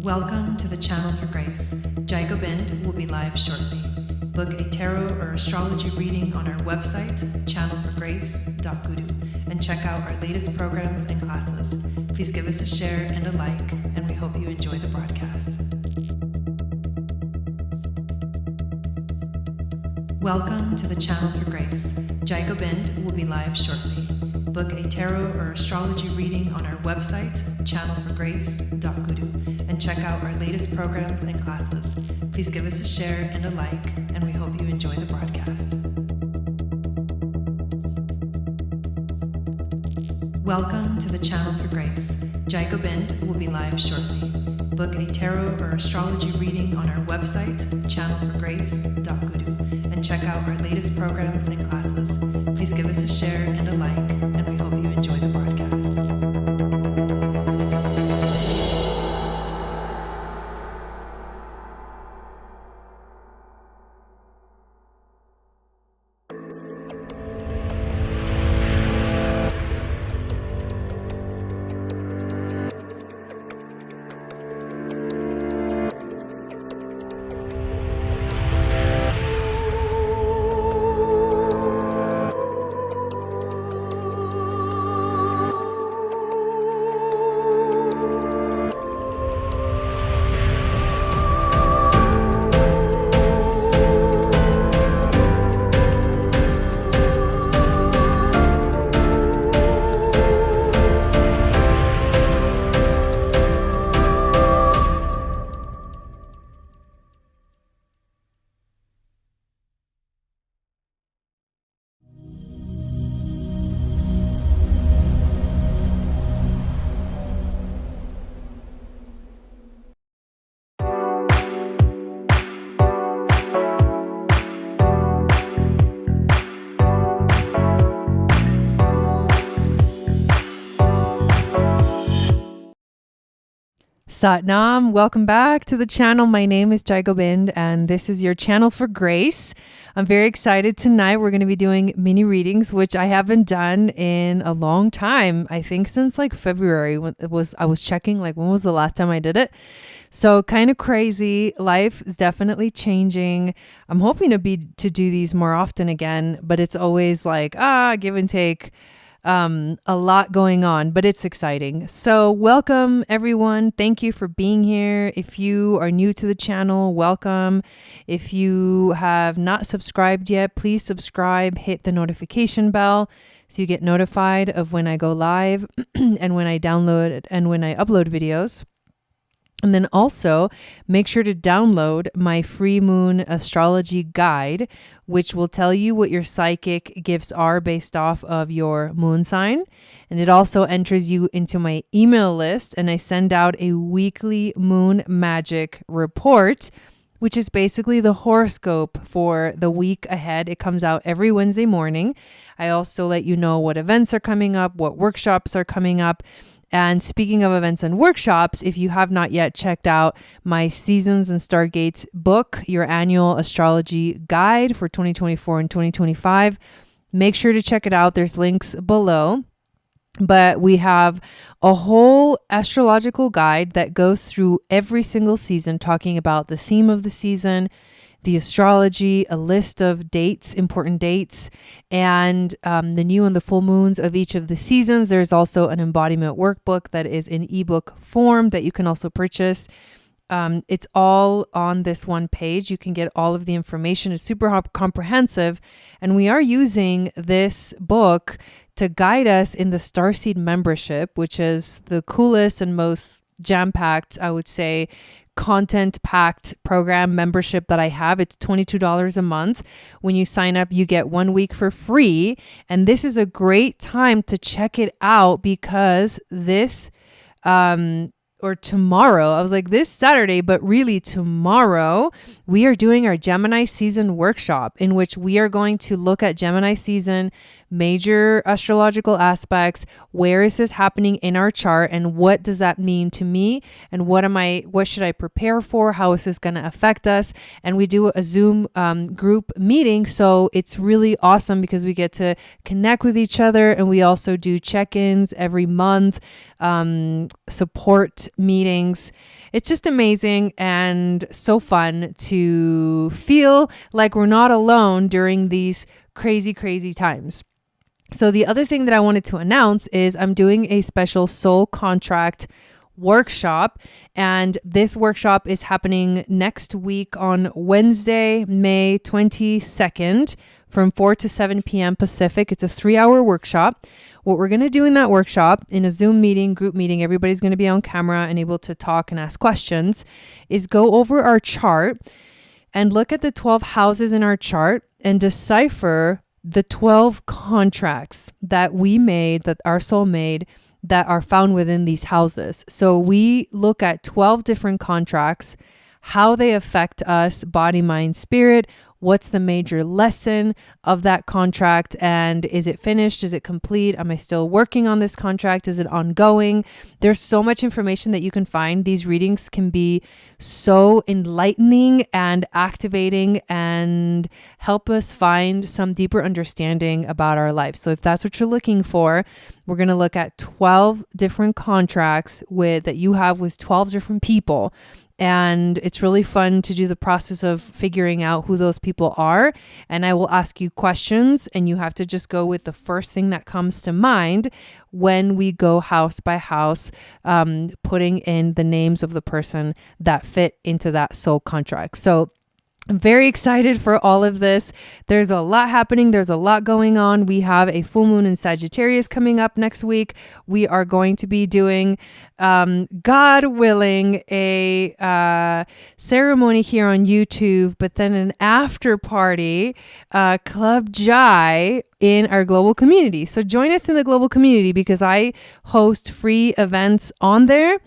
Welcome to the Channel for Grace. Jai Gobind will be live shortly. Book a tarot or astrology reading on our website, channelforgrace.guru, and check out our latest programs and classes. Please give us a share and a like, and we hope you enjoy the broadcast. Welcome to the Channel for Grace. Jai Gobind will be live shortly. Book a tarot or astrology reading on our website, channelforgrace.guru, and check out our latest programs and classes. Please give us a share and a like, and we hope you enjoy the broadcast. Welcome to the Channel for Grace. Jai Gobind will be live shortly. Book a tarot or astrology reading on our website, channelforgrace.guru, and check out our latest programs and classes. Please give us a share and a like, and we hope you enjoy the broadcast. Satnam, welcome back to the channel. My name is Jai Gobind, and this is your Channel for Grace. I'm very excited tonight. We're going to be doing mini readings, which I haven't done in a long time. I think since like February when I was checking like when was the last time I did it. So kind of crazy. Life is definitely changing. I'm hoping to do these more often again, but it's always like give and take. A lot going on, but it's exciting. So welcome everyone. Thank you for being here. If you are new to the channel, welcome. If you have not subscribed yet, please subscribe, hit the notification bell so you get notified of when I go live and when I download and when I upload videos. And then also make sure to download my free moon astrology guide, which will tell you what your psychic gifts are based off of your moon sign. And it also enters you into my email list, and I send out a weekly moon magic report, which is basically the horoscope for the week ahead. It comes out every Wednesday morning. I also let you know what events are coming up, what workshops are coming up. And speaking of events and workshops, if you have not yet checked out my Seasons and Stargates book, your annual astrology guide for 2024 and 2025, make sure to check it out. There's links below. But we have a whole astrological guide that goes through every single season, talking about the theme of the season, the astrology, a list of dates, important dates, and the new and the full moons of each of the seasons. There's also an embodiment workbook that is in ebook form that you can also purchase. It's all on this one page. You can get all of the information. It's super comprehensive. And we are using this book to guide us in the STARSEED membership, which is the coolest and most jam-packed, I would say, content-packed program membership that I have. It's $22 a month. When you sign up, you get 1 week for free. And this is a great time to check it out because this, or tomorrow, I was like this Saturday, but really tomorrow, we are doing our Gemini season workshop in which we are going to look at Gemini season major astrological aspects. Where is this happening in our chart, and what does that mean to me, and what should I prepare for? How is this going to affect us? And we do a Zoom group meeting, so it's really awesome because we get to connect with each other, and we also do check-ins every month, support meetings. It's just amazing and so fun to feel like we're not alone during these crazy, crazy times. So the other thing that I wanted to announce is I'm doing a special soul contract workshop, and this workshop is happening next week on Wednesday, May 22nd from 4 to 7 p.m. Pacific. It's a 3-hour workshop. What we're going to do in that workshop, in a Zoom meeting, group meeting, everybody's going to be on camera and able to talk and ask questions, is go over our chart and look at the 12 houses in our chart and decipher the 12 contracts that we made, that our soul made, that are found within these houses. So we look at 12 different contracts, how they affect us, body, mind, spirit. What's the major lesson of that contract? And is it finished? Is it complete? Am I still working on this contract? Is it ongoing? There's so much information that you can find. These readings can be so enlightening and activating and help us find some deeper understanding about our life. So if that's what you're looking for, we're going to look at 12 different contracts that you have with 12 different people. And it's really fun to do the process of figuring out who those people are. And I will ask you questions, and you have to just go with the first thing that comes to mind when we go house by house, putting in the names of the person that fit into that soul contract. So I'm very excited for all of this. There's a lot happening. There's a lot going on. We have a full moon in Sagittarius coming up next week. We are going to be doing, God willing, a ceremony here on YouTube, but then an after party, Club Jai, in our global community. So join us in the global community because I host free events on there.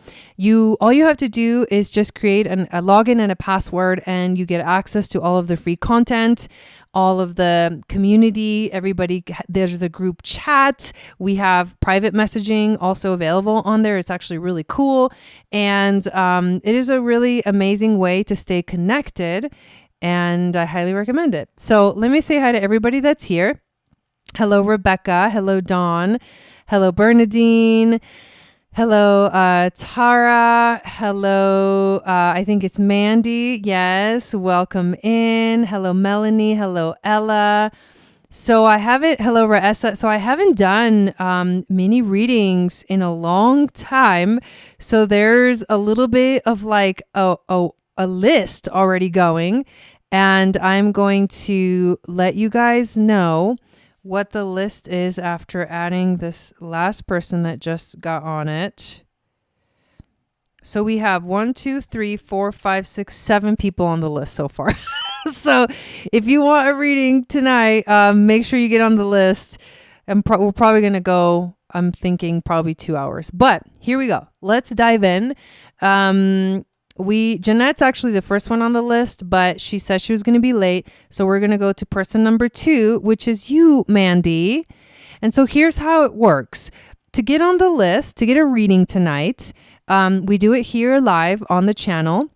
All you have to do is just create a login and a password, and you get access to all of the free content, all of the community. There's a group chat. We have private messaging also available on there. It's actually really cool. And it is a really amazing way to stay connected, and I highly recommend it. So let me say hi to everybody that's here. Hello, Rebecca. Hello, Dawn. Hello, Bernadine. Hello, Tara. Hello, I think it's Mandy. Yes, welcome in. Hello, Melanie. Hello, Ella. Hello, Raessa. So I haven't done mini readings in a long time. So there's a little bit of like a list already going, and I'm going to let you guys know what the list is after adding this last person that just got on it. So we have 1, 2, 3, 4, 5, 6, 7 people on the list so far. So if you want a reading tonight, make sure you get on the list. We're probably going to go, I'm thinking probably 2 hours, but here we go. Let's dive in. Jeanette's actually the first one on the list, but she said she was going to be late. So we're going to go to person number 2, which is you, Mandy. And so here's how it works. To get on the list, to get a reading tonight, we do it here live on the channel.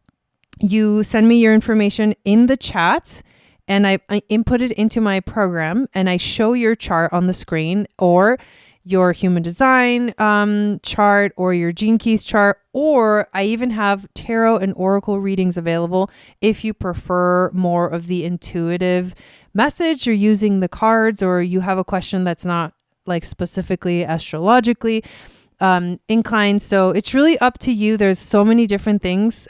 You send me your information in the chat, and I input it into my program, and I show your chart on the screen, or your human design chart, or your Gene Keys chart, or I even have tarot and oracle readings available if you prefer more of the intuitive message. You're using the cards, or you have a question that's not like specifically astrologically inclined. So it's really up to you. There's so many different things.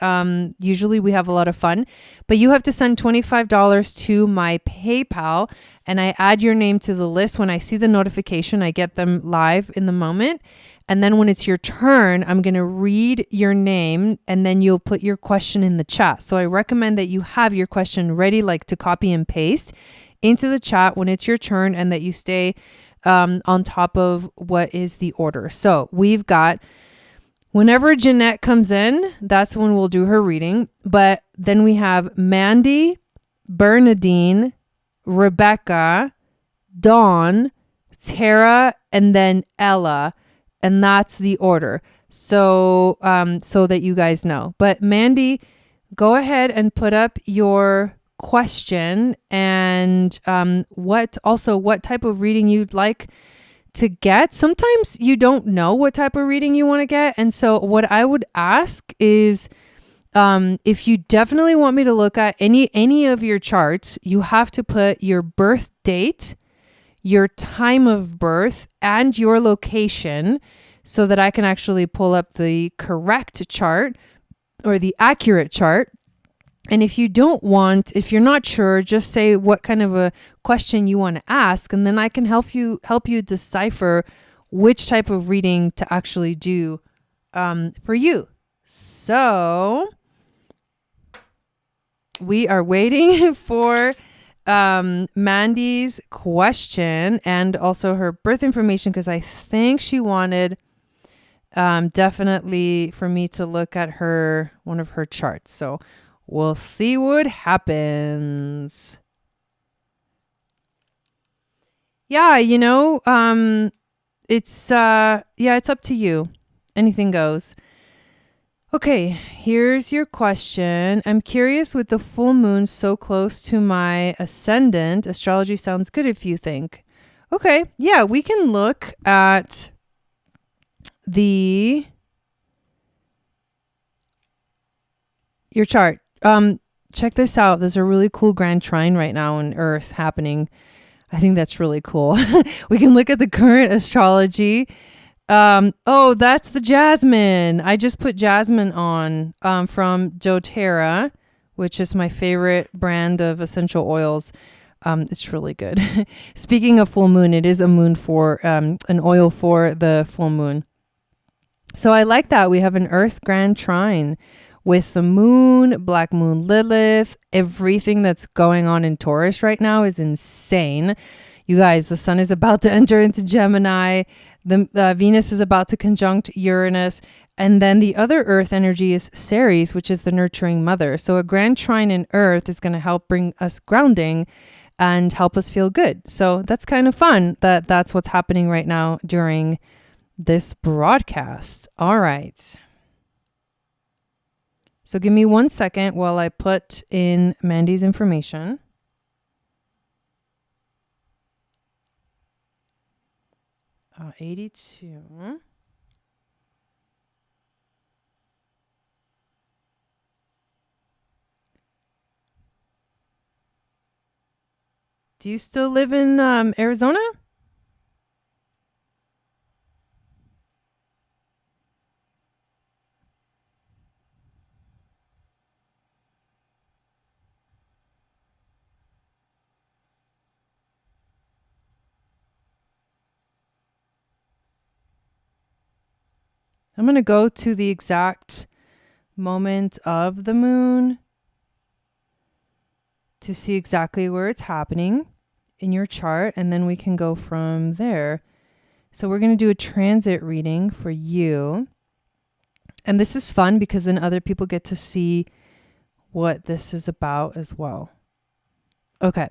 Usually we have a lot of fun, but you have to send $25 to my PayPal, and I add your name to the list. When I see the notification, I get them live in the moment. And then when it's your turn, I'm going to read your name, and then you'll put your question in the chat. So I recommend that you have your question ready, like to copy and paste into the chat when it's your turn, and that you stay on top of what is the order. So we've got, whenever Jeanette comes in, that's when we'll do her reading. But then we have Mandy, Bernadine, Rebecca, Dawn, Tara, and then Ella. And that's the order. So, so that you guys know. But Mandy, go ahead and put up your question and what type of reading you'd like to get. Sometimes you don't know what type of reading you want to get. And so what I would ask is, if you definitely want me to look at any of your charts, you have to put your birth date, your time of birth, and your location so that I can actually pull up the correct chart or the accurate chart. And if you're not sure, just say what kind of a question you want to ask, and then I can help you decipher which type of reading to actually do for you. So we are waiting for Mandy's question and also her birth information, because I think she wanted definitely for me to look at one of her charts. So we'll see what happens. Yeah, it's up to you. Anything goes. Okay, here's your question. I'm curious, with the full moon so close to my ascendant, astrology sounds good if you think. Okay, yeah, we can look at your chart. Check this out. There's a really cool grand trine right now on Earth happening. I think that's really cool. We can look at the current astrology. Oh, that's the jasmine. I just put jasmine on from doTERRA, which is my favorite brand of essential oils. It's really good. Speaking of full moon, it is a moon for an oil for the full moon. So I like that. We have an Earth grand trine with the moon, black moon Lilith. Everything that's going on in Taurus right now is insane. You guys, the sun is about to enter into Gemini. The Venus is about to conjunct Uranus. And then the other Earth energy is Ceres, which is the nurturing mother. So a grand trine in Earth is going to help bring us grounding and help us feel good. So that's kind of fun that's what's happening right now during this broadcast. All right. So give me 1 second while I put in Mandy's information. Uh, 82. Do you still live in Arizona? I'm going to go to the exact moment of the moon to see exactly where it's happening in your chart, and then we can go from there. So we're going to do a transit reading for you. And this is fun because then other people get to see what this is about as well. Okay.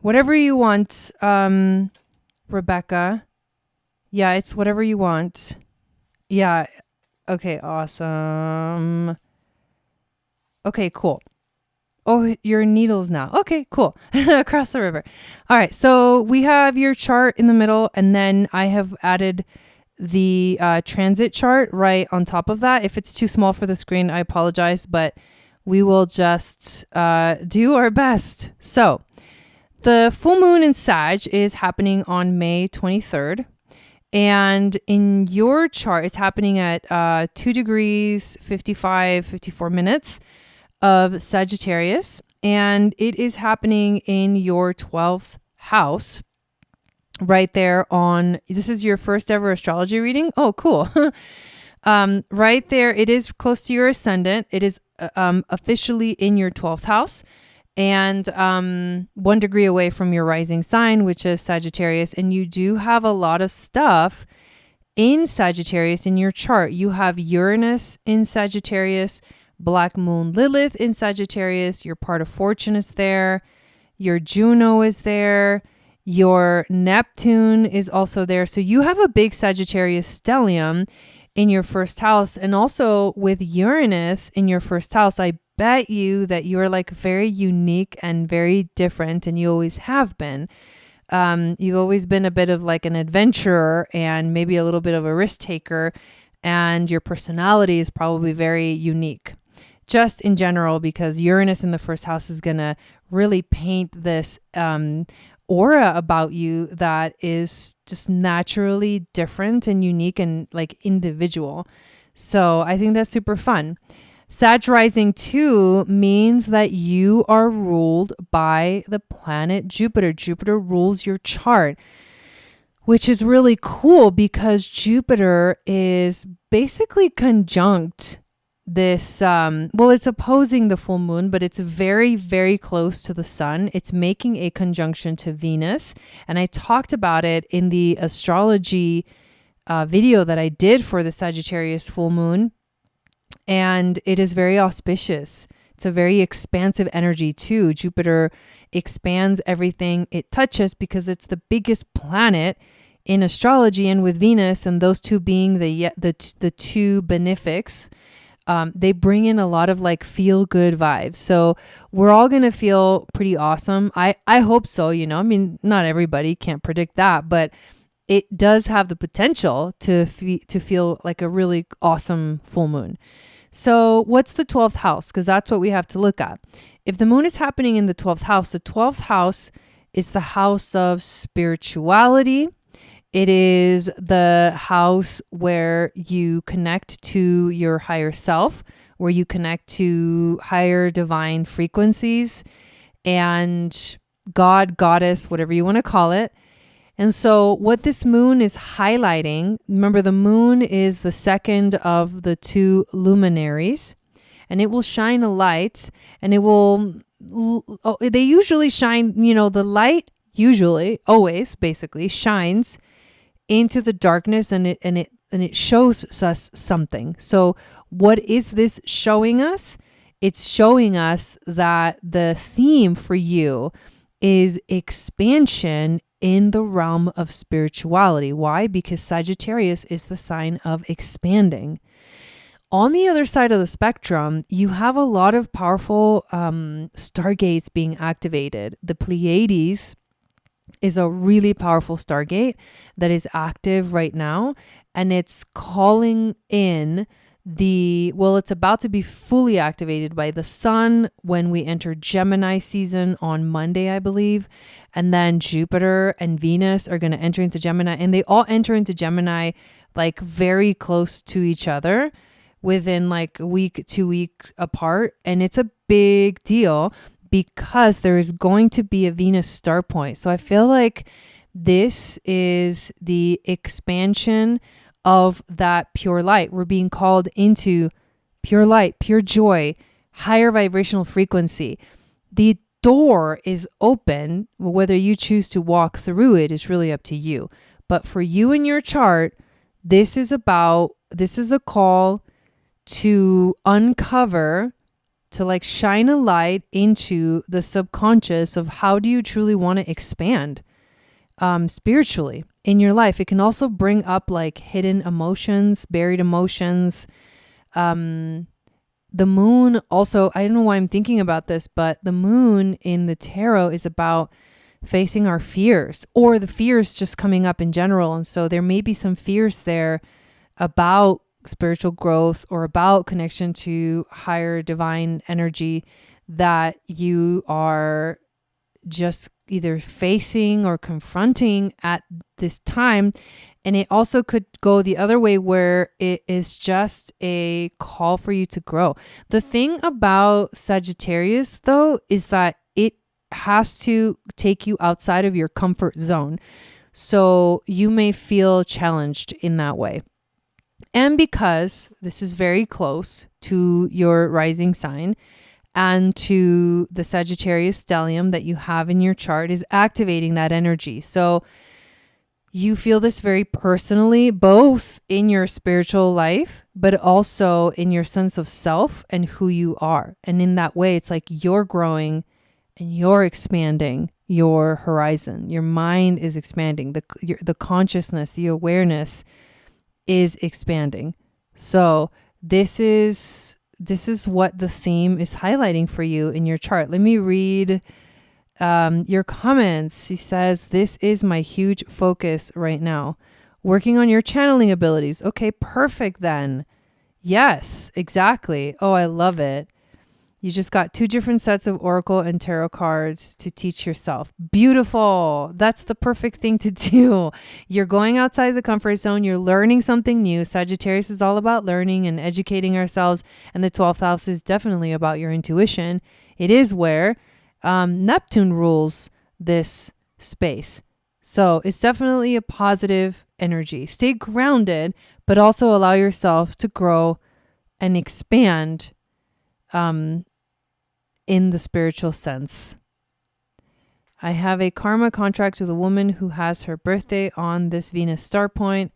Whatever you want, Rebecca. Yeah, it's whatever you want. Yeah. Okay, awesome. Okay, cool. Oh, your needles now. Okay, cool. Across the river. All right, so we have your chart in the middle, and then I have added the transit chart right on top of that. If it's too small for the screen, I apologize, but we will just do our best. So the full moon in Sag is happening on May 23rd. And in your chart, it's happening at 2 degrees, 54 minutes of Sagittarius. And it is happening in your 12th house right there on, this is your first ever astrology reading. Oh, cool. Right there, it is close to your ascendant. It is officially in your 12th house. And 1 degree away from your rising sign, which is Sagittarius. And you do have a lot of stuff in Sagittarius in your chart. You have Uranus in Sagittarius, Black Moon Lilith in Sagittarius. Your part of fortune is there. your Juno is there, your Neptune is also there. So you have a big Sagittarius stellium in your first house. And also with Uranus in your first house, I bet you that you're like very unique and very different, and you always have been. You've always been a bit of like an adventurer and maybe a little bit of a risk taker, and your personality is probably very unique just in general, because Uranus in the first house is going to really paint this aura about you that is just naturally different and unique and like individual. So I think that's super fun. Sag rising too means that you are ruled by the planet Jupiter. Jupiter rules your chart, which is really cool because Jupiter is basically conjunct this, it's opposing the full moon, but it's very, very close to the sun. It's making a conjunction to Venus. And I talked about it in the astrology video that I did for the Sagittarius full moon. And it is very auspicious. It's a very expansive energy too. Jupiter expands everything it touches because it's the biggest planet in astrology, and with Venus and those two being the two benefics, they bring in a lot of like feel good vibes. So we're all going to feel pretty awesome. I hope so. I mean, not everybody, can't predict that, but it does have the potential to feel like a really awesome full moon. So what's the 12th house? Because that's what we have to look at. If the moon is happening in the 12th house is the house of spirituality. It is the house where you connect to your higher self, where you connect to higher divine frequencies and God, goddess, whatever you want to call it. And so what this moon is highlighting, remember the moon is the second of the two luminaries, and it will shine a light, and they usually shine, the light usually always basically shines into the darkness, and it shows us something. So what is this showing us? It's showing us that the theme for you is expansion in the realm of spirituality. Why? Because Sagittarius is the sign of expanding. On the other side of the spectrum, you have a lot of powerful stargates being activated. The Pleiades is a really powerful stargate that is active right now, and it's calling in it's about to be fully activated by the sun when we enter Gemini season on Monday, I believe. And then Jupiter and Venus are going to enter into Gemini, and they all enter into Gemini like very close to each other within like a week, 2 weeks apart. And it's a big deal because there is going to be a Venus star point. So I feel like this is the expansion of that pure light. We're being called into pure light, pure joy, higher vibrational frequency. The door is open. Whether you choose to walk through it is really up to you. But for you in your chart, this is a call to uncover, to like shine a light into the subconscious of how do you truly want to expand spiritually in your life. It can also bring up like hidden emotions, buried emotions. The moon also, I don't know why I'm thinking about this, but the moon in the tarot is about facing our fears, or the fears just coming up in general. And so there may be some fears there about spiritual growth or about connection to higher divine energy that you are just either facing or confronting at this time. And it also could go the other way, where it is just a call for you to grow. The thing about Sagittarius, though, is that it has to take you outside of your comfort zone. So you may feel challenged in that way. And because this is very close to your rising sign and to the Sagittarius stellium that you have in your chart, is activating that energy. So you feel this very personally, both in your spiritual life, but also in your sense of self and who you are. And in that way, it's like you're growing and you're expanding your horizon. Your mind is expanding. The consciousness, the awareness is expanding. So this is what the theme is highlighting for you in your chart. Let me read your comments. She says, this is my huge focus right now. Working on your channeling abilities. Okay, perfect then. Yes, exactly. Oh, I love it. You just got 2 different sets of oracle and tarot cards to teach yourself. Beautiful. That's the perfect thing to do. You're going outside the comfort zone. You're learning something new. Sagittarius is all about learning and educating ourselves. And the 12th house is definitely about your intuition. It is where Neptune rules this space. So it's definitely a positive energy. Stay grounded, but also allow yourself to grow and expand in the spiritual sense. I have a karma contract with a woman who has her birthday on this Venus star point.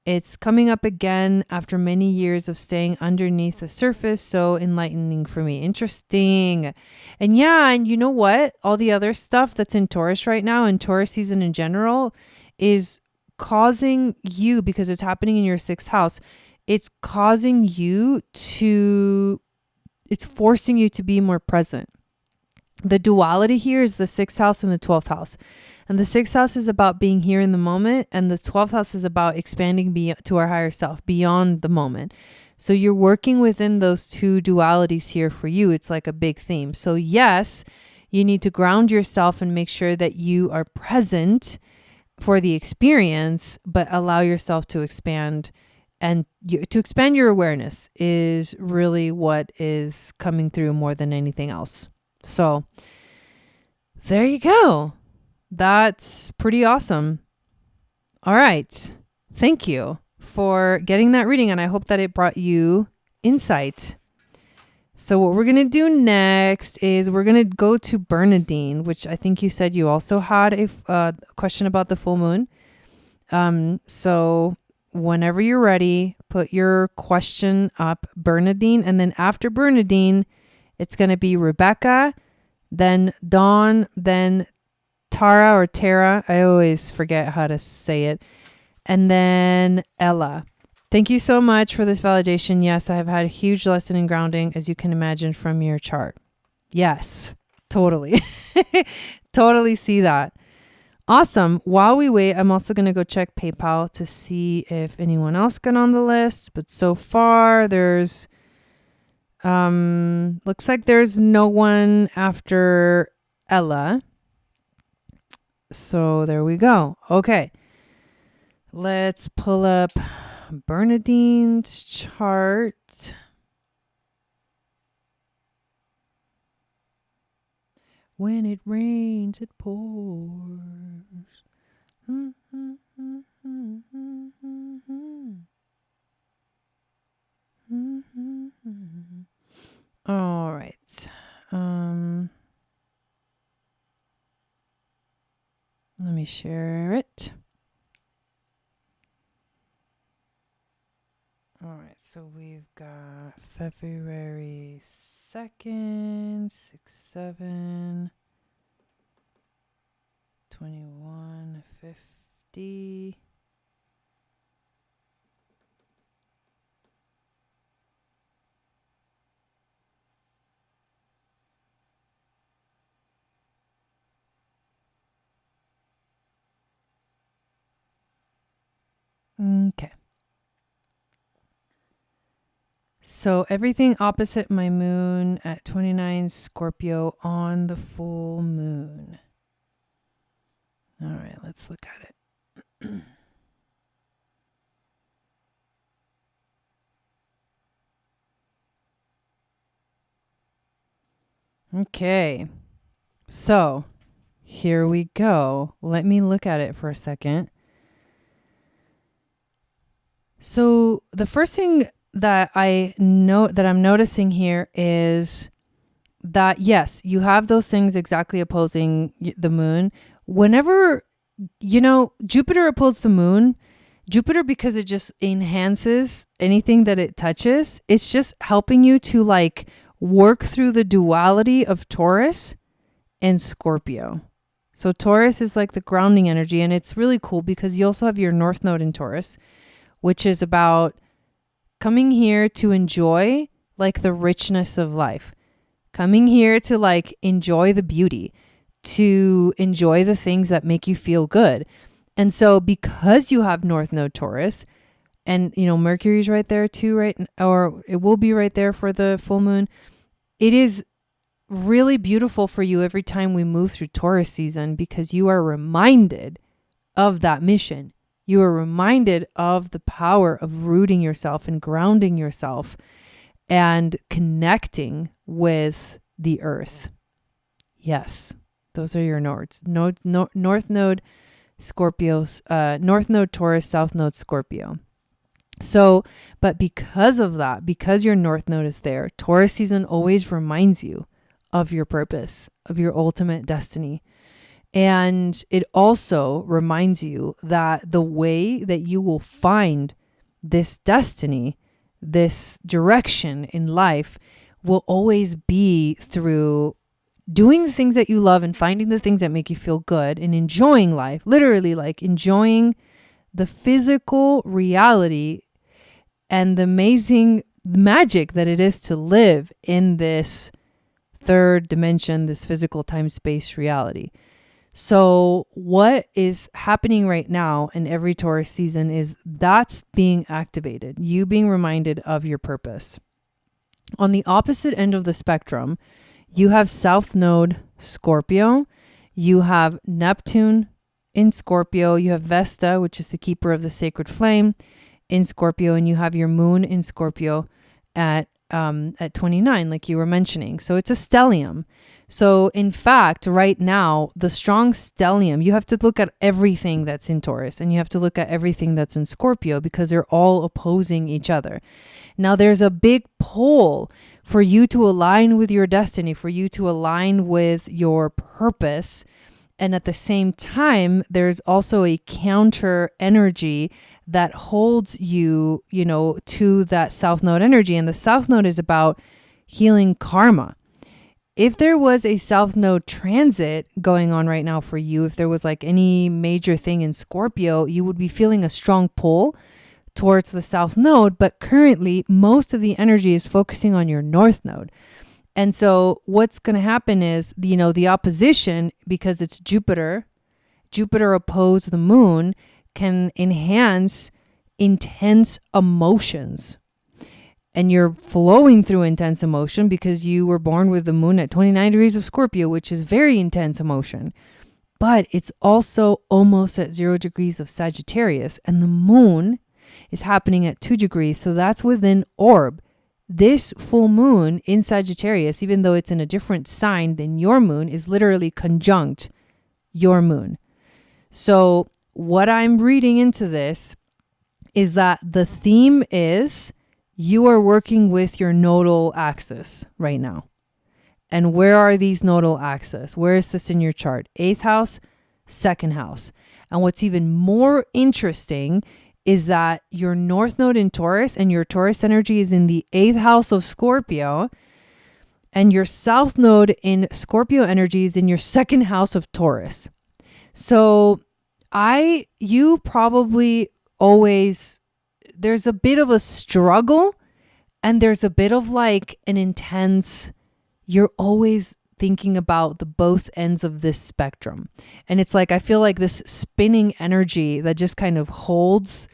It's coming up again after many years of staying underneath the surface. So enlightening for me. Interesting. And yeah, and you know what? All the other stuff that's in Taurus right now, and Taurus season in general, is causing you, because it's happening in your 6th house, it's causing you to, it's forcing you to be more present. The duality here is the 6th house and the 12th house. And the 6th house is about being here in the moment. And the 12th house is about expanding to our higher self, beyond the moment. So you're working within those 2 dualities here for you. It's like a big theme. So yes, you need to ground yourself and make sure that you are present for the experience, but allow yourself to expand. And to expand your awareness is really what is coming through more than anything else. So there you go. That's pretty awesome. All right. Thank you for getting that reading, and I hope that it brought you insight. So what we're going to do next is we're going to go to Bernadine, which I think you said you also had a question about the full moon. So whenever you're ready, put your question up, Bernadine, and then after Bernadine, it's going to be Rebecca, then Dawn, then Tara or Tara. I always forget how to say it. And then Ella. Thank you so much for this validation. Yes, I have had a huge lesson in grounding, as you can imagine from your chart. Yes, totally. Totally see that. Awesome. While we wait, I'm also going to go check PayPal to see if anyone else got on the list. But so far, there's looks like there's no one after Ella. So there we go. Okay. Let's pull up Bernadine's chart. When it rains, it pours. All right. Let me share it. All right, so we've got February 2nd, 6/7, 2150. Okay. So everything opposite my moon at 29 Scorpio on the full moon. All right, let's look at it. Okay. So here we go. Let me look at it for a second. So the first thing that I'm noticing here is that, yes, you have those things exactly opposing the moon. Whenever, Jupiter opposed the moon, because it just enhances anything that it touches. It's just helping you to work through the duality of Taurus and Scorpio. So Taurus is like the grounding energy, and it's really cool because you also have your North Node in Taurus, which is about coming here to enjoy like the richness of life, coming here to like enjoy the beauty, to enjoy the things that make you feel good. And so because you have North Node Taurus, and you know, Mercury's right there too, right? Or it will be right there for the full moon. It is really beautiful for you every time we move through Taurus season because you are reminded of that mission. You are reminded of the power of rooting yourself and grounding yourself and connecting with the earth. Yes, those are your nodes. North Node Scorpios, North Node Taurus, South Node Scorpio. So, but because of that, because your North Node is there, Taurus season always reminds you of your purpose, of your ultimate destiny. And it also reminds you that the way that you will find this destiny, this direction in life, will always be through doing the things that you love and finding the things that make you feel good and enjoying life, literally like enjoying the physical reality and the amazing magic that it is to live in this third dimension, this physical time-space reality. So what is happening right now in every Taurus season is that's being activated, you being reminded of your purpose. On the opposite end of the spectrum, you have South Node Scorpio, you have Neptune in Scorpio, you have Vesta, which is the keeper of the sacred flame, in Scorpio, and you have your moon in Scorpio at 29, like you were mentioning. So it's a stellium. So in fact, right now, the strong stellium, you have to look at everything that's in Taurus and you have to look at everything that's in Scorpio because they're all opposing each other. Now there's a big pull for you to align with your destiny, for you to align with your purpose. And at the same time, there's also a counter energy that holds you, you know, to that South Node energy. And the South Node is about healing karma. If there was a South Node transit going on right now for you, if there was like any major thing in Scorpio, you would be feeling a strong pull towards the South Node. But currently, most of the energy is focusing on your North Node. And so what's going to happen is, you know, the opposition, because it's Jupiter opposed the moon, can enhance intense emotions. And you're flowing through intense emotion because you were born with the moon at 29 degrees of Scorpio, which is very intense emotion. But it's also almost at 0 degrees of Sagittarius. And the moon is happening at 2 degrees. So that's within orb. This full moon in Sagittarius, even though it's in a different sign than your moon, is literally conjunct your moon. So what I'm reading into this is that the theme is you are working with your nodal axis right now. And where are these nodal axes? Where is this in your chart? 8th house, 2nd house. And what's even more interesting is that your North Node in Taurus and your Taurus energy is in the 8th house of Scorpio. And your South Node in Scorpio energy is in your 2nd house of Taurus. So you probably always, there's a bit of a struggle and there's a bit of like an intense, you're always thinking about the both ends of this spectrum. And it's like, I feel like this spinning energy that just kind of holds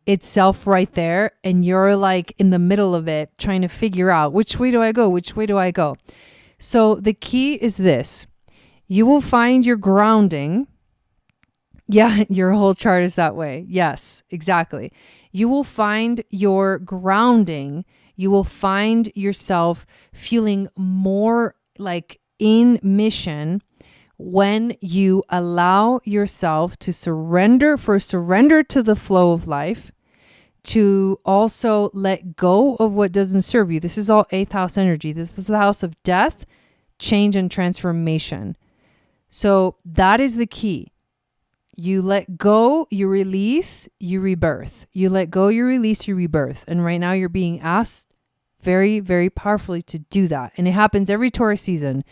itself right there. And you're like in the middle of it trying to figure out which way do I go? Which way do I go? So the key is this, you will find your grounding. Yeah, your whole chart is that way. Yes, exactly. You will find your grounding. You will find yourself feeling more like in mission when you allow yourself to surrender to the flow of life, to also let go of what doesn't serve you. This is all 8th house energy. This is the house of death, change, and transformation. So that is the key. You let go, you release, you rebirth. You let go, you release, you rebirth. And right now you're being asked very, very powerfully to do that. And it happens every Taurus season.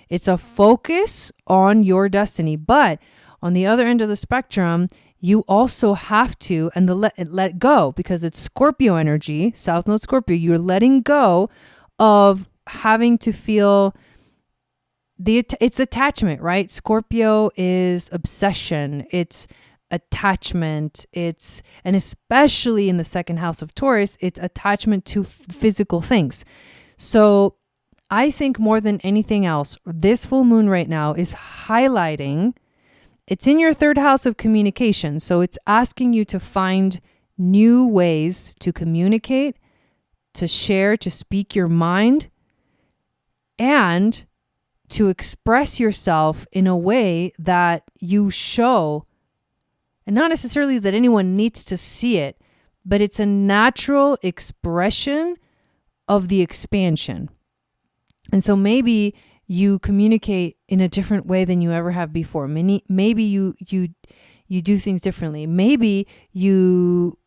It's a focus on your destiny. But on the other end of the spectrum, you also have to, and let go, because it's Scorpio energy, South Node Scorpio. You're letting go of having to feel it's attachment, right? Scorpio is obsession. It's attachment. And especially in the second house of Taurus, it's attachment to physical things. So I think more than anything else, this full moon right now is highlighting, it's in your third house of communication. So it's asking you to find new ways to communicate, to share, to speak your mind, and to express yourself in a way that you show, and not necessarily that anyone needs to see it, but it's a natural expression of the expansion. And so maybe you communicate in a different way than you ever have before. Maybe you do things differently. Maybe you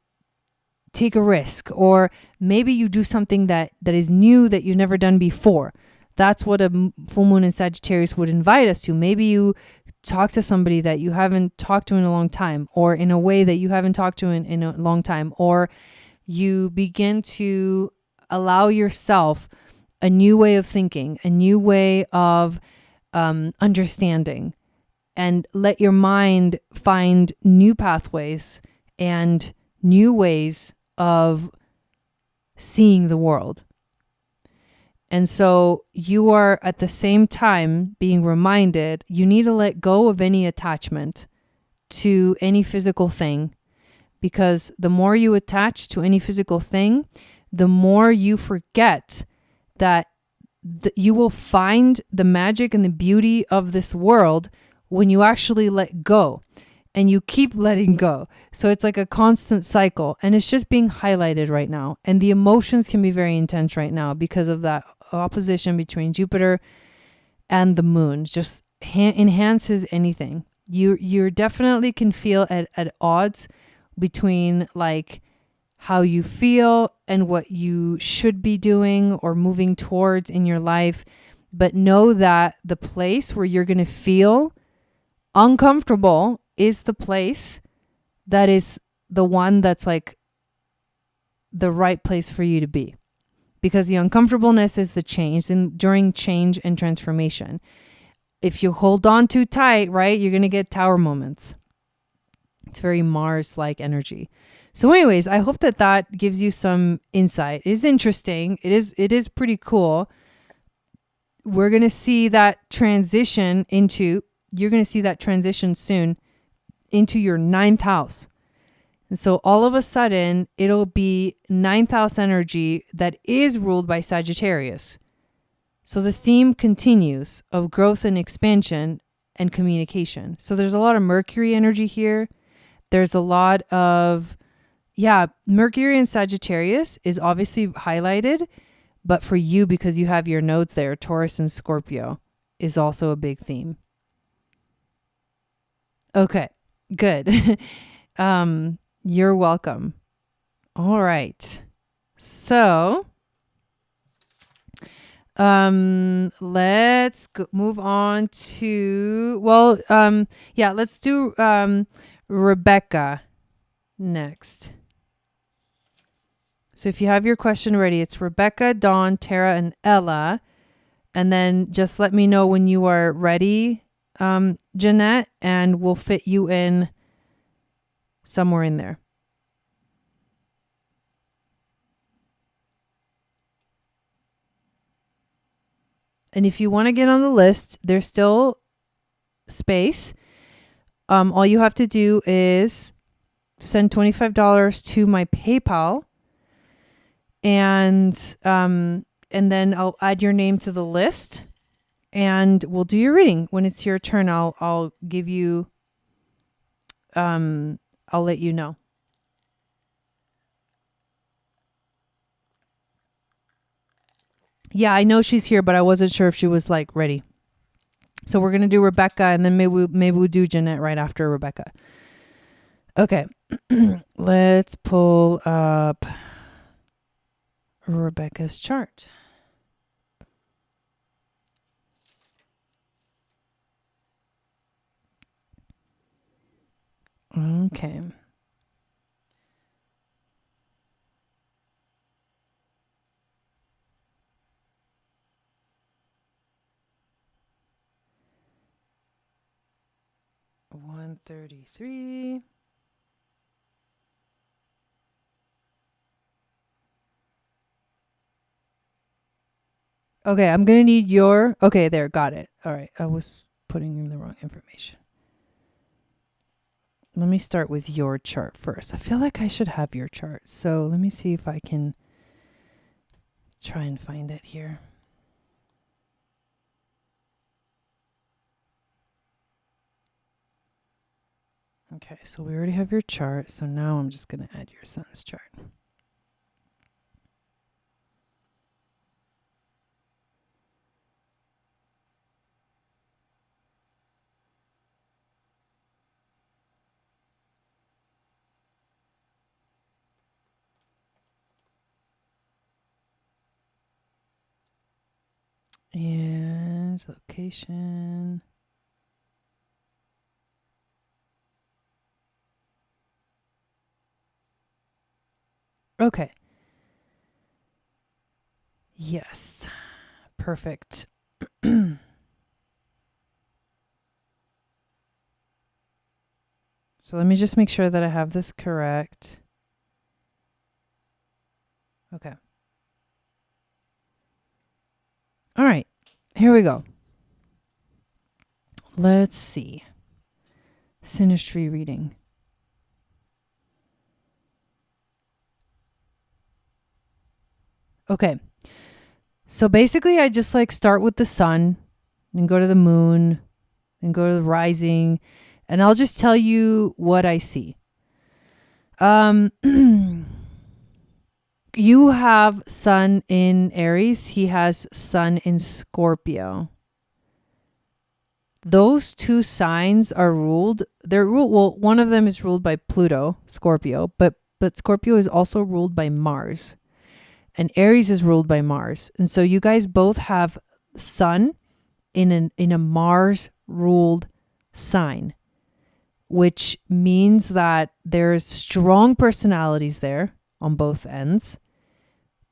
take a risk, or maybe you do something that is new that you've never done before. That's what a full moon in Sagittarius would invite us to. Maybe you talk to somebody that you haven't talked to in a long time, or in a way that you haven't talked to in a long time, or you begin to allow yourself a new way of thinking, a new way of understanding, and let your mind find new pathways and new ways of seeing the world. And so you are at the same time being reminded you need to let go of any attachment to any physical thing, because the more you attach to any physical thing, the more you forget that you will find the magic and the beauty of this world when you actually let go, and you keep letting go. So it's like a constant cycle, and it's just being highlighted right now. And the emotions can be very intense right now because of that opposition between Jupiter and the moon. Just enhances anything. You definitely can feel at odds between like how you feel and what you should be doing or moving towards in your life. But know that the place where you're going to feel uncomfortable is the place that is the one that's like the right place for you to be. Because the uncomfortableness is the change, and during change and transformation. If you hold on too tight, right, you're going to get tower moments. It's very Mars-like energy. So anyways, I hope that gives you some insight. It is interesting. It is pretty cool. We're going to see that transition you're going to see that transition soon into your 9th house. And so all of a sudden, it'll be 9th house energy that is ruled by Sagittarius. So the theme continues of growth and expansion and communication. So there's a lot of Mercury energy here. There's a lot of, Mercury and Sagittarius is obviously highlighted, but for you, because you have your nodes there, Taurus and Scorpio is also a big theme. Okay, good. You're welcome. All right. So, let's move on to, let's do Rebecca next. So if you have your question ready, it's Rebecca, Dawn, Tara, and Ella. And then just let me know when you are ready, Jeanette, and we'll fit you in somewhere in there. And if you want to get on the list, there's still space. All you have to do is send $25 to my PayPal, and then I'll add your name to the list, and we'll do your reading. When it's your turn, I'll give you, I'll let you know. Yeah, I know she's here, but I wasn't sure if she was like ready. So we're going to do Rebecca, and then maybe we'll do Jeanette right after Rebecca. Okay. Let's pull up Rebecca's chart. Okay. $133. Okay, I'm going to need your... Okay, there, got it. All right, I was putting in the wrong information. Let me start with your chart first. I feel like I should have your chart. So let me see if I can try and find it here. Okay, so we already have your chart. So now I'm just going to add your sun's chart. And location. Okay. Yes. Perfect. So let me just make sure that I have this correct. Okay. All right. Here we go. Let's see. Synastry reading. Okay. So basically I just like start with the sun and go to the moon and go to the rising, and I'll just tell you what I see. You have sun in Aries. He has sun in Scorpio. Those two signs are ruled. Well, one of them is ruled by Pluto, Scorpio, but Scorpio is also ruled by Mars. And Aries is ruled by Mars. And so you guys both have sun in a Mars ruled sign, which means that there's strong personalities there on both ends,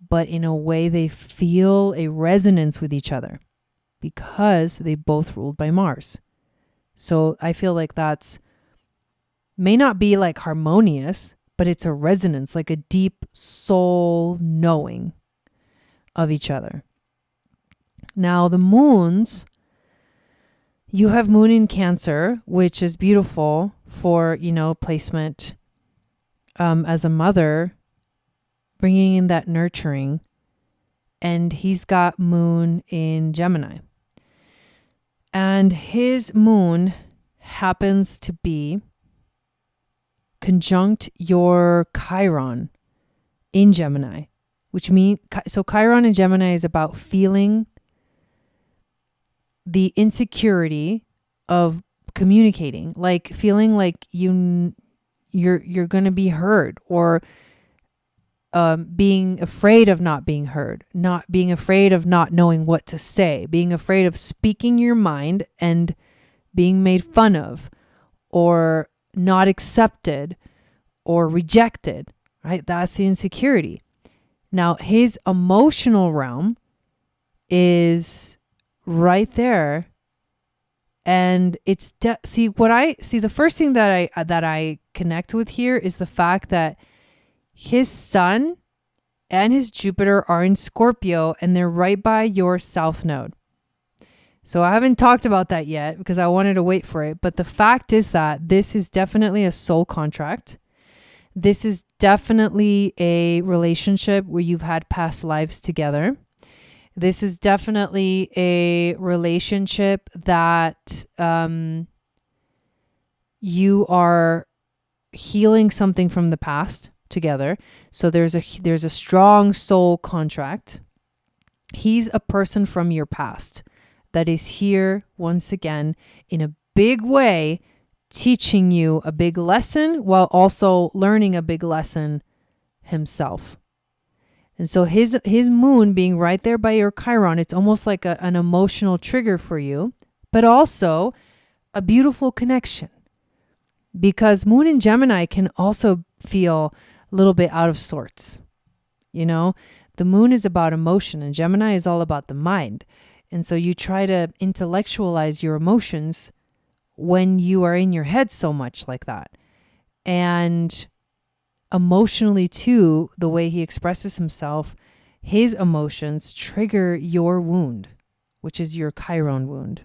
but in a way they feel a resonance with each other because they both ruled by Mars. So I feel like that's may not be like harmonious, but it's a resonance, like a deep soul knowing of each other. Now the moons, you have moon in Cancer, which is beautiful for, placement as a mother, bringing in that nurturing. And he's got moon in Gemini. And his moon happens to be conjunct your Chiron in Gemini, which means, so Chiron in Gemini is about feeling the insecurity of communicating, like feeling like you're going to be heard, or being afraid of not being heard, not being afraid of not knowing what to say, being afraid of speaking your mind and being made fun of, or not accepted or rejected, right? That's the insecurity. Now, his emotional realm is right there. And it's, the first thing that I connect with here is the fact that his sun and his Jupiter are in Scorpio, and they're right by your south node. So I haven't talked about that yet because I wanted to wait for it. But the fact is that this is definitely a soul contract. This is definitely a relationship where you've had past lives together. This is definitely a relationship that you are healing something from the past together. So there's a strong soul contract. He's a person from your past that is here once again in a big way, teaching you a big lesson while also learning a big lesson himself. And so his moon being right there by your Chiron, it's almost like an emotional trigger for you, but also a beautiful connection. because Moon in Gemini can also feel a little bit out of sorts. You know, the Moon is about emotion and Gemini is all about the mind. And so you try to intellectualize your emotions when you are in your head so much like that. And emotionally too, the way he expresses himself, his emotions trigger your wound, which is your Chiron wound.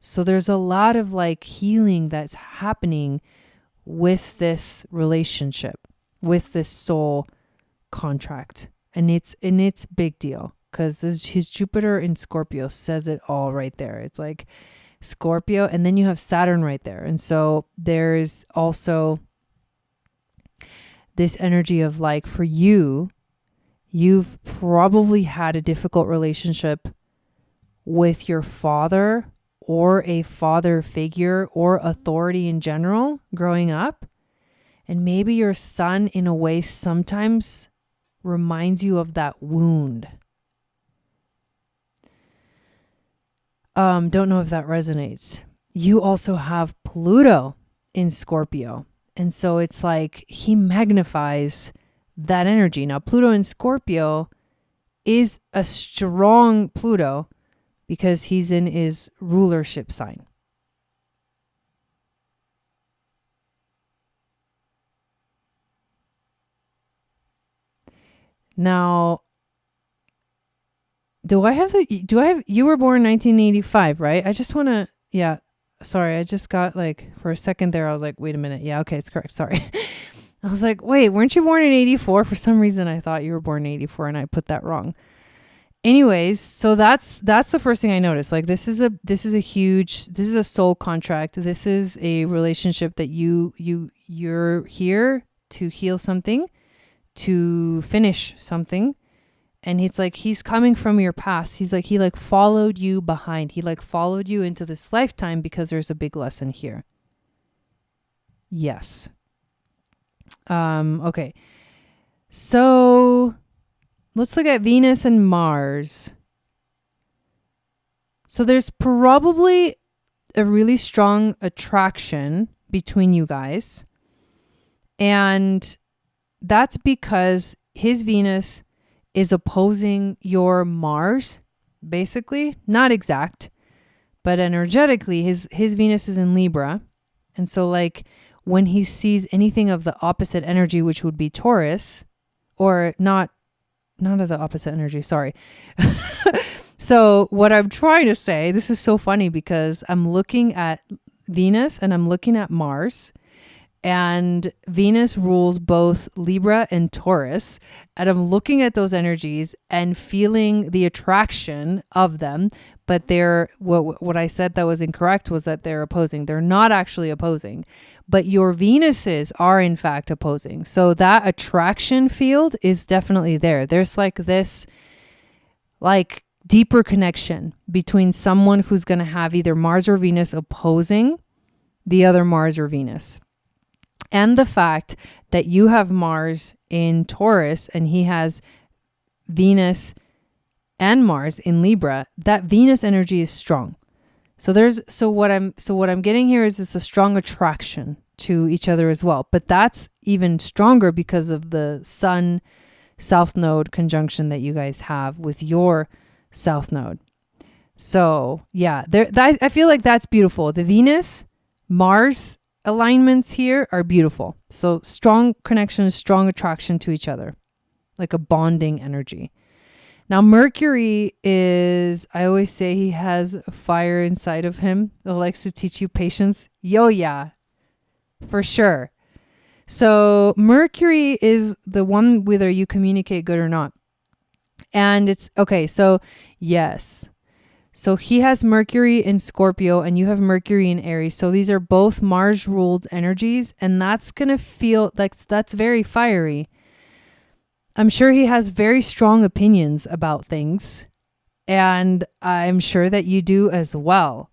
So there's a lot of like healing that's happening with this relationship, with this soul contract. And it's big deal because his Jupiter in Scorpio says it all right there. It's like Scorpio, and then you have Saturn right there. And so there's also this energy of like, for you, you've probably had a difficult relationship with your father or a father figure or authority in general growing up. And maybe your son in a way sometimes reminds you of that wound. Don't know if that resonates. You also have Pluto in Scorpio. And so it's like he magnifies that energy. Now, Pluto in Scorpio is a strong Pluto because he's in his rulership sign. Now, you were born in 1985, right? I just want to, yeah, sorry. I just got like, for a second there, I was like, wait a minute. Yeah, okay, it's correct. Sorry. I was like, wait, weren't you born in 84? For some reason, I thought you were born in 84 and I put that wrong. Anyways, so that's the first thing I noticed. Like, this is a soul contract. This is a relationship that you're here to heal something, to finish something. And it's like, he's coming from your past. He followed you behind. He followed you into this lifetime because there's a big lesson here. Yes. Okay. So let's look at Venus and Mars. So there's probably a really strong attraction between you guys. And that's because his Venus is opposing your Mars, basically. Not exact, but energetically, his Venus is in Libra. And so like when he sees anything of the opposite energy, which would be Taurus, or not of the opposite energy, sorry. So what I'm trying to say, this is so funny because I'm looking at Venus and I'm looking at Mars. And Venus rules both Libra and Taurus. And I'm looking at those energies and feeling the attraction of them. But what I said that was incorrect was that they're opposing. They're not actually opposing. But your Venuses are in fact opposing. So that attraction field is definitely there. There's like this like deeper connection between someone who's going to have either Mars or Venus opposing the other Mars or Venus. And the fact that you have Mars in Taurus and he has Venus and Mars in Libra, that Venus energy is strong. So what I'm getting here is a strong attraction to each other as well. But that's even stronger because of the Sun South Node conjunction that you guys have with your South Node. So yeah, I feel like that's beautiful. The Venus Mars alignments here are beautiful. So strong connection, strong attraction to each other, like a bonding energy. Now, Mercury is, I always say he has fire inside of him that likes to teach you patience. Yeah, for sure. So Mercury is the one whether you communicate good or not. And it's, okay, so yes. So he has Mercury in Scorpio and you have Mercury in Aries. So these are both Mars ruled energies. And that's going to feel like that's very fiery. I'm sure he has very strong opinions about things. And I'm sure that you do as well.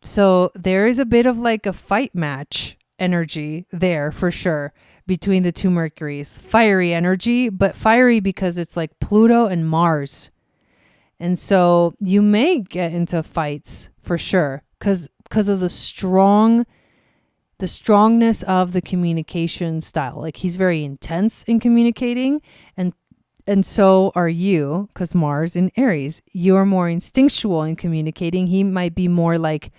So there is a bit of like a fight match energy there for sure between the two Mercuries. Fiery energy, but fiery because it's like Pluto and Mars. And so you may get into fights for sure because because of the strongness of the communication style. Like he's very intense in communicating, and so are you, because Mars in Aries. You're more instinctual in communicating. He might be more like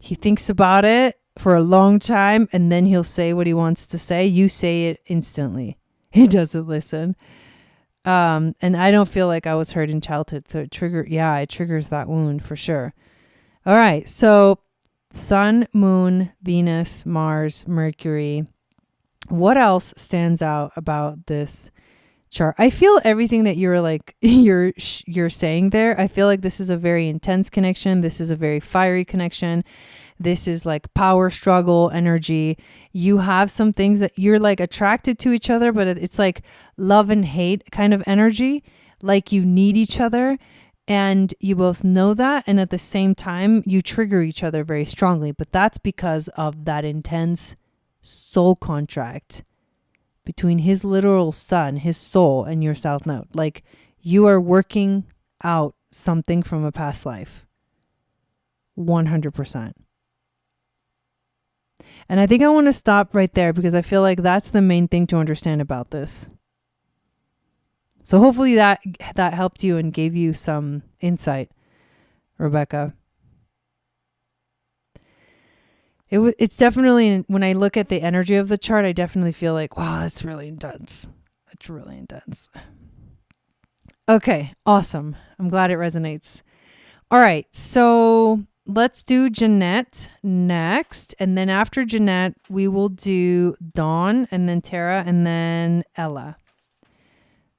he thinks about it for a long time and then he'll say what he wants to say. You say it instantly. He doesn't listen. And I don't feel like I was hurt in childhood. So it triggers that wound for sure. All right. So Sun, Moon, Venus, Mars, Mercury. What else stands out about this chart? I feel everything that you're like you're saying there. I feel like this is a very intense connection. This is a very fiery connection. This is like power struggle energy. You have some things that you're like attracted to each other, but it's like love and hate kind of energy. Like you need each other and you both know that. And at the same time, you trigger each other very strongly. But that's because of that intense soul contract between his literal sun, his soul, and your south node. Like you are working out something from a past life. 100%. And I think I want to stop right there because I feel like that's the main thing to understand about this. So hopefully that helped you and gave you some insight, Rebecca. It's definitely, when I look at the energy of the chart, I definitely feel like, wow, it's really intense. It's really intense. Okay, awesome. I'm glad it resonates. All right, so let's do Jeanette next. And then after Jeanette, we will do Dawn and then Tara and then Ella.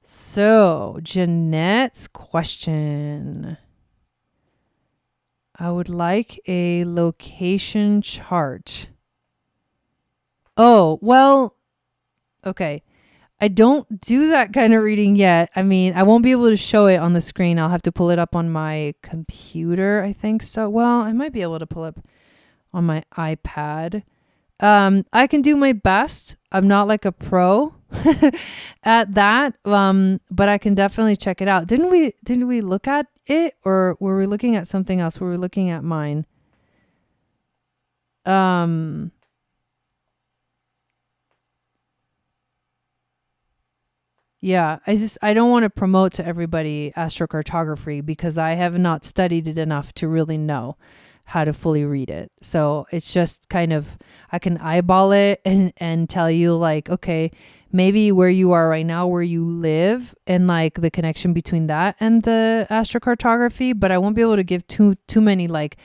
So Jeanette's question. I would like a location chart. Oh, well, okay. I don't do that kind of reading yet. I mean, I won't be able to show it on the screen. I'll have to pull it up on my computer, I think so. Well, I might be able to pull up on my iPad. I can do my best. I'm not like a pro at that, but I can definitely check it out. Didn't we look at it, or were we looking at something else? Were we looking at mine? Yeah, I don't want to promote to everybody astrocartography because I have not studied it enough to really know how to fully read it. So it's just kind of, I can eyeball it and tell you like, okay, maybe where you are right now, where you live, and like the connection between that and the astrocartography, but I won't be able to give too many like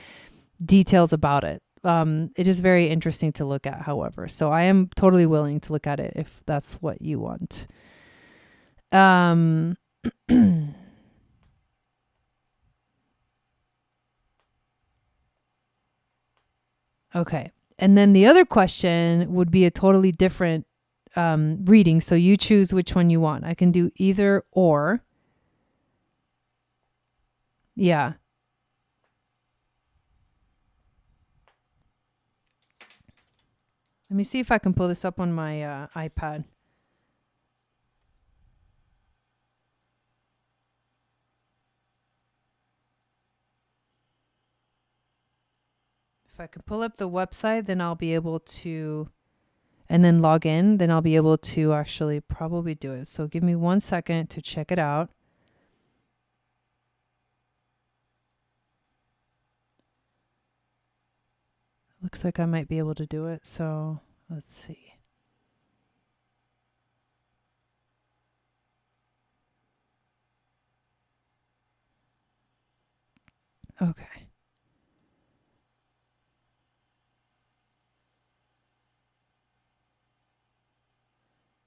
details about it. It is very interesting to look at, however. So I am totally willing to look at it if that's what you want. Okay. And then the other question would be a totally different reading. So you choose which one you want. I can do either or. Yeah. Let me see if I can pull this up on my iPad. If I can pull up the website, then I'll be able to, and then log in, then I'll be able to actually probably do it. So give me 1 second to check it out. Looks like I might be able to do it. So let's see. Okay.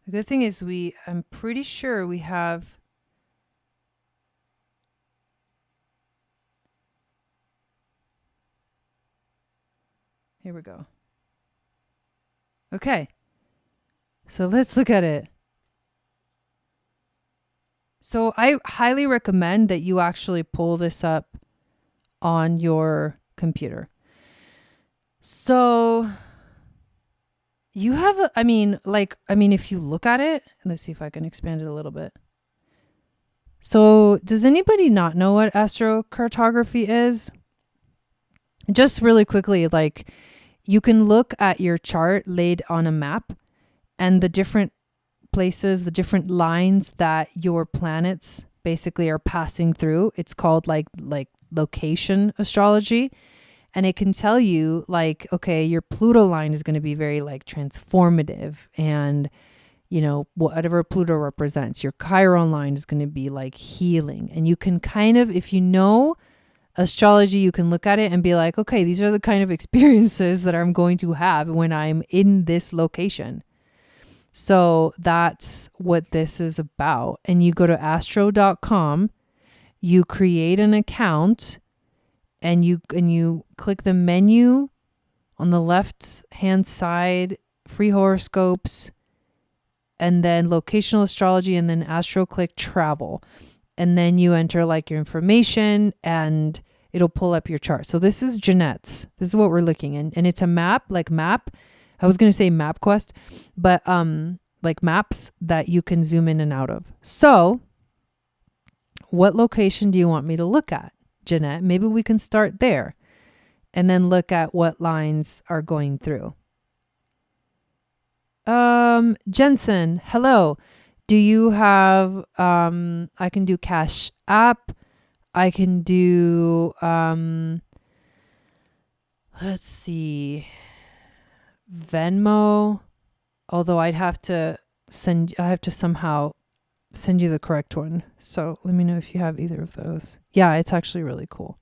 The good thing is I'm pretty sure we have here we go. Okay. So let's look at it. So I highly recommend that you actually pull this up on your computer. So you have, if you look at it, let's see if I can expand it a little bit. So does anybody not know what astrocartography is? just really quickly, like you can look at your chart laid on a map and the different places, the different lines that your planets basically are passing through. It's called like location astrology. And it can tell you like, okay, your Pluto line is going to be very like transformative and, you know, whatever Pluto represents. Your Chiron line is going to be like healing. And you can kind of, if you know astrology, you can look at it and be like, okay, these are the kind of experiences that I'm going to have when I'm in this location. So that's what this is about. And you go to astro.com, you create an account, and you click the menu on the left hand side, free horoscopes, and then locational astrology, and then astro click travel. And then you enter like your information and it'll pull up your chart. So this is Jeanette's. This is what we're looking in. And it's a map, like map. I was going to say MapQuest, but like maps that you can zoom in and out of. So what location do you want me to look at, Jeanette? Maybe we can start there and then look at what lines are going through. Jensen, hello. Do you have, I can do Cash App. I can do, let's see, Venmo. Although I have to somehow send you the correct one. So let me know if you have either of those. Yeah, it's actually really cool.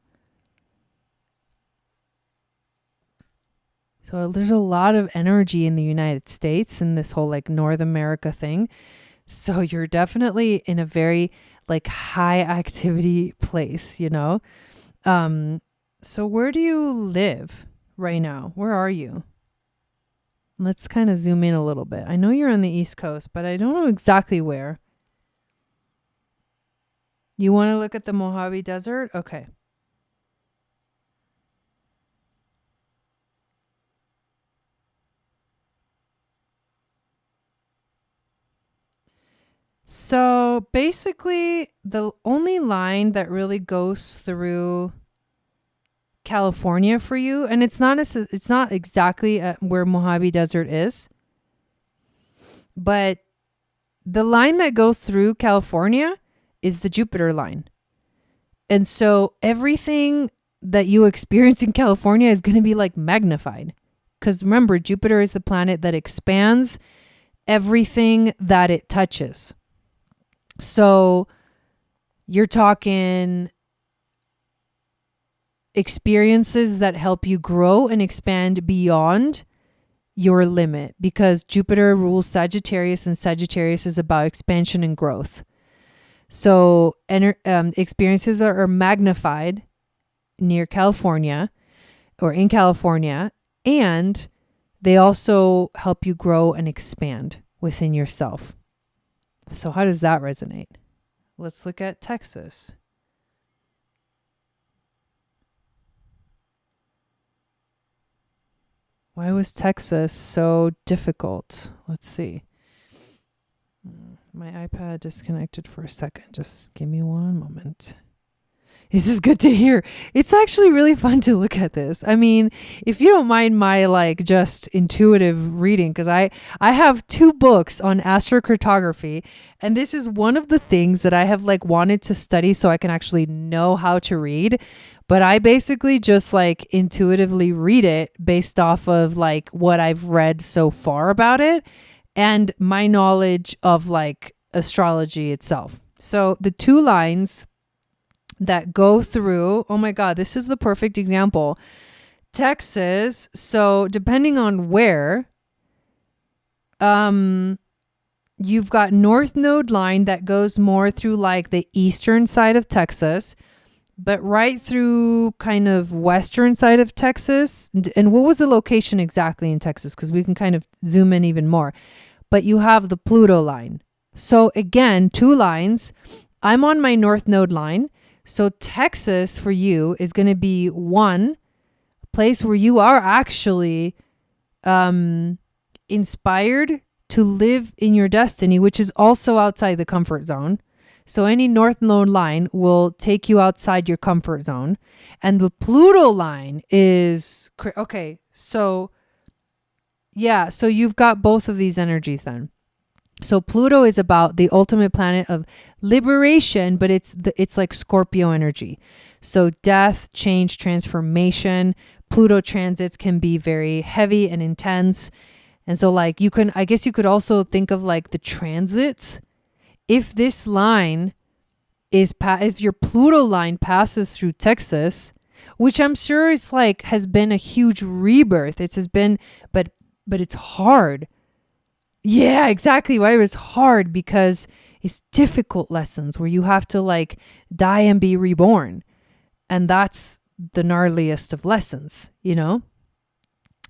So there's a lot of energy in the United States and this whole like North America thing. So you're definitely in a very like high activity place, you know? So where do you live right now? Where are you? Let's kind of zoom in a little bit. I know you're on the East Coast, but I don't know exactly where. You want to look at the Mojave Desert? Okay. So basically, the only line that really goes through California for you, and it's not exactly where Mojave Desert is, but the line that goes through California is the Jupiter line. And so everything that you experience in California is going to be like magnified. Because remember, Jupiter is the planet that expands everything that it touches. So you're talking experiences that help you grow and expand beyond your limit, because Jupiter rules Sagittarius and Sagittarius is about expansion and growth. So experiences are magnified near California or in California, and they also help you grow and expand within yourself. So how does that resonate? Let's look at Texas. Why was Texas so difficult? Let's see. My iPad disconnected for a second. Just give me one moment. This is good to hear. It's actually really fun to look at this. I mean, if you don't mind my like just intuitive reading, because I have 2 books on astrocartography, and this is one of the things that I have like wanted to study so I can actually know how to read. But I basically just like intuitively read it based off of like what I've read so far about it and my knowledge of like astrology itself. So the 2 lines that go through, oh my God, this is the perfect example. Texas. So depending on where, you've got North Node line that goes more through like the eastern side of Texas, but right through kind of western side of Texas. And what was the location exactly in Texas? Because we can kind of zoom in even more. But you have the Pluto line. So again, 2 lines. I'm on my North Node line. So Texas for you is going to be one place where you are actually inspired to live in your destiny, which is also outside the comfort zone. So any North Node line will take you outside your comfort zone. And the Pluto line is, okay, so yeah, so you've got both of these energies then. So Pluto is about the ultimate planet of liberation, but it's like Scorpio energy. So death, change, transformation. Pluto transits can be very heavy and intense. And so like I guess you could also think of like the transits. If this line if your Pluto line passes through Texas, which I'm sure is like has been a huge rebirth. It has been, but it's hard. Yeah, exactly. Why it was hard, because it's difficult lessons where you have to like die and be reborn. And that's the gnarliest of lessons, you know?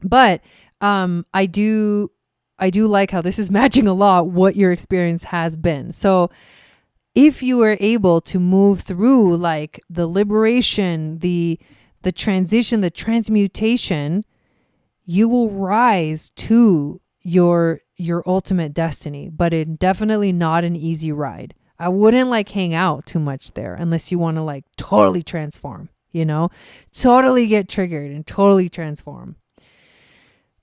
But I do like how this is matching a lot what your experience has been. So if you were able to move through like the liberation, the transition, the transmutation, you will rise to your ultimate destiny, but it's definitely not an easy ride. I wouldn't like hang out too much there unless you want to like totally transform, you know, totally get triggered and totally transform.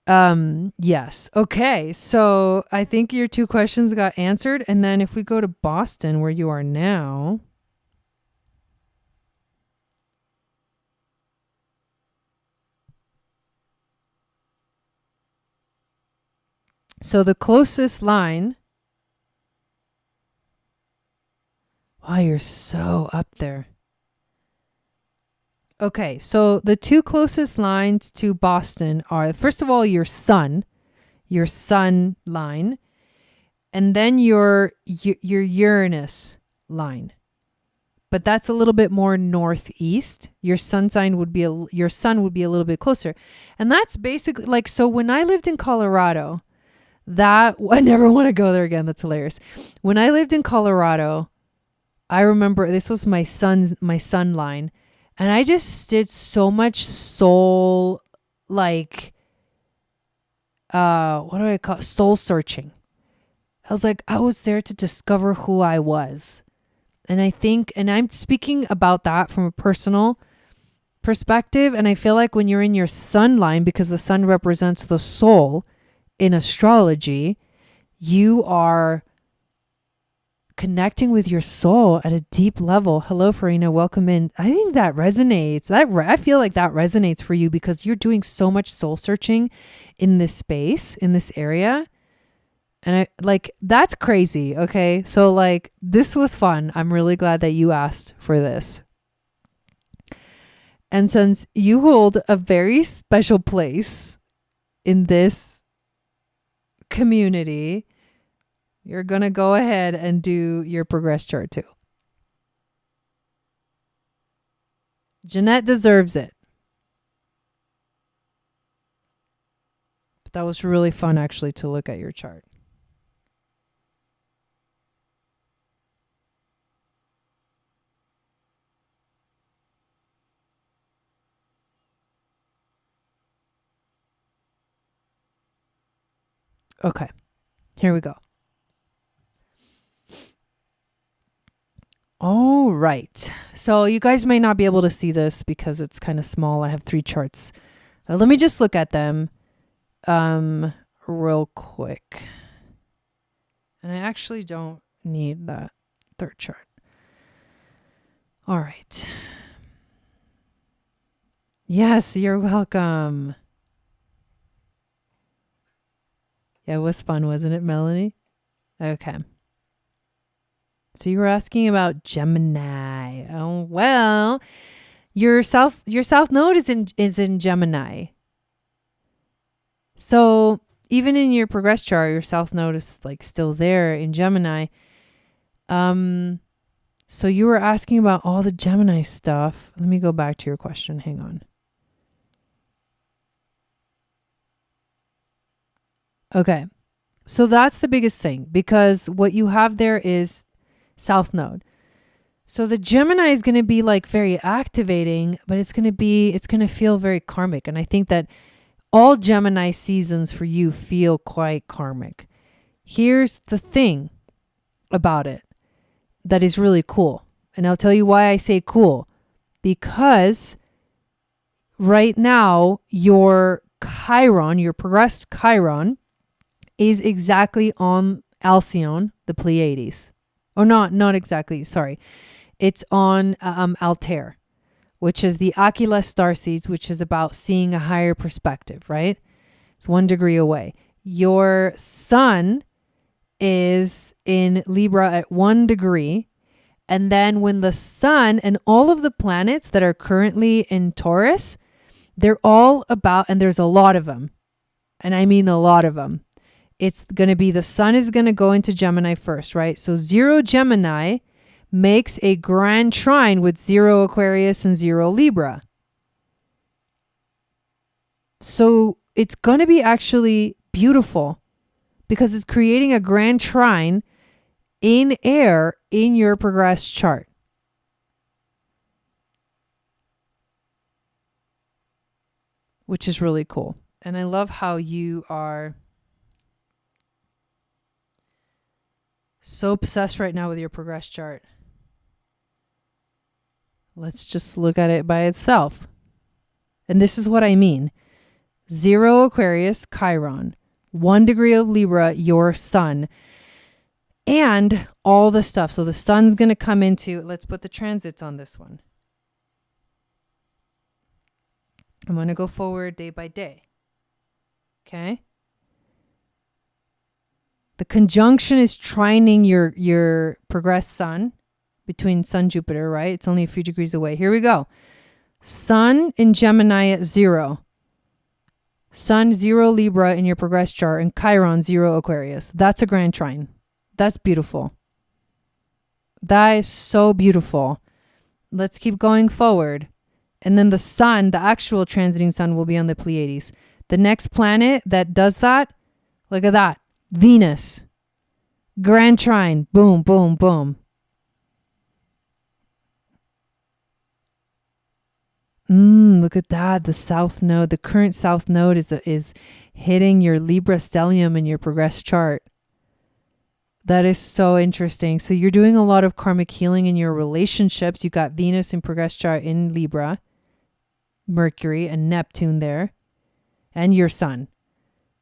Yes. Okay. So I think your 2 questions got answered. And then if we go to Boston, where you are now. So the closest line. Wow, you're so up there. Okay, so the 2 closest lines to Boston are, first of all, your sun line, and then your Uranus line. But that's a little bit more northeast. Your sun would be a little bit closer. And that's basically like, so when I lived in Colorado, I never want to go there again. That's hilarious. When I lived in Colorado, I remember this was my sun line. And I just did so much soul, like, what do I call it? Soul searching. I was there to discover who I was. And I think, and I'm speaking about that from a personal perspective. And I feel like when you're in your sun line, because the sun represents the soul in astrology, you are connecting with your soul at a deep level. Hello, Farina. Welcome in. I think that resonates. I feel like that resonates for you because you're doing so much soul searching in this space, in this area. And I like, that's crazy. Okay. So like, this was fun. I'm really glad that you asked for this. And since you hold a very special place in this community, you're going to go ahead and do your progress chart too. Jeanette deserves it. But that was really fun actually to look at your chart. Okay, here we go. All right. So you guys may not be able to see this because it's kind of small. I have 3 charts. Let me just look at them real quick. And I actually don't need that 3rd chart. All right. Yes, you're welcome. Yeah, it was fun, wasn't it, Melanie? Okay. So you were asking about Gemini. Oh, well, your south node is in Gemini. So even in your progress chart, your south node is like still there in Gemini. So you were asking about all the Gemini stuff. Let me go back to your question. Hang on. Okay. So that's the biggest thing, because what you have there is south node. So the Gemini is going to be like very activating, but it's going to feel very karmic. And I think that all Gemini seasons for you feel quite karmic. Here's the thing about it. that is really cool. And I'll tell you why I say cool. Because right now, your Chiron, your progressed Chiron, is exactly on Alcyone, the Pleiades. Or not exactly, sorry. It's on Altair, which is the Aquila starseeds, which is about seeing a higher perspective, right? It's 1 degree away. Your sun is in Libra at 1 degree. And then when the sun and all of the planets that are currently in Taurus, they're all about, and there's a lot of them. And I mean a lot of them. It's going to be, the sun is going to go into Gemini first, right? So 0 Gemini makes a grand trine with 0 Aquarius and 0 Libra. So it's going to be actually beautiful because it's creating a grand trine in air in your progressed chart. Which is really cool. And I love how you are so obsessed right now with your progressed chart. Let's just look at it by itself. And this is what I mean. 0 Aquarius, Chiron. 1 degree of Libra, your sun. And all the stuff. So the sun's going to come into, let's put the transits on this one. I'm going to go forward day by day. Okay? The conjunction is trining your progressed sun between Sun, Jupiter, right? It's only a few degrees away. Here we go. Sun in Gemini at 0. Sun 0 Libra in your progressed chart, and Chiron 0 Aquarius. That's a grand trine. That's beautiful. That is so beautiful. Let's keep going forward. And then the sun, the actual transiting sun, will be on the Pleiades. The next planet that does that, look at that. Venus. Grand trine. Boom, boom, boom. Look at that. The south node, the current south node is hitting your Libra stellium in your progressed chart. That is so interesting. So you're doing a lot of karmic healing in your relationships. You got Venus in progressed chart in Libra, Mercury and Neptune there, and your sun.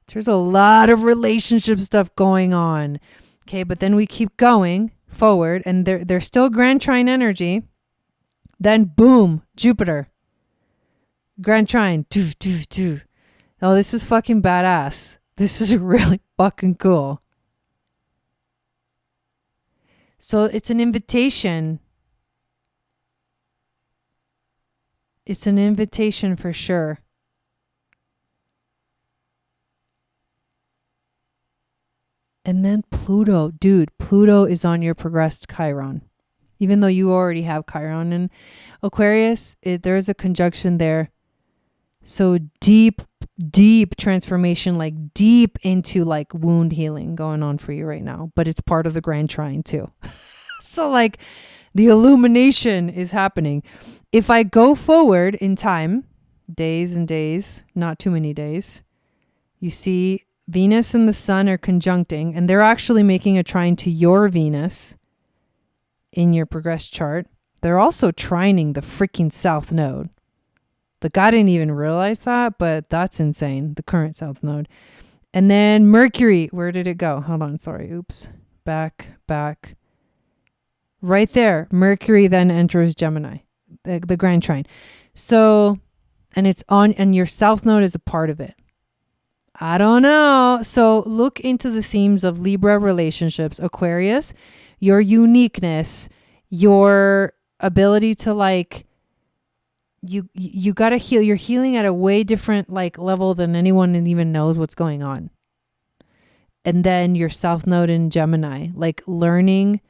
There's a lot of relationship stuff going on. Okay, but then we keep going forward and they're still grand trine energy. Then boom, Jupiter. Grand trine. Doo, doo, doo. Oh, this is fucking badass. This is really fucking cool. So it's an invitation. It's an invitation for sure. And then Pluto. Dude, Pluto is on your progressed Chiron. Even though you already have Chiron in Aquarius, there is a conjunction there. So deep transformation, like deep into like wound healing going on for you right now. But it's part of the grand trine too. So like the illumination is happening. If I go forward in time, days and days, not too many days, you see Venus and the sun are conjuncting, and they're actually making a trine to your Venus in your progressed chart. They're also trining the freaking south node. The guy didn't even realize that, but that's insane. The current south node. And then Mercury, where did it go? Hold on, sorry. Oops. Back. Right there. Mercury then enters Gemini, the grand trine. So, and it's on, and your south node is a part of it. I don't know. So look into the themes of Libra relationships, Aquarius, your uniqueness, your ability to like, you got to heal. You're healing at a way different like level than anyone even knows what's going on. And then your south node in Gemini, like learning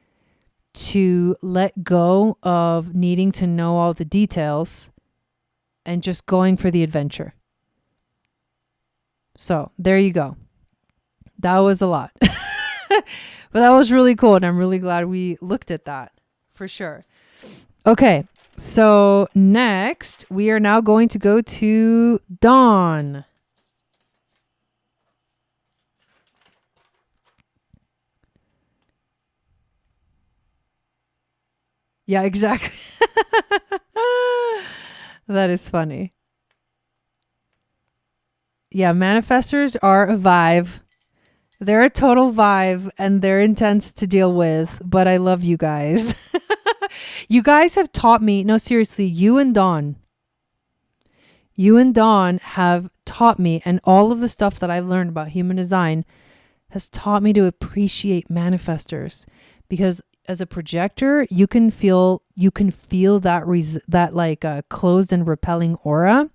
to let go of needing to know all the details and just going for the adventure. So there you go. That was a lot, but that was really cool. And I'm really glad we looked at that for sure. Okay. So next we are now going to go to Dawn. Yeah, exactly. That is funny. Yeah, manifestors are a vibe. They're a total vibe and they're intense to deal with, but I love you guys. You guys have taught me, no, seriously, you and Dawn have taught me, and all of the stuff that I've learned about human design has taught me to appreciate manifestors, because as a projector, you can feel that like closed and repelling aura.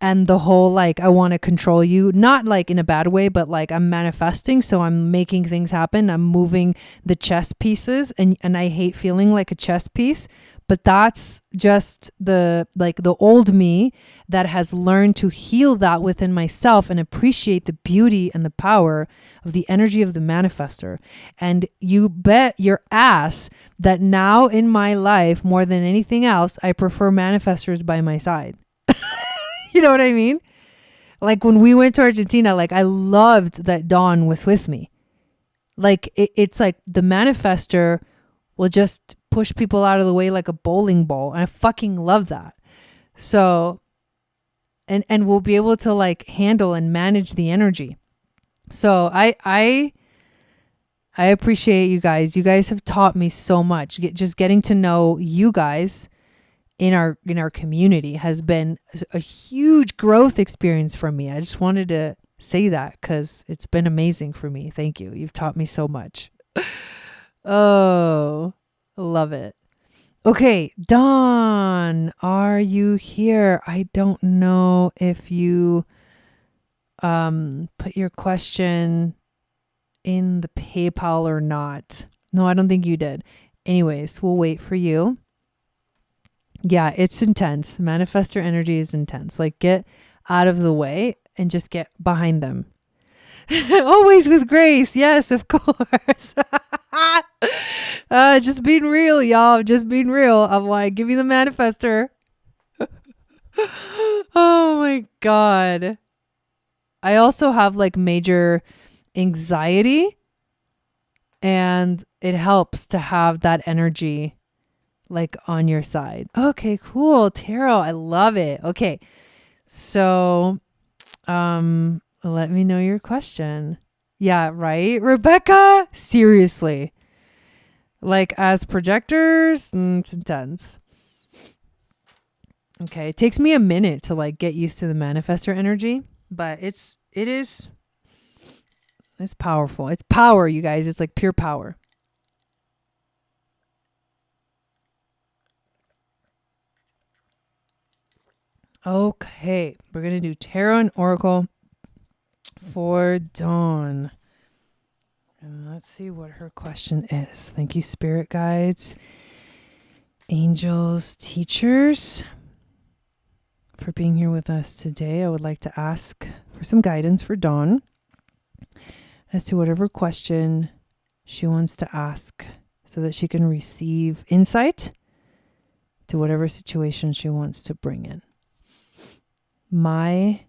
And the whole like, I want to control you, not like in a bad way, but like I'm manifesting. So I'm making things happen. I'm moving the chess pieces, and I hate feeling like a chess piece. But that's just the old me that has learned to heal that within myself and appreciate the beauty and the power of the energy of the manifester. And you bet your ass that now in my life, more than anything else, I prefer manifestors by my side. You know what I mean? Like when we went to Argentina, like I loved that Dawn was with me. Like it's like the manifester will just push people out of the way like a bowling ball. And I fucking love that. So, and we'll be able to like handle and manage the energy. So I appreciate you guys. You guys have taught me so much. Just getting to know you guys in our community has been a huge growth experience for me. I just wanted to say that because it's been amazing for me. Thank you. You've taught me so much. Oh, love it. Okay, Dawn, are you here? I don't know if you put your question in the PayPal or not. No, I don't think you did. Anyways, we'll wait for you. Yeah, it's intense. Manifestor energy is intense. Like get out of the way and just get behind them. Always with grace. Yes, of course. Just being real, y'all. Just being real. I'm like, give me the manifestor. Oh my God. I also have like major anxiety, and it helps to have that energy like on your side. Okay, cool. Tarot, I love it. Okay. So, let me know your question. Yeah, right? Rebecca? Seriously. Like as projectors, it's intense. Okay. It takes me a minute to like get used to the manifestor energy, but it's powerful. It's power, you guys. It's like pure power. Okay, we're going to do Tarot and Oracle for Dawn. And let's see what her question is. Thank you, spirit guides, angels, teachers, for being here with us today. I would like to ask for some guidance for Dawn as to whatever question she wants to ask so that she can receive insight to whatever situation she wants to bring in. My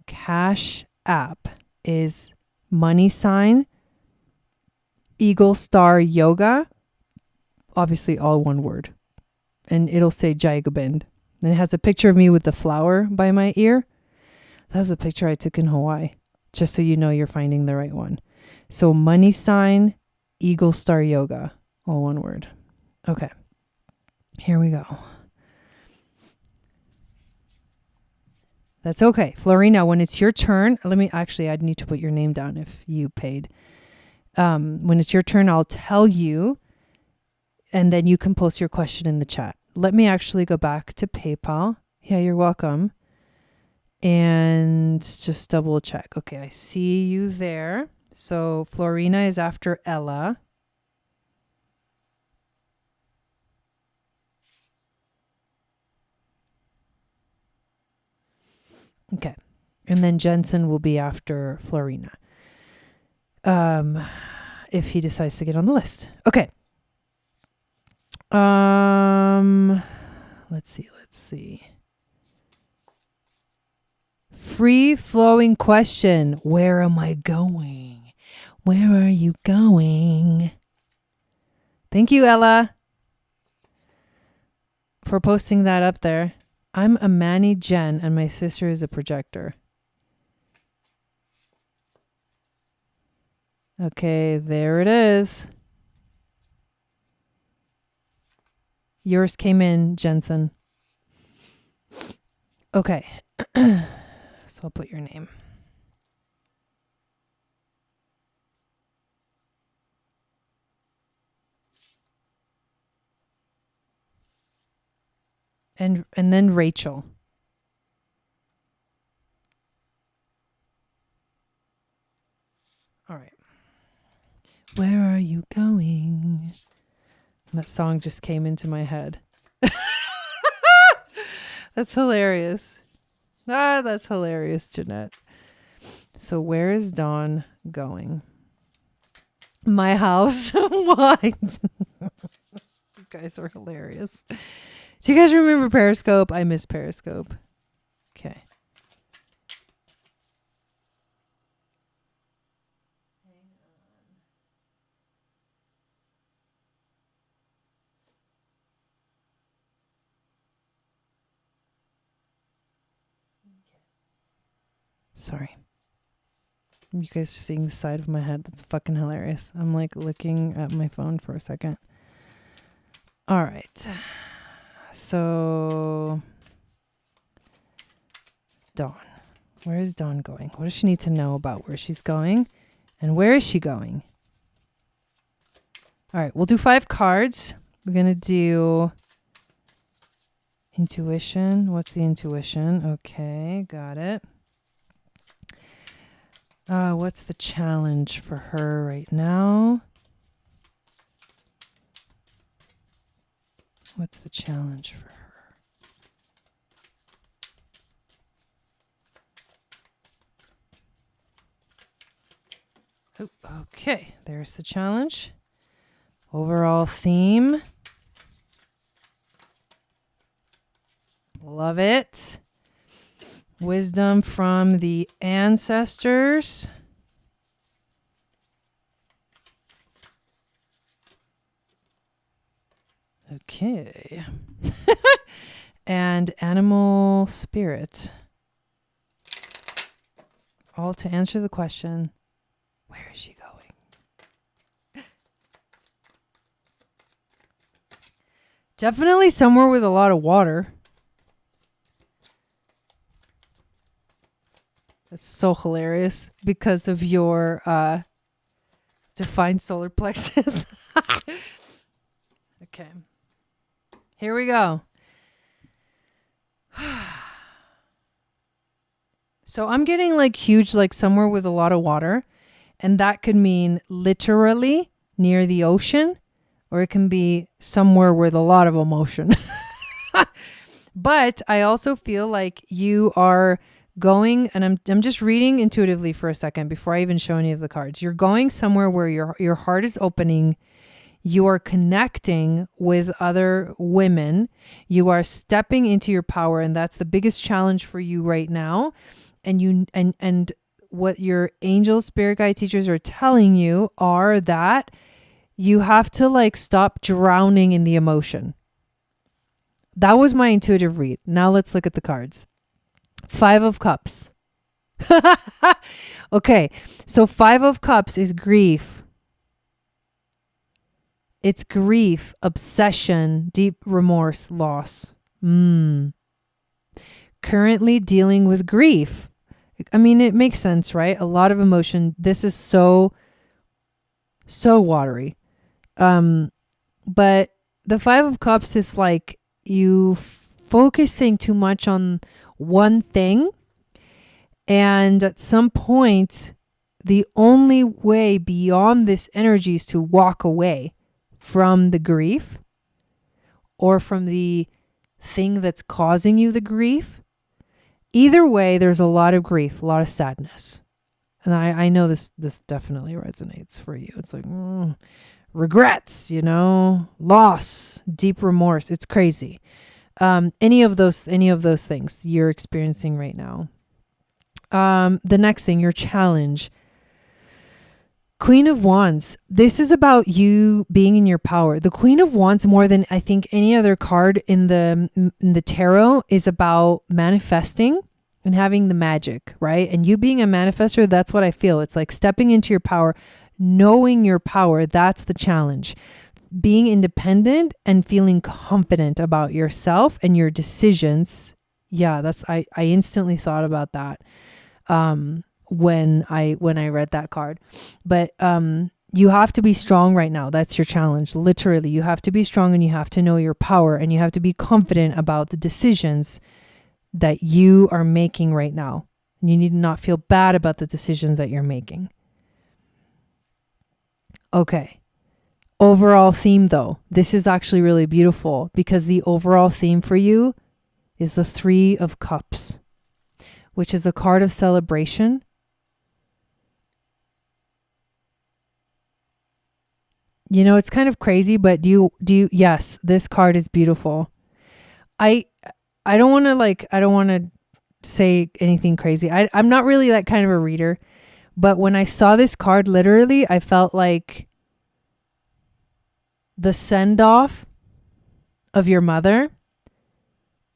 Cash App is money sign Eagle Star Yoga, obviously all one word, and it'll say Jai Gobind. And it has a picture of me with the flower by my ear. That's the picture I took in Hawaii, just so you know you're finding the right one. So money sign Eagle Star Yoga, all one word. Okay, here we go. That's okay. Florina, when it's your turn, I'd need to put your name down if you paid. When it's your turn, I'll tell you, and then you can post your question in the chat. Let me actually go back to PayPal. Yeah, you're welcome. And just double check. Okay, I see you there. So Florina is after Ella. Okay. And then Jensen will be after Florina. If he decides to get on the list. Okay. Let's see. Free flowing question. Where am I going? Where are you going? Thank you, Ella. for posting that up there. I'm a Manny Jen and my sister is a projector. Okay, there it is. Yours came in, Jensen. Okay. So I'll put your name. And then Rachel. All right. Where are you going? That song just came into my head. That's hilarious. That's hilarious, Jeanette. So where is Dawn going? My house. What? You guys are hilarious. Do you guys remember Periscope? I miss Periscope. Okay. Sorry. You guys are seeing the side of my head. That's fucking hilarious. I'm like looking at my phone for a second. All right. So, Dawn. Where is Dawn going? What does she need to know about where she's going? And where is she going? All right. We'll do 5 cards. We're going to do intuition. What's the intuition? Okay. Got it. What's the challenge for her right now? What's the challenge for her? Oh, okay, there's the challenge. Overall theme. Love it. Wisdom from the ancestors. Okay. And animal spirit. All to answer the question, where is she going? Definitely somewhere with a lot of water. That's so hilarious because of your defined solar plexus. Okay. Here we go. So I'm getting like huge, like somewhere with a lot of water. And that could mean literally near the ocean, or it can be somewhere with a lot of emotion. But I also feel like you are going, and I'm just reading intuitively for a second before I even show any of the cards. You're going somewhere where your heart is opening. You are connecting with other women. You are stepping into your power, and that's the biggest challenge for you right now. And what your angel spirit guide teachers are telling you are that you have to like stop drowning in the emotion. That was my intuitive read. Now let's look at the cards. 5 of Cups. Okay, so 5 of Cups is grief. It's grief, obsession, deep remorse, loss. Currently dealing with grief. I mean, it makes sense, right? A lot of emotion. This is so watery. But the 5 of Cups is like you focusing too much on one thing. And at some point, the only way beyond this energy is to walk away from the grief or from the thing that's causing you the grief. Either way, there's a lot of grief, a lot of sadness. And I know this definitely resonates for you. It's like regrets, loss, deep remorse. It's crazy. Any of those things you're experiencing right now. The next thing, your challenge. Queen of Wands. This is about you being in your power. The Queen of Wands, more than I think any other card in the tarot, is about manifesting and having the magic, right? And you being a manifester, that's what I feel. It's like stepping into your power, knowing your power. That's the challenge. Being independent and feeling confident about yourself and your decisions. Yeah, I instantly thought about that when I read that card. But you have to be strong right now. That's your challenge. Literally, you have to be strong and you have to know your power and you have to be confident about the decisions that you are making right now. And you need to not feel bad about the decisions that you're making. Okay. Overall theme though, this is actually really beautiful because the overall theme for you is the Three of Cups, which is a card of celebration. You know, it's kind of crazy, but do you, yes, this card is beautiful. I don't want to say anything crazy. I'm not really that kind of a reader, but when I saw this card, literally, I felt like the send-off of your mother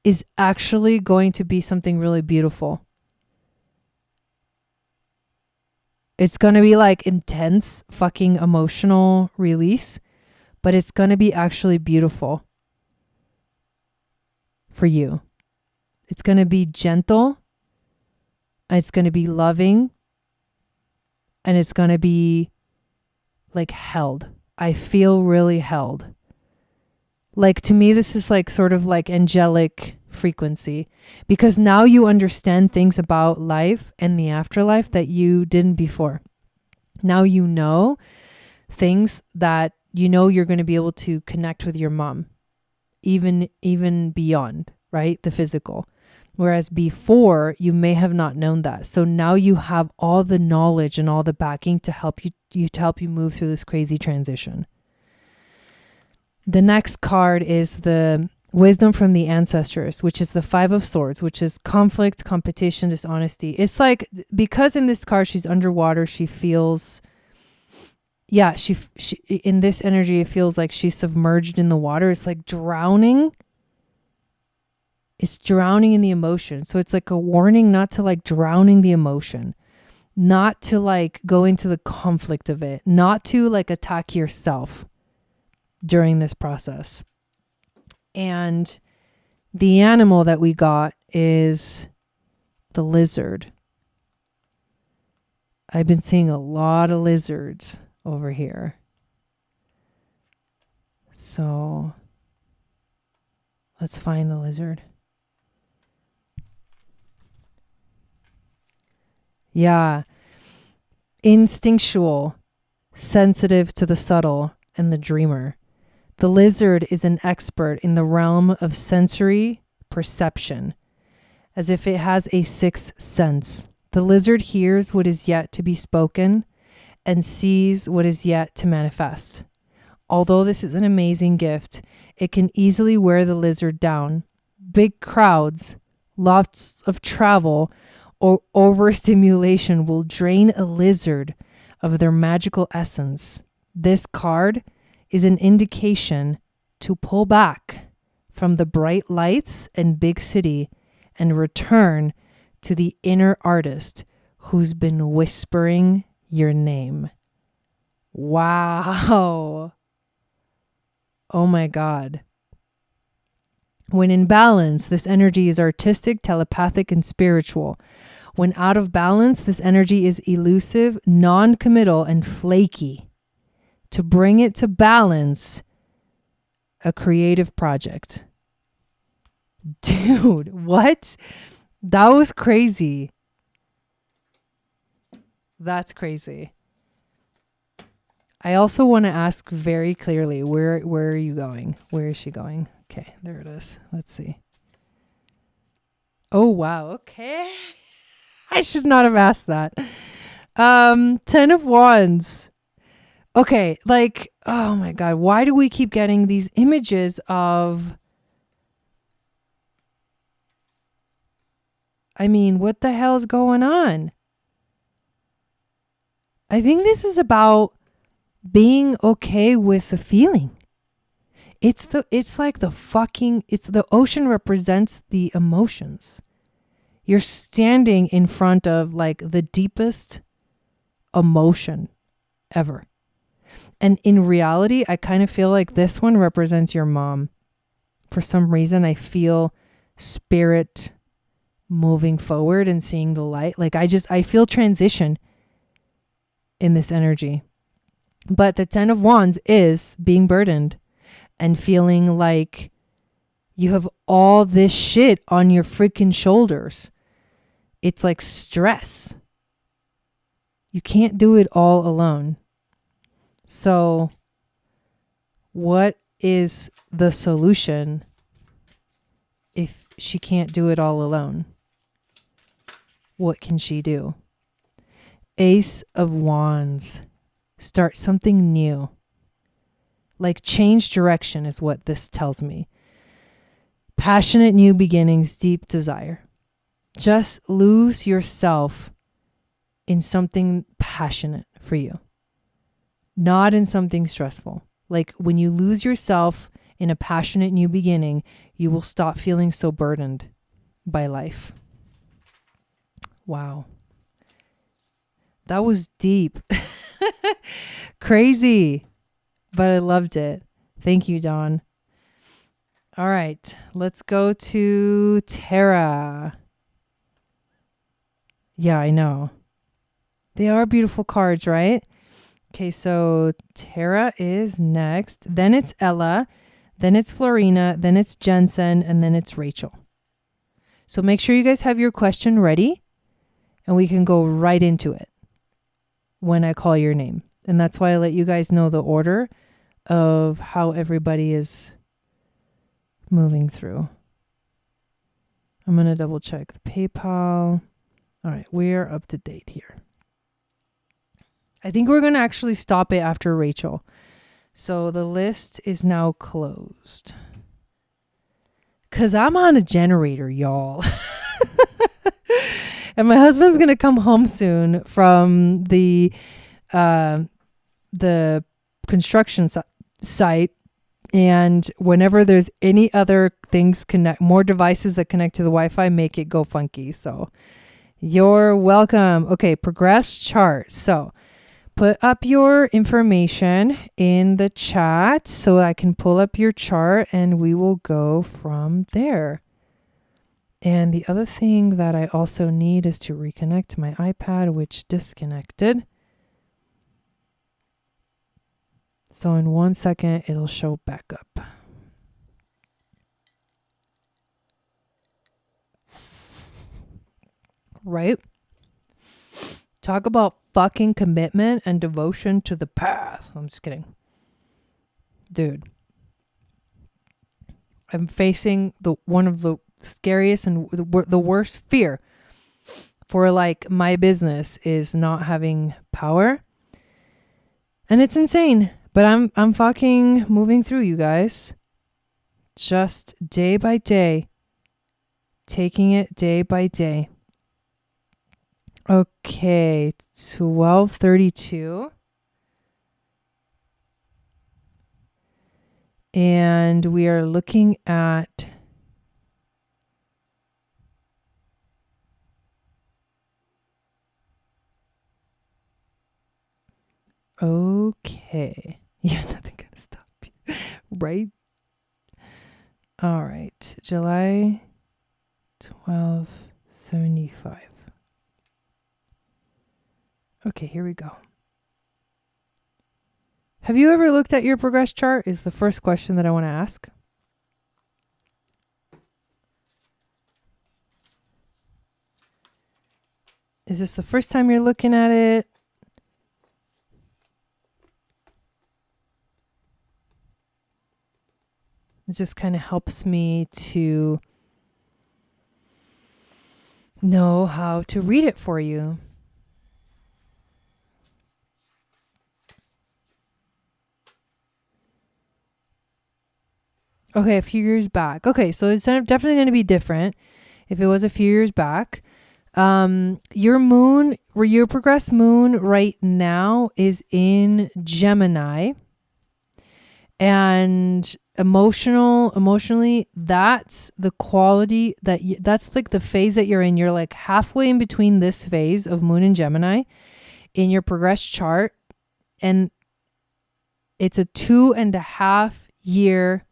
is actually going to be something really beautiful. It's going to be like intense fucking emotional release, but it's going to be actually beautiful for you. It's going to be gentle. It's going to be loving. And it's going to be like held. I feel really held. Like to me, this is like sort of like angelic frequency because now you understand things about life and the afterlife that you didn't before. Now you know things that you know you're going to be able to connect with your mom, even beyond, right? The physical. Whereas before you may have not known that. So now you have all the knowledge and all the backing to help you move through this crazy transition. The next card is the Wisdom from the Ancestors, which is the Five of Swords, which is conflict, competition, dishonesty. It's like, because in this card, she's underwater, she feels, yeah, she in this energy, it feels like she's submerged in the water. It's like drowning. It's drowning in the emotion. So it's like a warning not to like drowning the emotion, not to like go into the conflict of it, not to like attack yourself during this process. And the animal that we got is the lizard. I've been seeing a lot of lizards over here. So let's find the lizard. Yeah. Instinctual, sensitive to the subtle and the dreamer. The lizard is an expert in the realm of sensory perception, as if it has a sixth sense. The lizard hears what is yet to be spoken and sees what is yet to manifest. Although this is an amazing gift, it can easily wear the lizard down. Big crowds, lots of travel, or overstimulation will drain a lizard of their magical essence. This card is an indication to pull back from the bright lights and big city and return to the inner artist who's been whispering your name. Wow. Oh my God. When in balance, this energy is artistic, telepathic, and spiritual. When out of balance, this energy is elusive, non-committal, and flaky. To bring it to balance, a creative project. Dude, what? That was crazy. That's crazy. I also want to ask very clearly, where are you going? Where is she going? Okay, there it is. Let's see. Oh, wow. Okay. I should not have asked that. 10 of Wands. Okay, like, oh my God, why do we keep getting these images of, I mean, what the hell is going on? I think this is about being okay with the feeling. It's the ocean represents the emotions. You're standing in front of like the deepest emotion ever. And in reality, I kind of feel like this one represents your mom. For some reason, I feel spirit moving forward and seeing the light. Like I feel transition in this energy. But the 10 of Wands is being burdened and feeling like you have all this shit on your freaking shoulders. It's like stress. You can't do it all alone. So what is the solution if she can't do it all alone? What can she do? Ace of Wands. Start something new. Like change direction is what this tells me. Passionate new beginnings, deep desire. Just lose yourself in something passionate for you. Not in something stressful. Like when you lose yourself in a passionate new beginning, you will stop feeling so burdened by life. Wow. That was deep. Crazy. But I loved it. Thank you, Dawn. All right. Let's go to Tara. Yeah, I know. They are beautiful cards, right? Okay, so Tara is next. Then it's Ella. Then it's Florina. Then it's Jensen. And then it's Rachel. So make sure you guys have your question ready. And we can go right into it when I call your name. And that's why I let you guys know the order of how everybody is moving through. I'm going to double check the PayPal. All right, we're up to date here. I think we're going to actually stop it after Rachel. So the list is now closed. Because I'm on a generator, y'all. And my husband's going to come home soon from the construction site. And whenever there's any other things more devices that connect to the Wi-Fi, make it go funky. So you're welcome. Okay, progress chart. So put up your information in the chat so I can pull up your chart and we will go from there. And the other thing that I also need is to reconnect to my iPad, which disconnected. So in 1 second, it'll show back up. Right? Talk about fucking commitment and devotion to the path. I'm just kidding. Dude. I'm facing one of the scariest and the worst fear for like my business is not having power. And it's insane, but I'm fucking moving through, you guys. Just day by day. Taking it day by day. Okay, 12:32. And we are looking at okay. Yeah, nothing gonna stop you. Right? All right. July 1275. Okay, here we go. Have you ever looked at your progress chart? Is the first question that I want to ask. Is this the first time you're looking at it? It just kind of helps me to know how to read it for you. Okay, a few years back. Okay, so it's definitely going to be different if it was a few years back. Your moon, where your progressed moon right now is in Gemini, and emotionally, that's the quality that's like the phase that you're in. You're like halfway in between this phase of moon and Gemini in your progressed chart, and it's a 2.5 year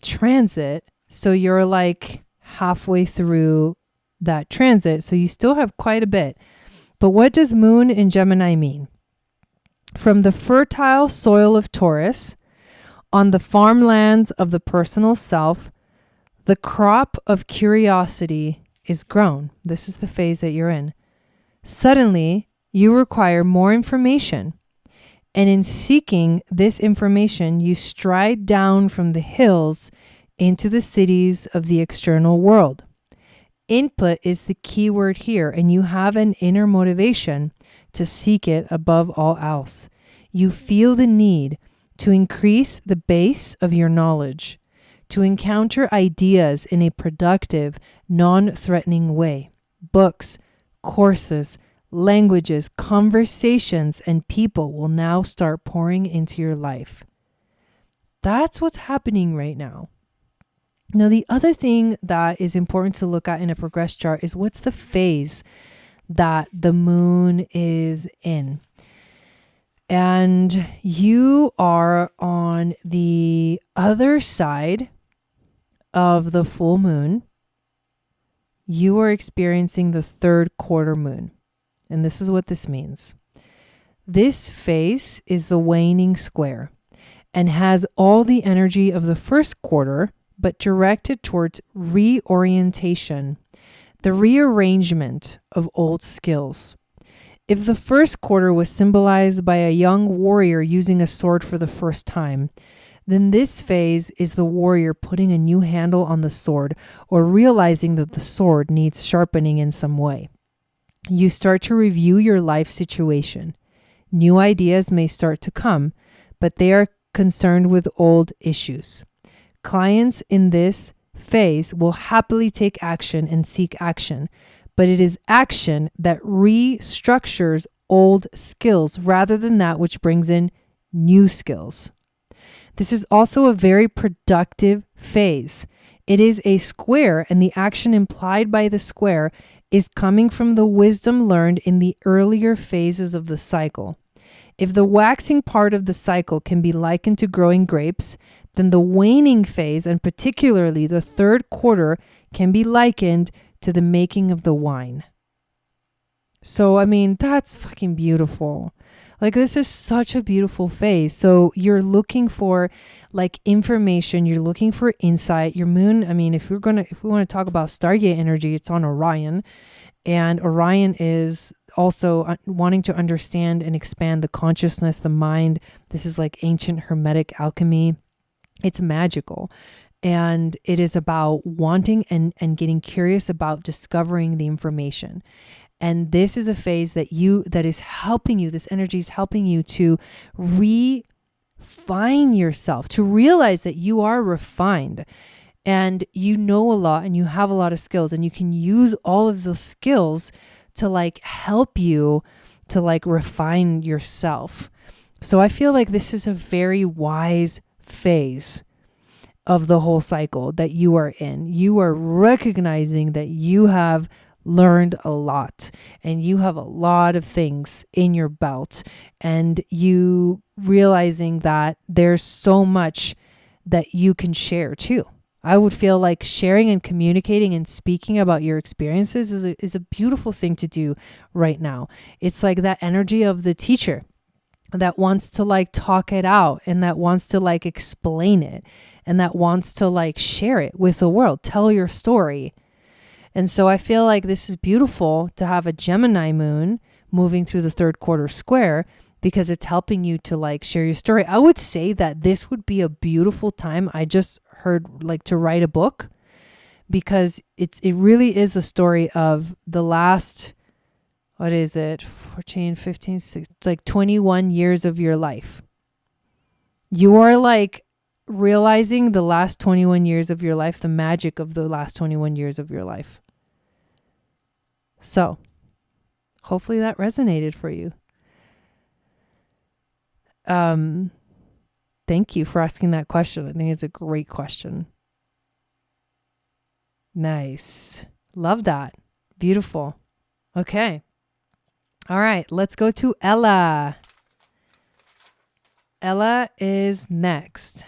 transit. So you're like halfway through that transit. So you still have quite a bit. But what does moon in Gemini mean? From the fertile soil of Taurus, on the farmlands of the personal self, the crop of curiosity is grown. This is the phase that you're in. Suddenly, you require more information. And in seeking this information, you stride down from the hills into the cities of the external world. Input is the key word here, and you have an inner motivation to seek it above all else. You feel the need to increase the base of your knowledge, to encounter ideas in a productive, non-threatening way. Books, courses, languages, conversations, and people will now start pouring into your life. That's what's happening right now. Now, the other thing that is important to look at in a progressed chart is what's the phase that the moon is in. And you are on the other side of the full moon. You are experiencing the third quarter moon. And this is what this means. This phase is the waning square and has all the energy of the first quarter, but directed towards reorientation, the rearrangement of old skills. If the first quarter was symbolized by a young warrior using a sword for the first time, then this phase is the warrior putting a new handle on the sword or realizing that the sword needs sharpening in some way. You start to review your life situation. New ideas may start to come, but they are concerned with old issues. Clients in this phase will happily take action and seek action, but it is action that restructures old skills rather than that which brings in new skills. This is also a very productive phase. It is a square, and the action implied by the square is coming from the wisdom learned in the earlier phases of the cycle. If the waxing part of the cycle can be likened to growing grapes, then the waning phase, and particularly the third quarter, can be likened to the making of the wine. So, I mean, that's fucking beautiful. Like, this is such a beautiful phase. So you're looking for like information, you're looking for insight. Your moon, I mean, if we want to talk about Stargate energy, it's on Orion, and Orion is also wanting to understand and expand the consciousness, the mind. This is like ancient hermetic alchemy. It's magical. And it is about wanting and getting curious about discovering the information. And this is a phase that is helping you, this energy is helping you to refine yourself, to realize that you are refined and you know a lot and you have a lot of skills, and you can use all of those skills to like help you to like refine yourself. So I feel like this is a very wise phase of the whole cycle that you are in. You are recognizing that you have learned a lot and you have a lot of things in your belt, and you realizing that there's so much that you can share too. I would feel like sharing and communicating and speaking about your experiences is a beautiful thing to do right now. It's like that energy of the teacher that wants to like talk it out and that wants to like explain it and that wants to like share it with the world, tell your story. And so I feel like this is beautiful to have a Gemini moon moving through the third quarter square, because it's helping you to like share your story. I would say that this would be a beautiful time. I just heard like to write a book, because it really is a story of the last, what is it? 14, 15, 16, it's like 21 years of your life. You are like realizing the last 21 years of your life, the magic of the last 21 years of your life. So hopefully that resonated for you. Thank you for asking that question. I think it's a great question. Nice. Love that. Beautiful. Okay. All right. Let's go to Ella. Ella is next.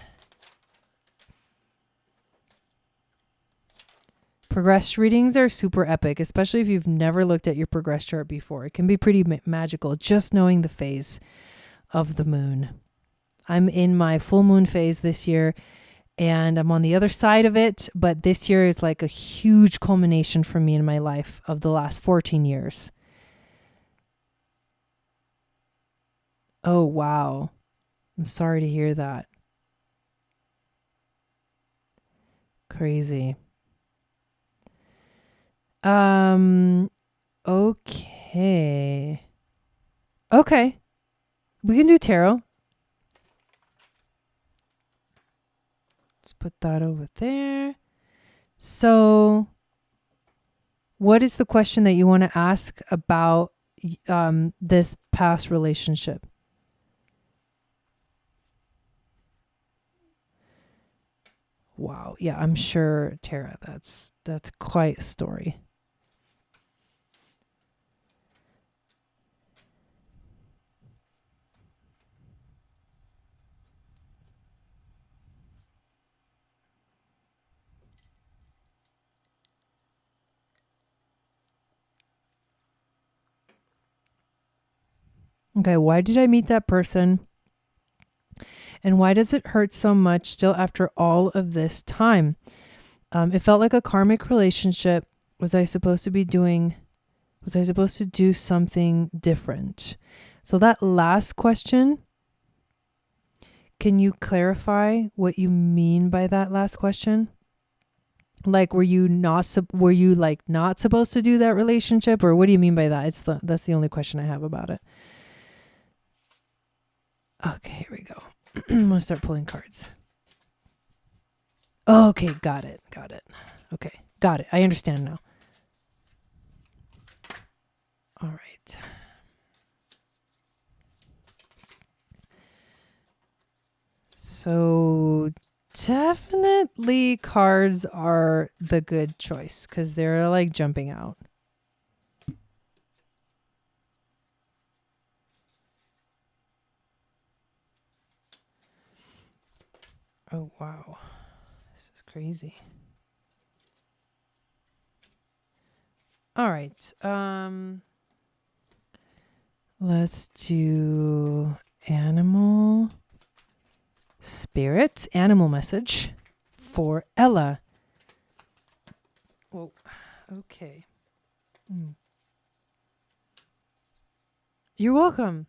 Progress readings are super epic, especially if you've never looked at your progress chart before. It can be pretty magical just knowing the phase of the moon. I'm in my full moon phase this year and I'm on the other side of it, but this year is like a huge culmination for me in my life of the last 14 years. Oh, wow. I'm sorry to hear that. Crazy. Okay. Okay. We can do tarot. Let's put that over there. So, what is the question that you want to ask about this past relationship? Wow. Yeah, I'm sure, Tara, that's quite a story. Okay, why did I meet that person? And why does it hurt so much still after all of this time? It felt like a karmic relationship. Was I supposed to do something different? So that last question, can you clarify what you mean by that last question? Like, were you not supposed to do that relationship, or what do you mean by that? That's the only question I have about it. Okay, here we go. I'm gonna start pulling cards. Okay, got it. Okay, got it. I understand now. All right. So definitely cards are the good choice because they're like jumping out. Oh, wow. This is crazy. All right. Let's do animal spirit, animal message for Ella. Whoa. Okay. You're welcome.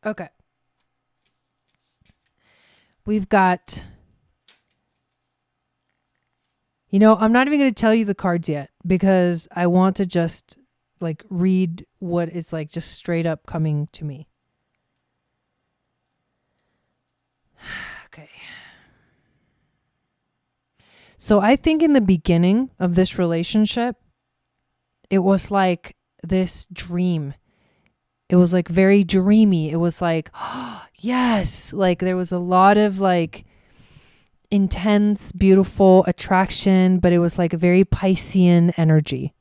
Okay. We've got, I'm not even going to tell you the cards yet because I want to just like read what is like just straight up coming to me. Okay. So I think in the beginning of this relationship, it was like this dream. It was like very dreamy. It was like, oh, yes, like there was a lot of like intense, beautiful attraction, but it was like a very Piscean energy,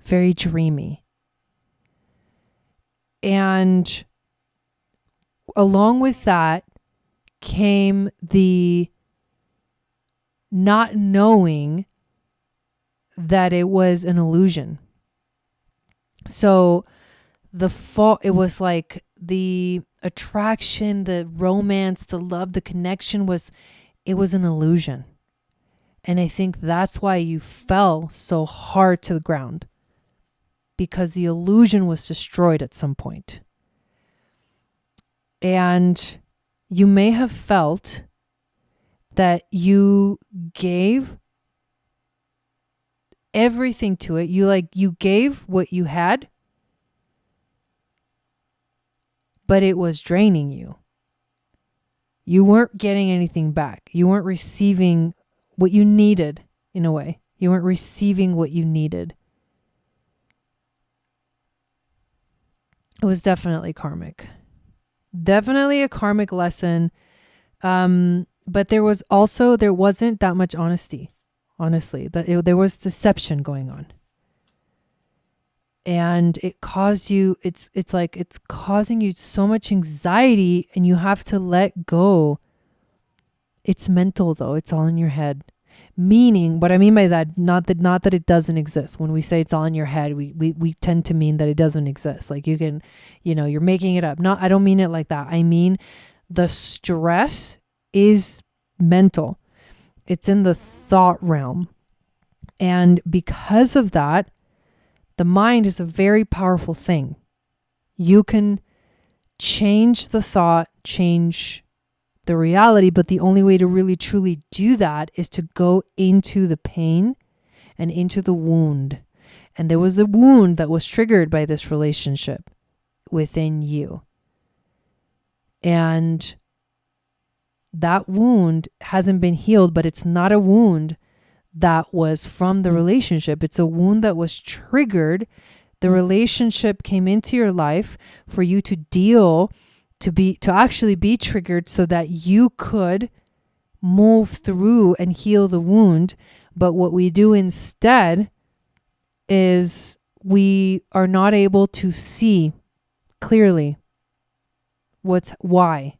very dreamy. And along with that came the not knowing that it was an illusion. So it was like the attraction, the romance, the love, the connection it was an illusion. And I think that's why you fell so hard to the ground, because the illusion was destroyed at some point. And you may have felt that you gave everything to it. You gave what you had, but it was draining you. You weren't getting anything back. You weren't receiving what you needed in a way. You weren't receiving what you needed. It was definitely karmic. Definitely a karmic lesson. But there wasn't that much honesty, honestly. There was deception going on. And it caused you, it's causing you so much anxiety, and you have to let go. It's mental though. It's all in your head. Meaning, what I mean by that, not that it doesn't exist. When we say it's all in your head, we tend to mean that it doesn't exist. Like you can, you're making it up. I don't mean it like that. I mean, the stress is mental. It's in the thought realm. And because of that, the mind is a very powerful thing. You can change the thought, change the reality, but the only way to really truly do that is to go into the pain and into the wound. And there was a wound that was triggered by this relationship within you. And that wound hasn't been healed, but it's not a wound that was from the relationship. It's a wound that was triggered. The relationship came into your life for you to deal, to actually be triggered so that you could move through and heal the wound. But what we do instead is we are not able to see clearly why.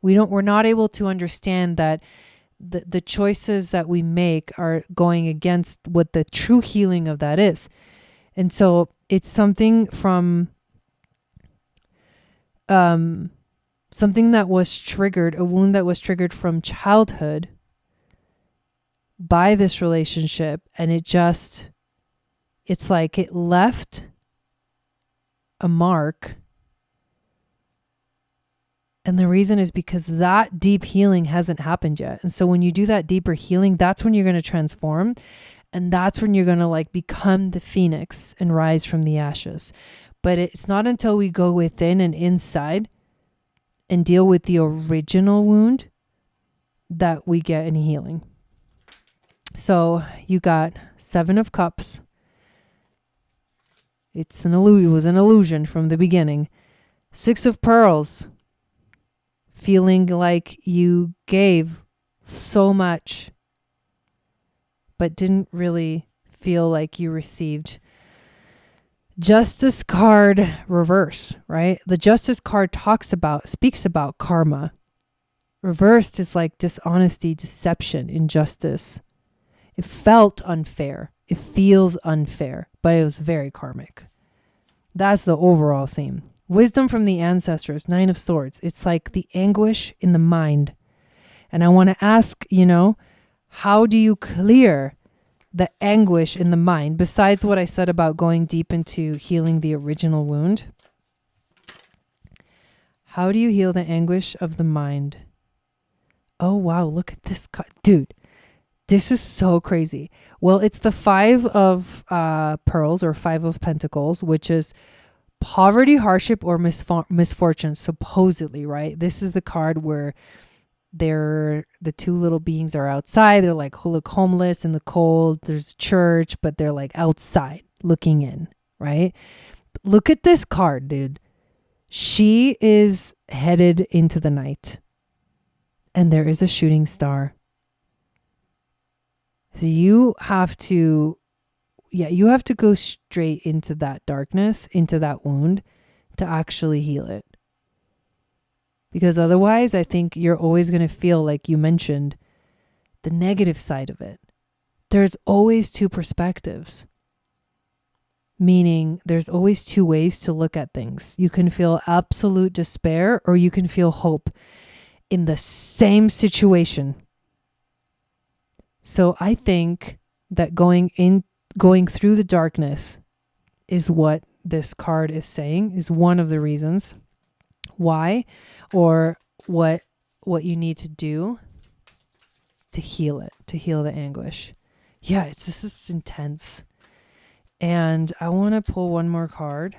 We're not able to understand that the choices that we make are going against what the true healing of that is. And so it's something from something that was triggered, a wound that was triggered from childhood by this relationship. And it's like it left a mark. And the reason is because that deep healing hasn't happened yet. And so when you do that deeper healing, that's when you're going to transform. And that's when you're going to become the phoenix and rise from the ashes. But it's not until we go within and inside and deal with the original wound that we get any healing. So you got 7 of Cups. It was an illusion from the beginning. 6 of Pearls. Feeling like you gave so much, but didn't really feel like you received. Justice card reverse, right? The Justice card speaks about karma. Reversed is like dishonesty, deception, injustice. It felt unfair. It feels unfair, but it was very karmic. That's the overall theme. Wisdom from the ancestors, 9 of Swords. It's like the anguish in the mind. And I want to ask, how do you clear the anguish in the mind, besides what I said about going deep into healing the original wound? How do you heal the anguish of the mind? Oh, wow. Look at this. Dude, this is so crazy. Well, it's the 5 of Pearls, or 5 of Pentacles, which is poverty, hardship, or misfortune, supposedly, right? This is the card where the 2 little beings are outside. They're look homeless in the cold. There's a church, but they're outside looking in, right? But look at this card, dude. She is headed into the night, and there is a shooting star. So you have to go straight into that darkness, into that wound, to actually heal it. Because otherwise, I think you're always going to feel, like you mentioned, the negative side of it. There's always 2 perspectives. Meaning there's always 2 ways to look at things. You can feel absolute despair, or you can feel hope in the same situation. So I think that going through the darkness is what this card is saying, is one of the reasons why, or what you need to do to heal it, to heal the anguish. Yeah, this is intense. And I want to pull one more card.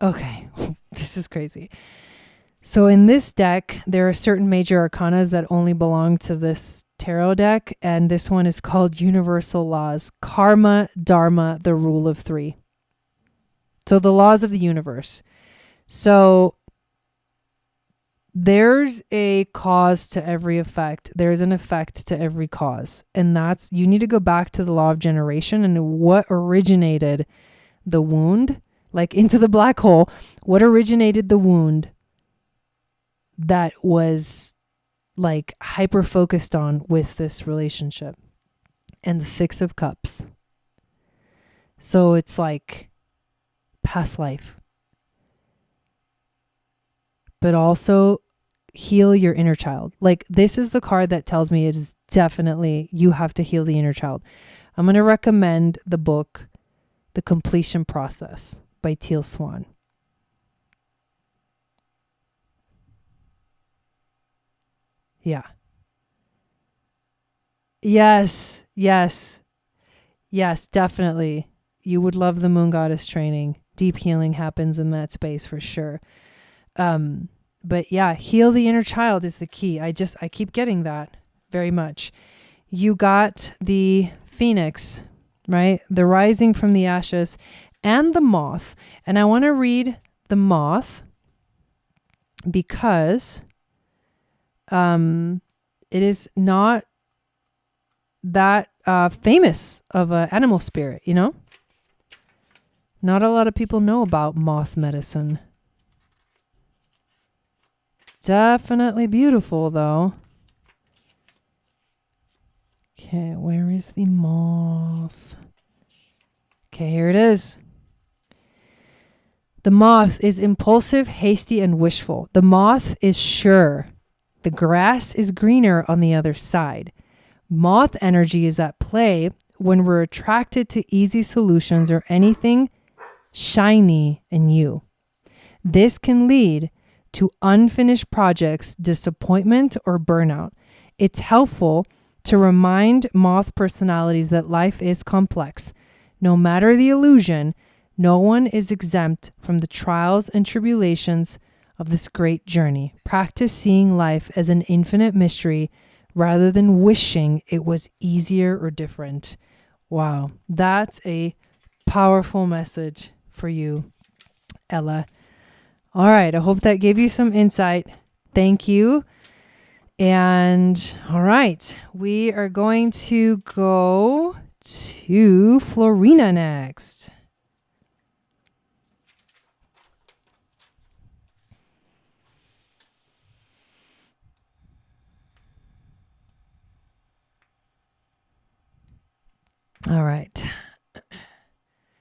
Okay, this is crazy. So in this deck, there are certain major arcanas that only belong to this tarot deck. And this one is called Universal Laws, Karma, Dharma, the Rule of Three. So the laws of the universe. So there's a cause to every effect. There's an effect to every cause. And that's, you need to go back to the law of generation and what originated the wound, like into the black hole, what originated the wound that was like hyper focused on with this relationship. And the Six of Cups. So it's like past life. But also heal your inner child. Like this is the card that tells me it is definitely, you have to heal the inner child. I'm going to recommend the book, The Completion Process by Teal Swan. Yeah. Yes, definitely. You would love the Moon Goddess training. Deep healing happens in that space for sure. But yeah, heal the inner child is the key. I keep getting that very much. You got the Phoenix, right? The rising from the ashes and the moth. And I want to read the moth because it is not that famous of an animal spirit, you know? Not a lot of people know about moth medicine. Definitely beautiful though. Okay, where is the moth? Okay, here it is. The moth is impulsive, hasty, and wishful. The moth is sure. The grass is greener on the other side. Moth energy is at play when we're attracted to easy solutions or anything shiny and new. This can lead to unfinished projects, disappointment, or burnout. It's helpful to remind moth personalities that life is complex. No matter the illusion, no one is exempt from the trials and tribulations of this great journey. Practice seeing life as an infinite mystery rather than wishing it was easier or different. Wow, that's a powerful message for you, Ella. All right, I hope that gave you some insight. Thank you. And all right, we are going to go to Florina next. All right.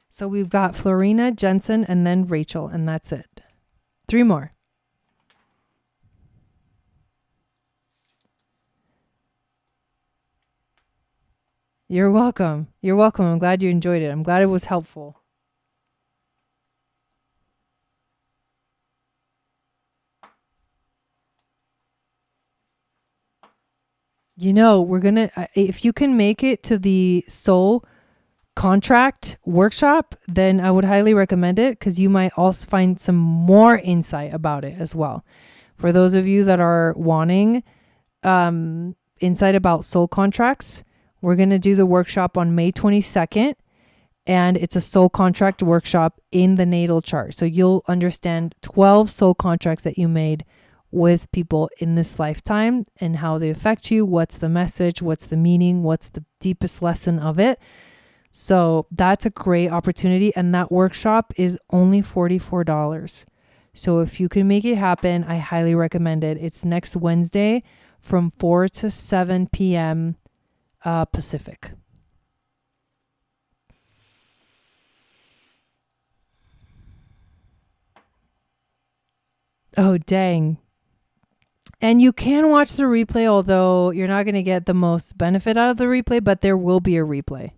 So we've got Florina, Jensen, and then Rachel, and that's it. 3 more. You're welcome. You're welcome. I'm glad you enjoyed it. I'm glad it was helpful. You know, we're going to, if you can make it to the soul contract workshop, then I would highly recommend it because you might also find some more insight about it as well. For those of you that are wanting insight about soul contracts, we're going to do the workshop on May 22nd, and it's a soul contract workshop in the natal chart. So you'll understand 12 soul contracts that you made with people in this lifetime and how they affect you. What's the message? What's the meaning? What's the deepest lesson of it? So that's a great opportunity. And that workshop is only $44. So if you can make it happen, I highly recommend it. It's next Wednesday from 4 to 7 p.m. Pacific. Oh, dang. And you can watch the replay, although you're not going to get the most benefit out of the replay, but there will be a replay.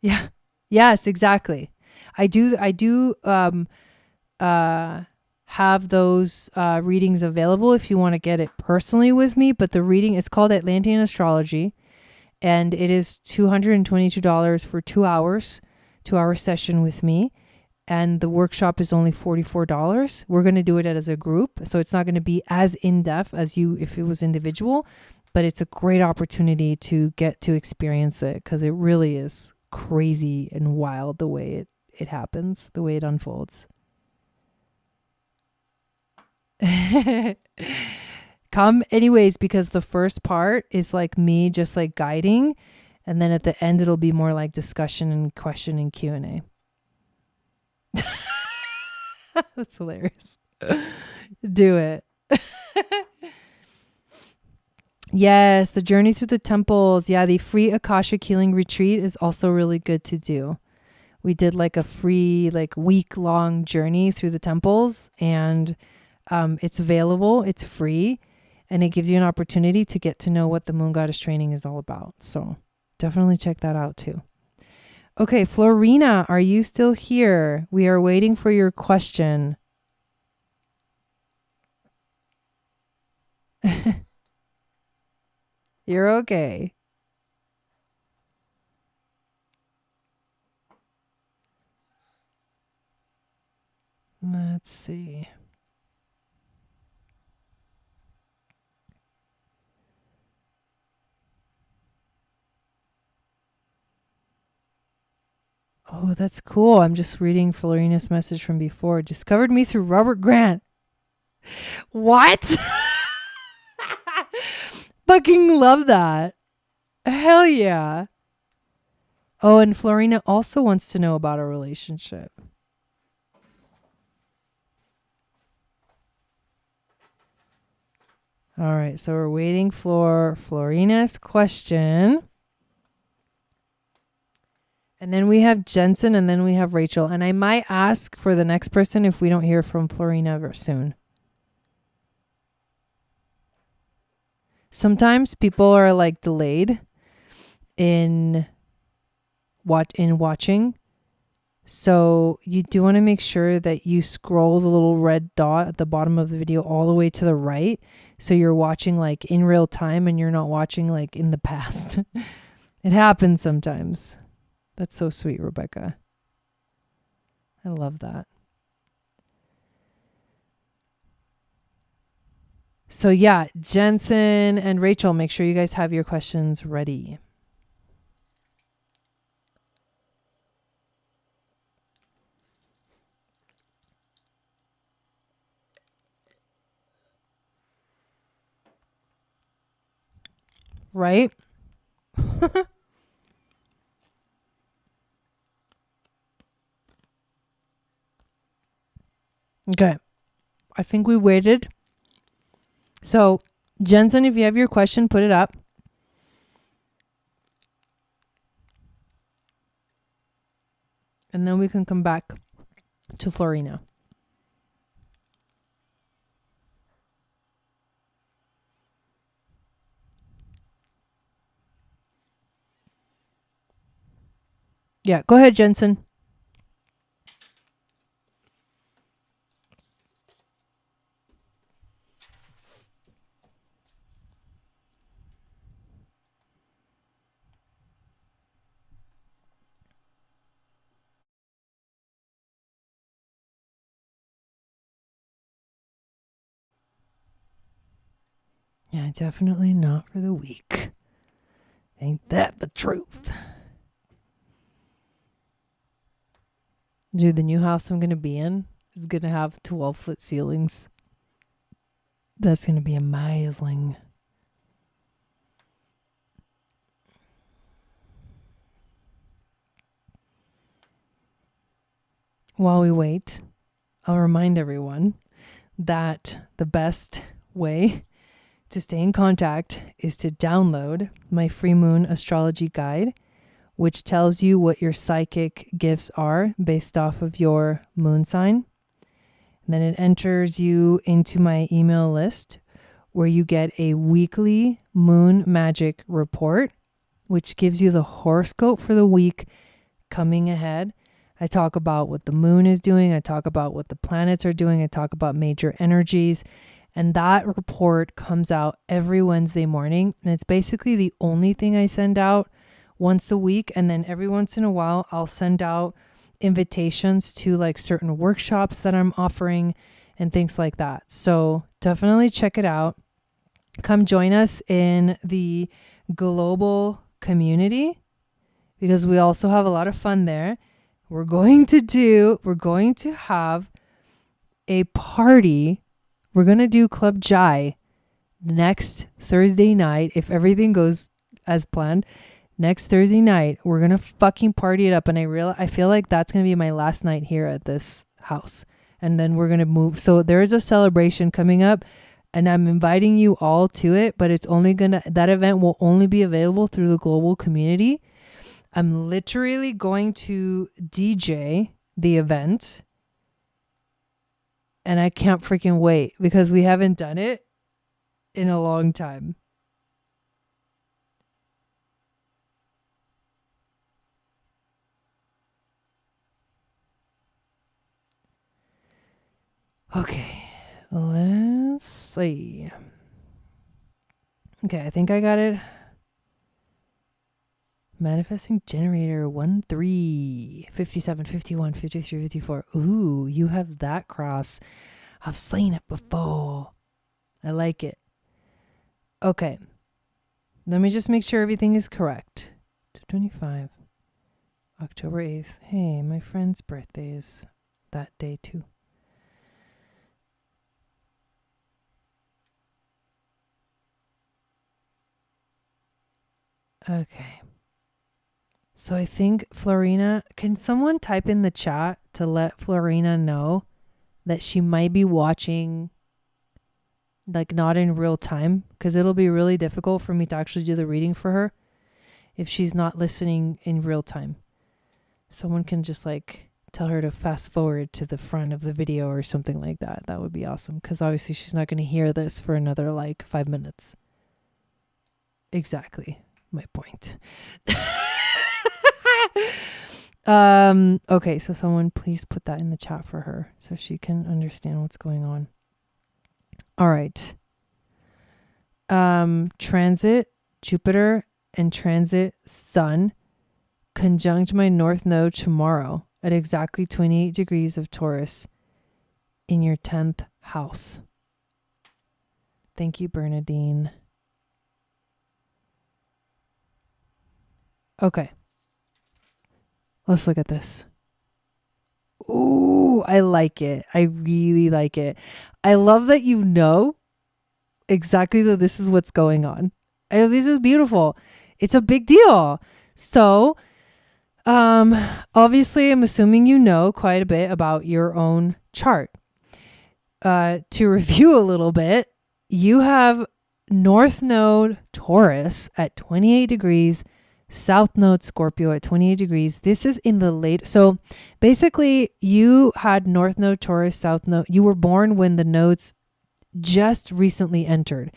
Yeah. Yes, exactly. I do have those readings available if you want to get it personally with me, but the reading is called Atlantean Astrology, and it is $222 for 2 hours 2-hour session with me. And the workshop is only $44. We're going to do it as a group. So it's not going to be as in-depth as if it was individual, but it's a great opportunity to get to experience it because it really is crazy and wild the way it happens, the way it unfolds. Come anyways, because the first part is like me just like guiding. And then at the end, it'll be more like discussion and question and Q&A. That's hilarious. Do it. Yes, the journey through the temples. Yeah, the free Akashic healing retreat is also really good to do. We did like a free week-long journey through the temples, and it's available. It's free, and it gives you an opportunity to get to know what the Moon Goddess training is all about. So definitely check that out too. Okay, Florina, are you still here? We are waiting for your question. You're okay. Let's see. Oh, that's cool. I'm just reading Florina's message from before. Discovered me through Robert Grant. What? Fucking love that. Hell yeah. Oh, and Florina also wants to know about our relationship. All right, so we're waiting for Florina's question. And then we have Jensen, and then we have Rachel. And I might ask for the next person if we don't hear from Florina very soon. Sometimes people are like delayed in watching. So you do want to make sure that you scroll the little red dot at the bottom of the video all the way to the right. So you're watching like in real time and you're not watching like in the past. It happens sometimes. That's so sweet, Rebecca. I love that. So yeah, Jensen and Rachel, make sure you guys have your questions ready. Right? Okay. I think we waited. So, Jensen, if you have your question, put it up. And then we can come back to Florina. Yeah, go ahead, Jensen. Yeah, definitely not for the weak. Ain't that the truth? Dude, the new house I'm going to be in is going to have 12-foot ceilings. That's going to be amazing. While we wait, I'll remind everyone that the best way to stay in contact is to download my free moon astrology guide, which tells you what your psychic gifts are based off of your moon sign. And then it enters you into my email list where you get a weekly moon magic report, which gives you the horoscope for the week coming ahead. I talk about what the moon is doing. I talk about what the planets are doing. I talk about major energies. And that report comes out every Wednesday morning. And it's basically the only thing I send out once a week. And then every once in a while, I'll send out invitations to like certain workshops that I'm offering and things like that. So definitely check it out. Come join us in the global community because we also have a lot of fun there. We're going to have a party. We're going to do Club Jai next Thursday night. If everything goes as planned, next Thursday night, we're going to fucking party it up. And I feel like that's going to be my last night here at this house. And then we're going to move. So there is a celebration coming up and I'm inviting you all to it, but that event will only be available through the global community. I'm literally going to DJ the event and I can't freaking wait because we haven't done it in a long time. Okay, let's see. Okay, I think I got it. Manifesting generator 13, 57, 51, 53, 54. Ooh, you have that cross. I've seen it before. I like it. Okay. Let me just make sure everything is correct. 225, October 8th. Hey, my friend's birthday is that day too. Okay. So I think Florina, can someone type in the chat to let Florina know that she might be watching, like not in real time, because it'll be really difficult for me to actually do the reading for her if she's not listening in real time. Someone can just like tell her to fast forward to the front of the video or something like that. That would be awesome, because obviously she's not going to hear this for another like 5 minutes. Exactly my point. Okay, so someone please put that in the chat for her so she can understand what's going on. All right. Transit Jupiter and transit Sun conjunct my North Node tomorrow at exactly 28 degrees of Taurus in your 10th house. Thank you, Bernadine. Okay. Let's look at this. Ooh, I like it. I really like it. I love that you know exactly that this is what's going on. This is beautiful. It's a big deal. So, obviously, I'm assuming you know quite a bit about your own chart. To review a little bit, you have North Node Taurus at 28 degrees, South Node Scorpio at 28 degrees. This is in the late. So basically you had North Node Taurus, South Node. You were born when the nodes just recently entered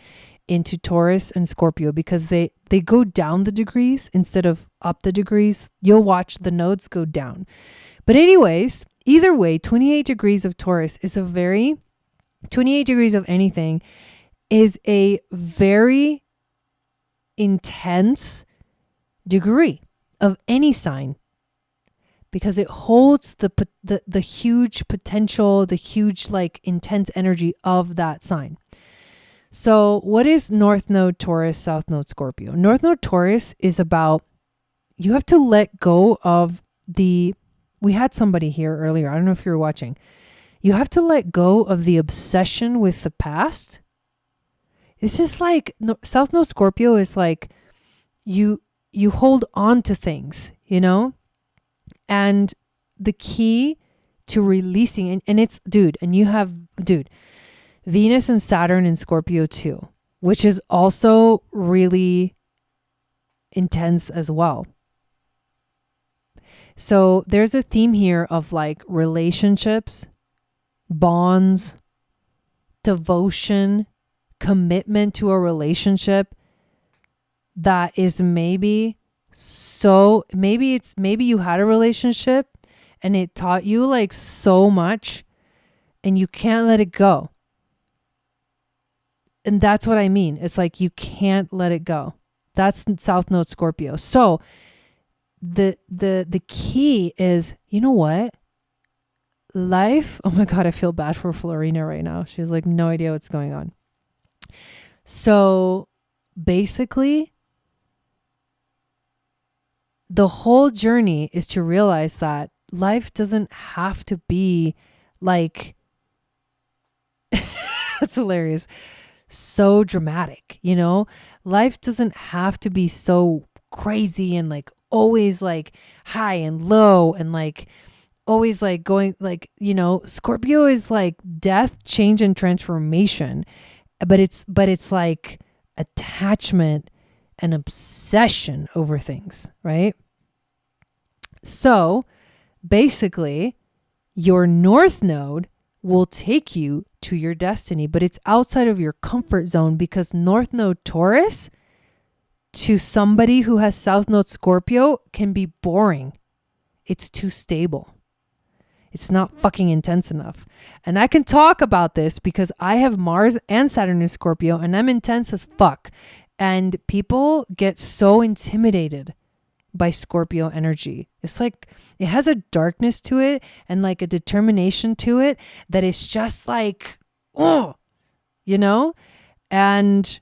into Taurus and Scorpio because they go down the degrees instead of up the degrees. You'll watch the nodes go down. But anyways, either way, 28 degrees of Taurus is 28 degrees of anything is a very intense degree of any sign because it holds the huge potential, the huge like intense energy of that sign. So what is North Node Taurus, South Node Scorpio? North Node Taurus is about, you have to let go of we had somebody here earlier. I don't know if you were watching. You have to let go of the obsession with the past. This is like, South Node Scorpio is like, you hold on to things, you know? And the key to releasing, and it's, and you have, Venus and Saturn in Scorpio too, which is also really intense as well. So there's a theme here of like relationships, bonds, devotion, commitment to a relationship that is maybe you had a relationship and it taught you like so much and you can't let it go. And that's what I mean. It's like you can't let it go. That's South Node Scorpio. So the key is, you know what? Life, oh my God, I feel bad for Florina right now. She has like no idea what's going on. So basically, the whole journey is to realize that life doesn't have to be like, that's hilarious, so dramatic, you know? Life doesn't have to be so crazy and like always like high and low and like always like going like, you know, Scorpio is like death, change, and transformation. But it's like attachment and obsession over things, right? So basically, your North Node will take you to your destiny, but it's outside of your comfort zone because North Node Taurus to somebody who has South Node Scorpio can be boring. It's too stable. It's not fucking intense enough. And I can talk about this because I have Mars and Saturn in Scorpio and I'm intense as fuck. And people get so intimidated by Scorpio energy. It's like, it has a darkness to it and like a determination to it that is just like, oh, you know? And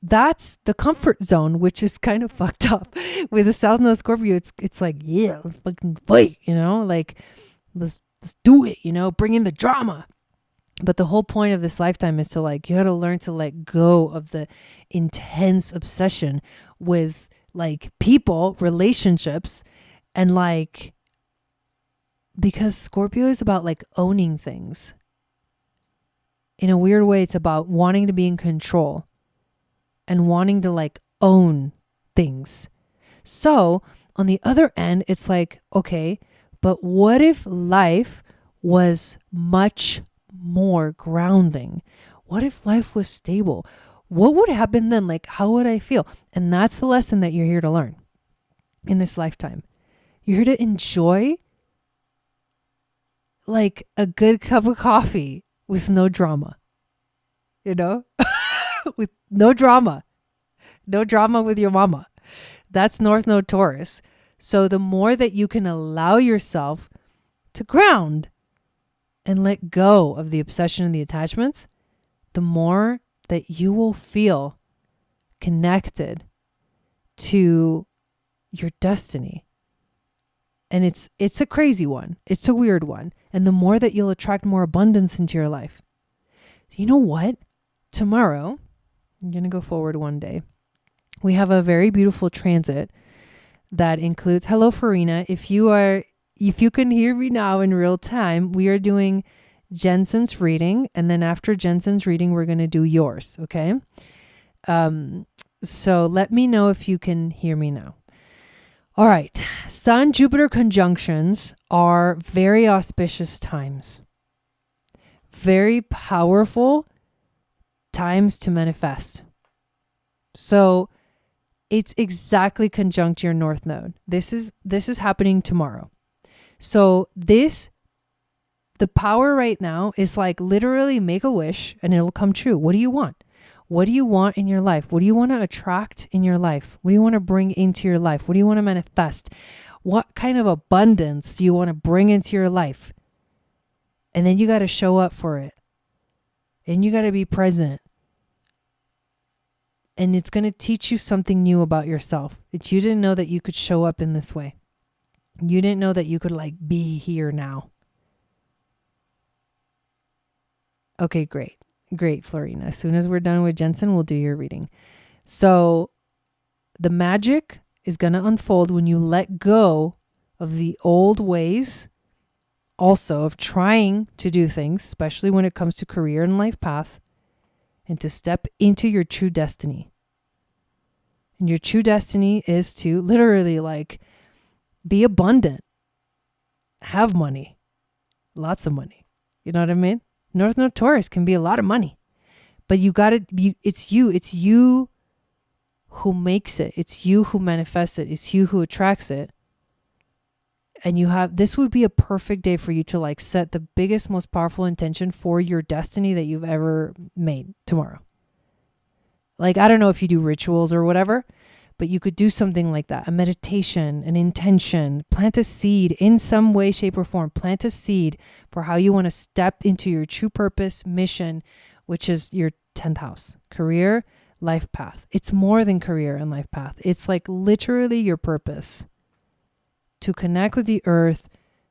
that's the comfort zone, which is kind of fucked up. With the South Node Scorpio, it's like, yeah, let's fucking fight, you know? Like, let's do it, you know? Bring in the drama. But the whole point of this lifetime is to like, you got to learn to let go of the intense obsession with like people, relationships, and like, because Scorpio is about like owning things. In a weird way, it's about wanting to be in control and wanting to like own things. So on the other end, it's like, okay, but what if life was much more grounding? What if life was stable? What would happen then? Like, how would I feel? And that's the lesson that you're here to learn in this lifetime. You're here to enjoy like a good cup of coffee with no drama, you know, with no drama with your mama. That's North Node Taurus. So the more that you can allow yourself to ground and let go of the obsession and the attachments, the more that you will feel connected to your destiny. And it's a crazy one. It's a weird one. And the more that you'll attract more abundance into your life. You know what? Tomorrow, I'm going to go forward one day. We have a very beautiful transit that includes, hello, Farina. If you can hear me now in real time, we are doing Jensen's reading. And then after Jensen's reading, we're going to do yours. Okay. So let me know if you can hear me now. All right. Sun-Jupiter conjunctions are very auspicious times. Very powerful times to manifest. So it's exactly conjunct your North Node. This is happening tomorrow. So the power right now is like literally make a wish and it'll come true. What do you want? What do you want in your life? What do you want to attract in your life? What do you want to bring into your life? What do you want to manifest? What kind of abundance do you want to bring into your life? And then you got to show up for it. And you got to be present. And it's going to teach you something new about yourself that you didn't know that you could show up in this way. You didn't know that you could like be here now. Okay, great. Great, Florina. As soon as we're done with Jensen, we'll do your reading. So the magic is going to unfold when you let go of the old ways, also of trying to do things, especially when it comes to career and life path, and to step into your true destiny. And your true destiny is to literally like be abundant, have money, lots of money. You know what I mean? North Node Taurus can be a lot of money, but you got to be, it's you who makes it. It's you who manifests it. It's you who attracts it. And this would be a perfect day for you to like set the biggest, most powerful intention for your destiny that you've ever made tomorrow. Like, I don't know if you do rituals or whatever, But you could do something like that, a meditation, an intention, plant a seed in some way, shape, or form. Plant a seed for how you want to step into your true purpose, mission, which is your 10th house, career, life path. It's more than career and life path. It's like literally your purpose to connect with the earth,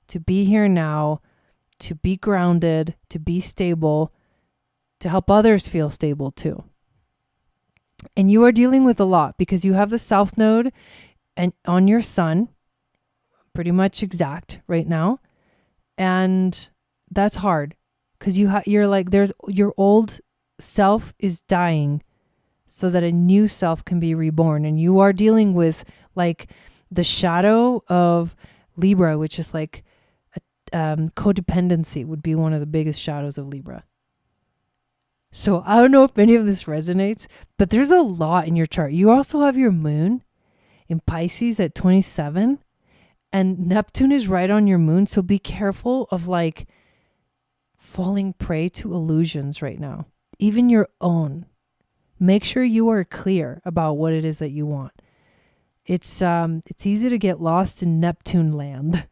to be here now, to be grounded, to be stable, to help others feel stable too. And you are dealing with a lot because you have the South Node and on your sun, pretty much exact right now. And that's hard because you're like, there's your old self is dying so that a new self can be reborn. And you are dealing with like the shadow of Libra, which is like codependency would be one of the biggest shadows of Libra. So I don't know if any of this resonates, but there's a lot in your chart. You also have your moon in Pisces at 27 and Neptune is right on your moon. So be careful of like falling prey to illusions right now, even your own. Make sure you are clear about what it is that you want. It's easy to get lost in Neptune land.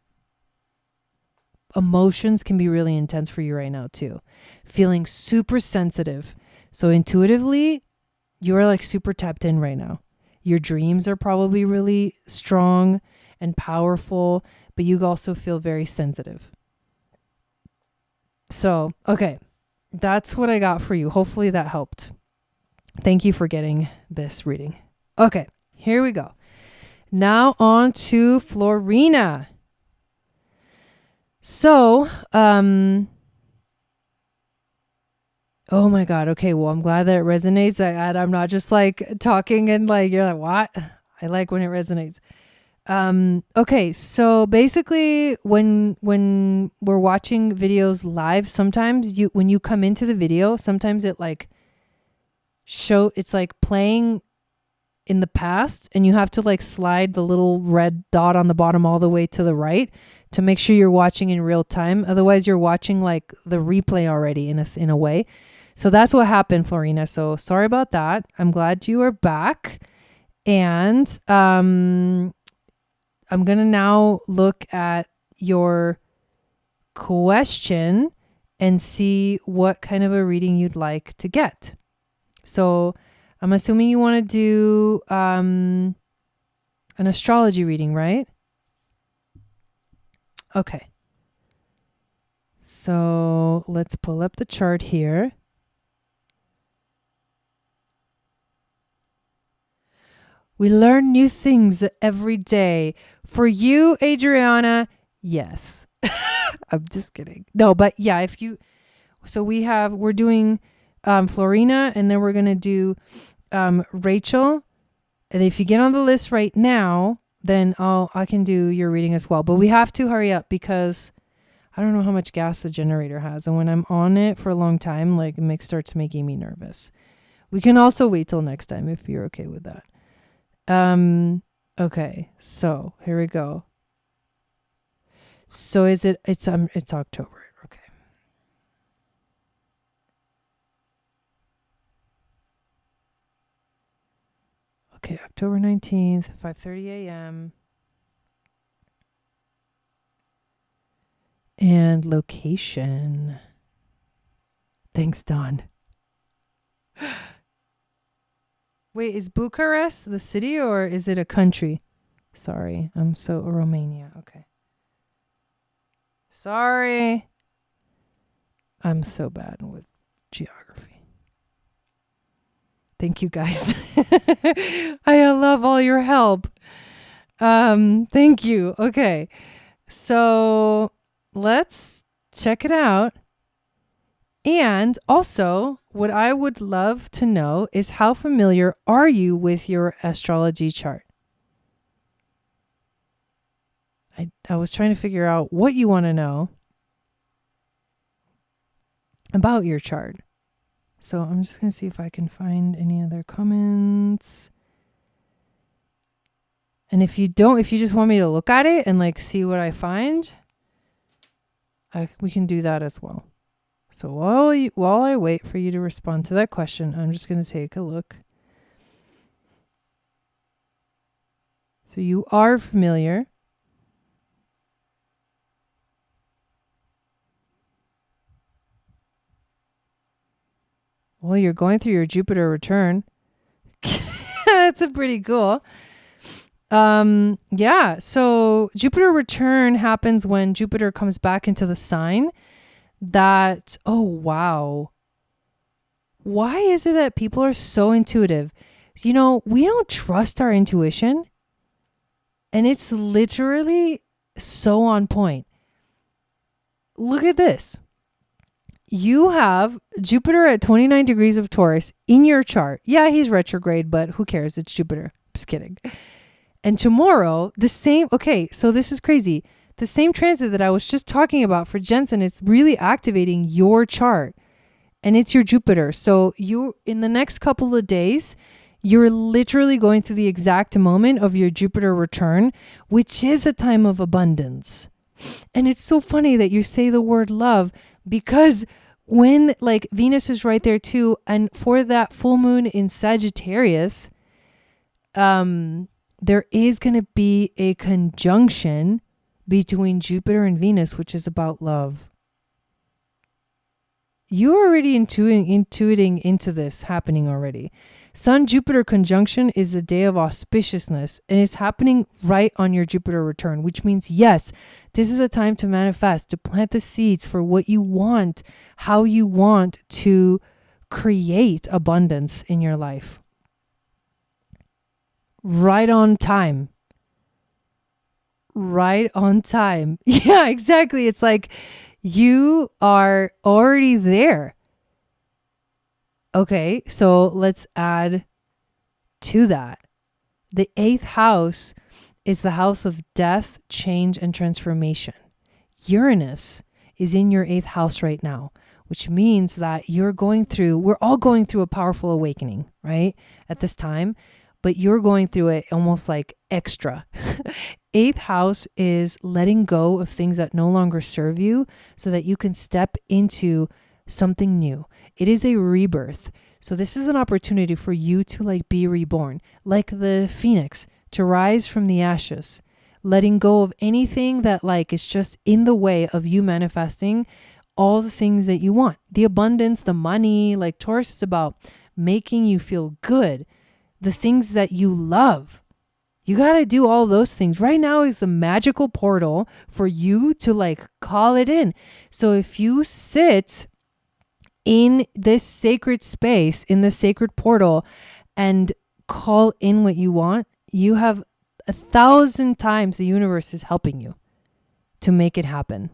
Emotions can be really intense for you right now too. Feeling super sensitive. So intuitively, you're like super tapped in right now. Your dreams are probably really strong and powerful, but you also feel very sensitive. So, okay, that's what I got for you. Hopefully that helped. Thank you for getting this reading. Okay, here we go. Now on to Florina. So, oh my God. Okay. Well, I'm glad that it resonates. I'm not just like talking and like, you're like, what? I like when it resonates. Okay. So basically when we're watching videos live, sometimes when you come into the video, sometimes it like it's like playing in the past and you have to like slide the little red dot on the bottom all the way to the right to make sure you're watching in real time. Otherwise you're watching like the replay already in a way. So that's what happened, Florina. So sorry about that. I'm glad you are back. And I'm going to now look at your question and see what kind of a reading you'd like to get. So I'm assuming you want to do an astrology reading, right? Okay. So let's pull up the chart here. We learn new things every day. For you, Adriana, yes. I'm just kidding. No, but yeah, we're doing Florina, and then we're going to do Rachel. And if you get on the list right now, then I can do your reading as well. But we have to hurry up because I don't know how much gas the generator has. And when I'm on it for a long time, like it starts making me nervous. We can also wait till next time if you're okay with that. Okay, so here we go. So it's October. Okay. Okay, October 19th, 5:30 a.m. And location. Thanks, Dawn. Wait, is Bucharest the city or is it a country? Sorry, I'm so Romania. Okay. Sorry. I'm so bad with geography. Thank you guys. I love all your help. Thank you. Okay. So let's check it out. And also, what I would love to know is how familiar are you with your astrology chart? I was trying to figure out what you want to know about your chart. So I'm just going to see if I can find any other comments. And if you just want me to look at it and like see what I find, we can do that as well. So while I wait for you to respond to that question, I'm just going to take a look. So you are familiar. Well, you're going through your Jupiter return. That's a pretty cool. Yeah. So Jupiter return happens when Jupiter comes back into the sign that, oh, wow. Why is it that people are so intuitive? You know, we don't trust our intuition, and it's literally so on point. Look at this. You have Jupiter at 29 degrees of Taurus in your chart. Yeah, he's retrograde, but who cares? It's Jupiter. Just kidding. And tomorrow, the same, okay, so this is crazy. The same transit that I was just talking about for Jensen, it's really activating your chart, and it's your Jupiter. So you, in the next couple of days, you're literally going through the exact moment of your Jupiter return, which is a time of abundance. And it's so funny that you say the word love, because when like Venus is right there too, and for that full moon in Sagittarius, there is going to be a conjunction between Jupiter and Venus, which is about love. You're already intuiting into this happening already. Sun-Jupiter conjunction is a day of auspiciousness, and it's happening right on your Jupiter return, which means, yes, this is a time to manifest, to plant the seeds for what you want, how you want to create abundance in your life. Right on time. Right on time. Yeah, exactly. It's like you are already there. Okay, so let's add to that. The 8th house is the house of death, change, and transformation. Uranus is in your 8th house right now, which means that we're all going through a powerful awakening, right? At this time, but you're going through it almost like extra. 8th house is letting go of things that no longer serve you so that you can step into something new. It is a rebirth. So this is an opportunity for you to like be reborn, like the phoenix, to rise from the ashes, letting go of anything that like is just in the way of you manifesting all the things that you want. The abundance, the money, like Taurus is about making you feel good, the things that you love. You got to do all those things. Right now is the magical portal for you to like call it in. So if you sit in this sacred space, in the sacred portal, and call in what you want, you have 1,000 times the universe is helping you to make it happen.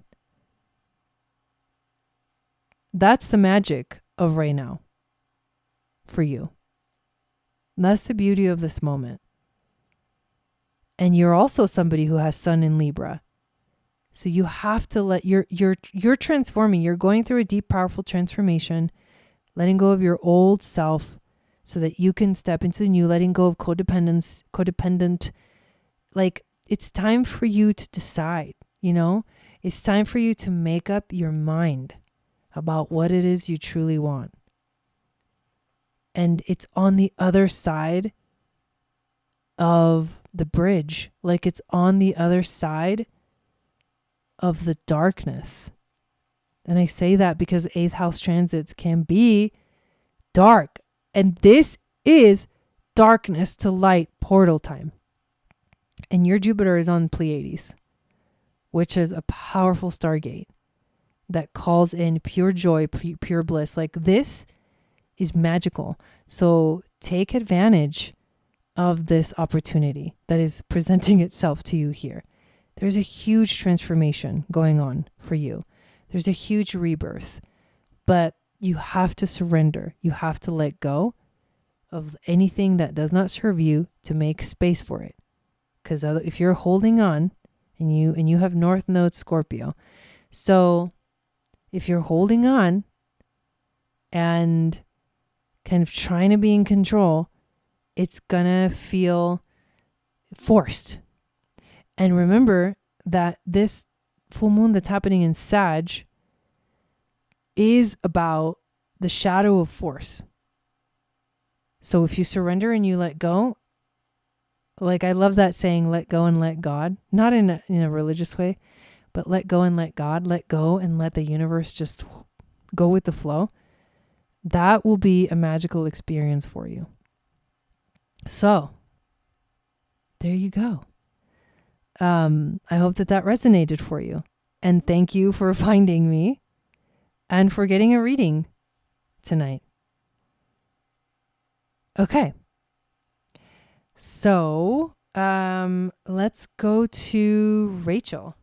That's the magic of right now for you. That's the beauty of this moment. And you're also somebody who has Sun in Libra. So you have to let you're transforming. You're going through a deep, powerful transformation, letting go of your old self so that you can step into the new, letting go of codependent. Like, it's time for you to decide, you know? It's time for you to make up your mind about what it is you truly want. And it's on the other side of the bridge. Like, it's on the other side of the darkness. And I say that because 8th house transits can be dark. And this is darkness to light portal time. And your Jupiter is on Pleiades, which is a powerful stargate that calls in pure joy, pure bliss. Like, this is magical. So take advantage of this opportunity that is presenting itself to you here. There's a huge transformation going on for you. There's a huge rebirth, but you have to surrender. You have to let go of anything that does not serve you to make space for it. Because if you're holding on, and you have North Node Scorpio, so if you're holding on and kind of trying to be in control, it's gonna feel forced. And remember that this full moon that's happening in Sag is about the shadow of force. So if you surrender and you let go, Like, I love that saying, let go and let God, not in a religious way, but let go and let God, let go and let the universe just go with the flow. That will be a magical experience for you. So there you go. I hope that resonated for you. And thank you for finding me and for getting a reading tonight. Okay. So let's go to Rachel.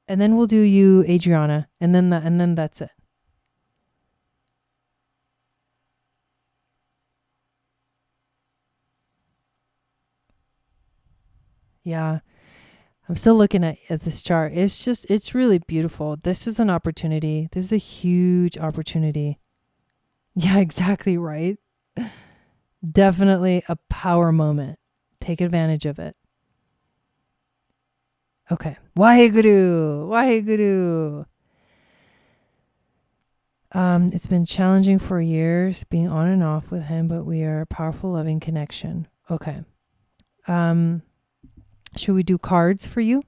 And then we'll do you, Adriana, and then that's it. Yeah. I'm still looking at this chart. It's really beautiful. This is an opportunity. This is a huge opportunity. Yeah, exactly right. Definitely a power moment. Take advantage of it. Okay. Waheguru. Waheguru. It's been challenging for years being on and off with him, but we are a powerful, loving connection. Okay. Should we do cards for you?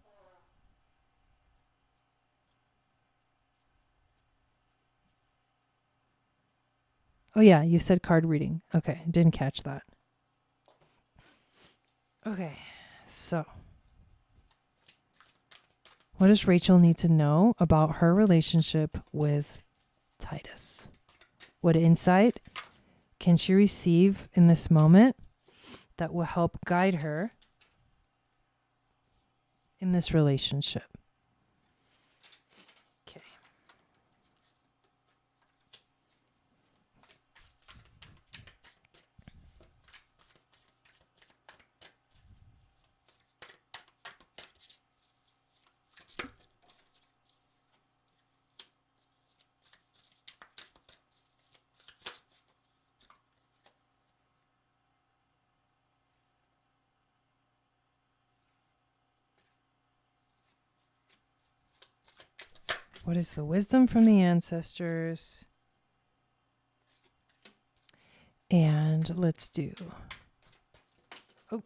Oh yeah, you said card reading. Okay, didn't catch that. Okay, so what does Rachel need to know about her relationship with Titus? What insight can she receive in this moment that will help guide her in this relationship? Okay. What is the wisdom from the ancestors? And let's do... Oh.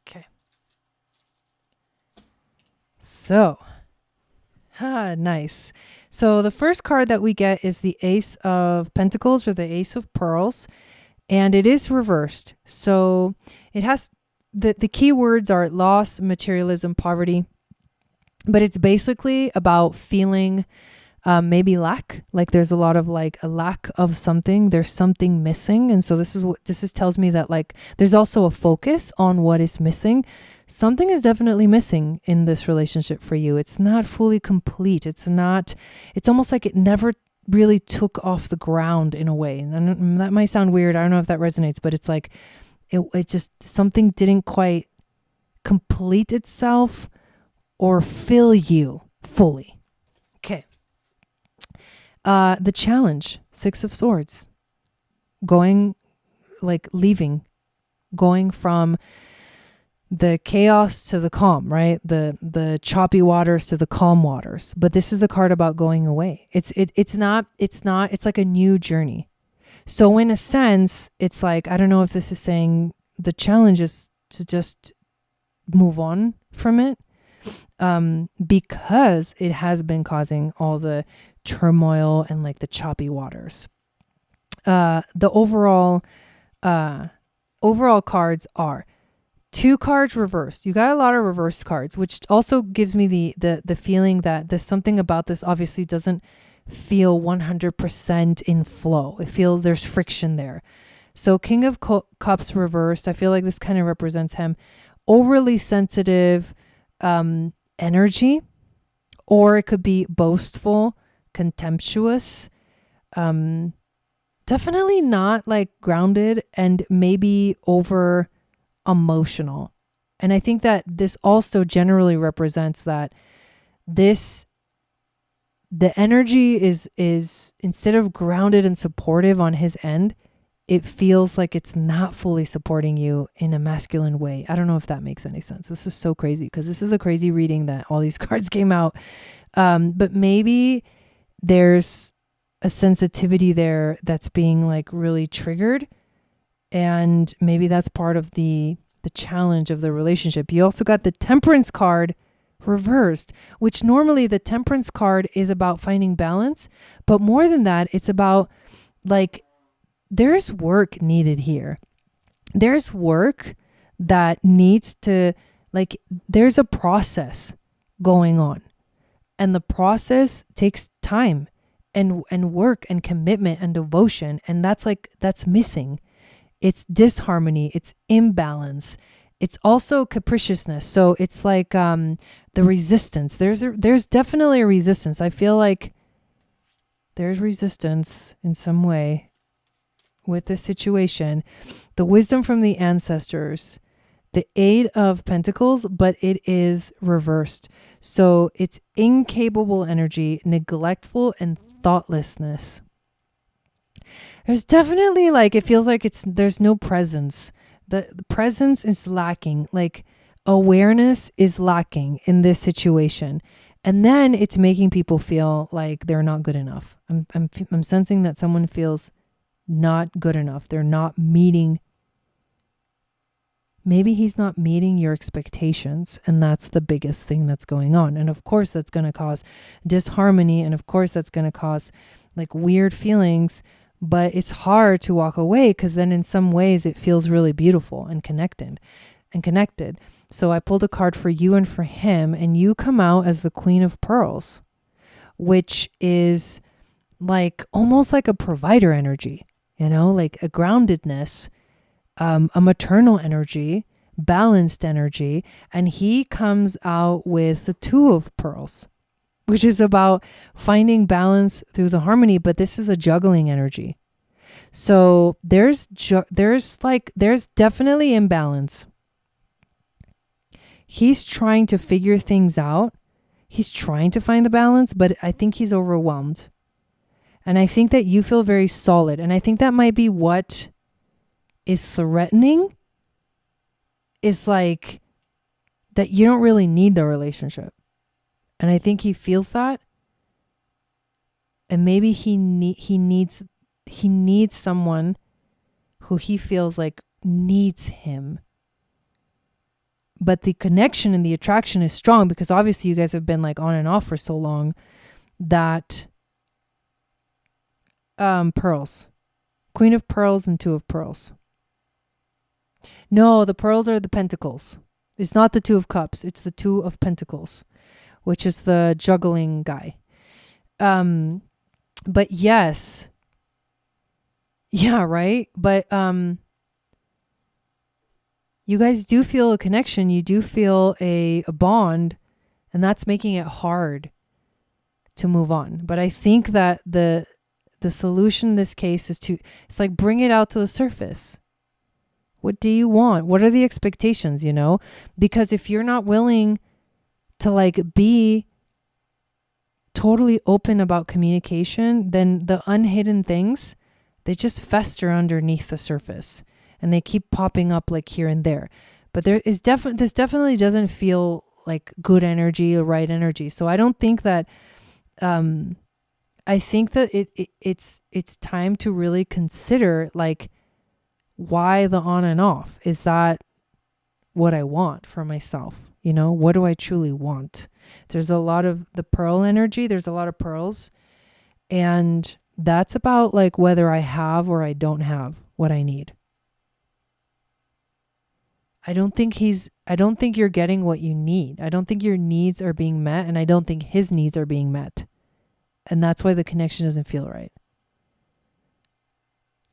Okay. So, nice. So the first card that we get is the Ace of Pentacles or the Ace of Pearls, and it is reversed. So it has the key words are loss, materialism, poverty, but it's basically about feeling maybe lack, like there's a lot of like a lack of something, there's something missing. And so this tells me that like there's also a focus on what is missing. Something is definitely missing in this relationship for you. It's not fully complete. It's almost like it never really took off the ground in a way. And that might sound weird. I don't know if that resonates, but it's like it just, something didn't quite complete itself or fill you fully. Okay. The challenge, Six of Swords, leaving, going from the chaos to the calm, right? The choppy waters to the calm waters. But this is a card about going away. It's like a new journey. So in a sense, it's like, I don't know if this is saying the challenge is to just move on from it, because it has been causing all the turmoil and like the choppy waters. The overall cards are 2 cards reversed. You got a lot of reverse cards, which also gives me the feeling that there's something about this obviously doesn't feel 100% in flow. It feels there's friction there. So King of Cups reversed. I feel like this kind of represents him. Overly sensitive energy, or it could be boastful, contemptuous, definitely not like grounded, and maybe over emotional. And I think that this also generally represents that the energy is instead of grounded and supportive on his end, it feels like it's not fully supporting you in a masculine way. I don't know if that makes any sense. This is so crazy because this is a crazy reading that all these cards came out. But maybe there's a sensitivity there that's being like really triggered. And maybe that's part of the challenge of the relationship. You also got the Temperance card reversed, which normally the Temperance card is about finding balance. But more than that, it's about like, there's work needed here. There's work that needs to, like, there's a process going on. And the process takes time and work and commitment and devotion. And that's missing. It's disharmony. It's imbalance. It's also capriciousness. So it's like the resistance. There's definitely a resistance. I feel like there's resistance in some way with this situation. The wisdom from the ancestors, the 8 of Pentacles, but it is reversed. So it's incapable energy, neglectful, and thoughtlessness. There's definitely like, it feels like there's no presence. The presence is lacking. Like awareness is lacking in this situation. And then it's making people feel like they're not good enough. I'm sensing that someone feels not good enough. They're not meeting. Maybe he's not meeting your expectations. And that's the biggest thing that's going on. And of course, that's going to cause disharmony. And of course, that's going to cause like weird feelings. But it's hard to walk away because then in some ways it feels really beautiful and connected. So I pulled a card for you and for him, and you come out as the Queen of Pearls, which is like almost like a provider energy, like a groundedness, a maternal energy, balanced energy. And he comes out with the 2 of Pearls, which is about finding balance through the harmony. But this is a juggling energy. So there's definitely imbalance. He's trying to figure things out. He's trying to find the balance, but I think he's overwhelmed. And I think that you feel very solid. And I think that might be what is threatening, is like that you don't really need the relationship. And I think he feels that. And maybe he needs someone who he feels like needs him. But the connection and the attraction is strong because obviously you guys have been like on and off for so long that Pearls, Queen of Pearls and 2 of Pearls. No, the pearls are the pentacles. It's not the 2 of Cups. It's the 2 of Pentacles, which is the juggling guy. But yes. Yeah, right? But you guys do feel a connection. You do feel a bond, and that's making it hard to move on. But I think that the solution in this case is it's like bring it out to the surface. What do you want? What are the expectations, Because if you're not willing to like be totally open about communication, then the unhidden things, they just fester underneath the surface and they keep popping up like here and there. But this definitely doesn't feel like good energy or right energy. So I don't think that, I think that it's time to really consider like, why the on and off? Is that what I want for myself? What do I truly want? There's a lot of the pearl energy. There's a lot of pearls. And that's about like whether I have or I don't have what I need. I don't think you're getting what you need. I don't think your needs are being met, and I don't think his needs are being met. And that's why the connection doesn't feel right.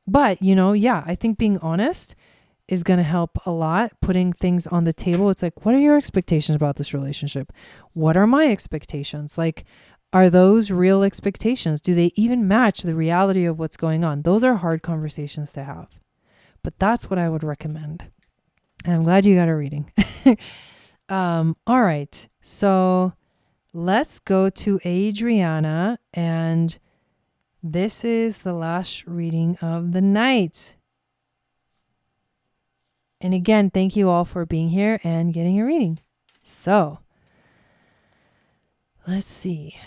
But, I think being honest is going to help a lot. Putting things on the table. It's like, what are your expectations about this relationship? What are my expectations? Like, are those real expectations? Do they even match the reality of what's going on? Those are hard conversations to have. But that's what I would recommend. And I'm glad you got a reading. All right. So let's go to Adriana, and this is the last reading of the night. And again, thank you all for being here and getting a reading. So, let's see.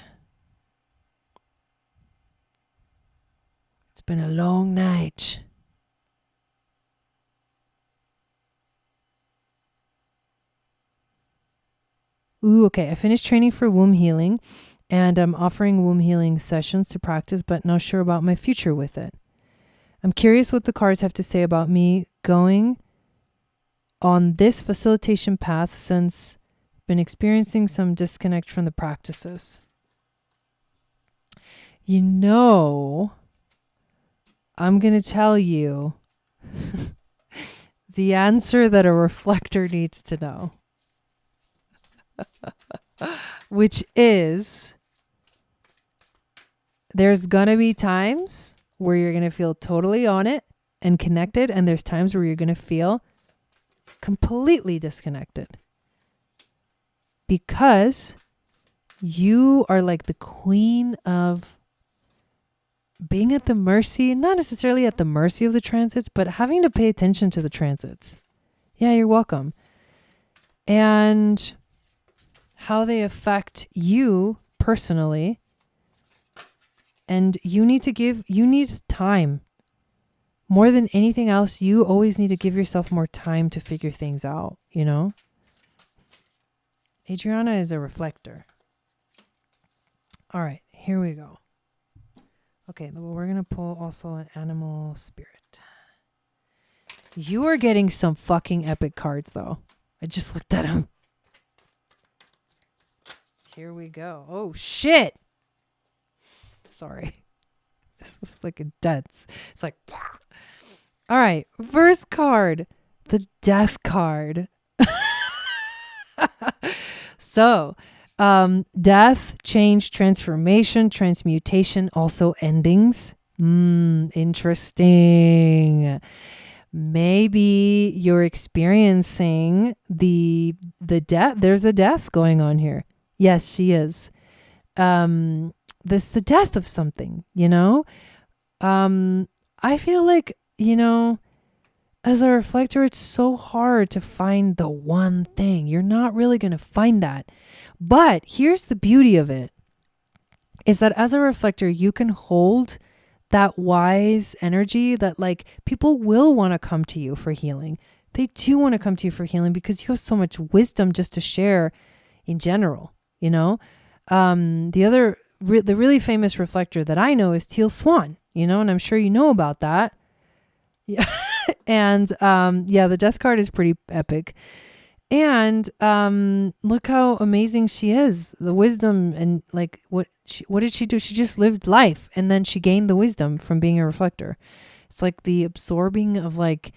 It's been a long night. Ooh, okay. I finished training for womb healing and I'm offering womb healing sessions to practice, but not sure about my future with it. I'm curious what the cards have to say about me going on this facilitation path since I've been experiencing some disconnect from the practices. You know, I'm going to tell you the answer that a reflector needs to know, which is there's going to be times where you're going to feel totally on it and connected, and there's times where you're going to feel completely disconnected because you are like the queen of being at the mercy, not necessarily at the mercy of the transits, but having to pay attention to the transits. Yeah, you're welcome. And how they affect you personally. And you need time. More than anything else, you always need to give yourself more time to figure things out, you know? Adriana is a reflector. All right, here we go. Okay, well, we're going to pull also an animal spirit. You are getting some fucking epic cards, though. I just looked at them. Here we go. Oh, shit. Sorry. This was like intense. It's like, all right. First card, the death card. So, death, change, transformation, transmutation, also endings. Interesting. Maybe you're experiencing the death. There's a death going on here. Yes, she is. This the death of something, you know? I feel like, you know, as a reflector, it's so hard to find the one thing. You're not really going to find that. But here's the beauty of it, is that as a reflector, you can hold that wise energy that like people will want to come to you for healing. They do want to come to you for healing because you have so much wisdom just to share in general, you know? The really famous reflector that I know is Teal Swan, you know, and I'm sure you know about that. Yeah. And yeah, the death card is pretty epic. And look how amazing she is. The wisdom and like what did she do? She just lived life and then she gained the wisdom from being a reflector. It's like the absorbing of like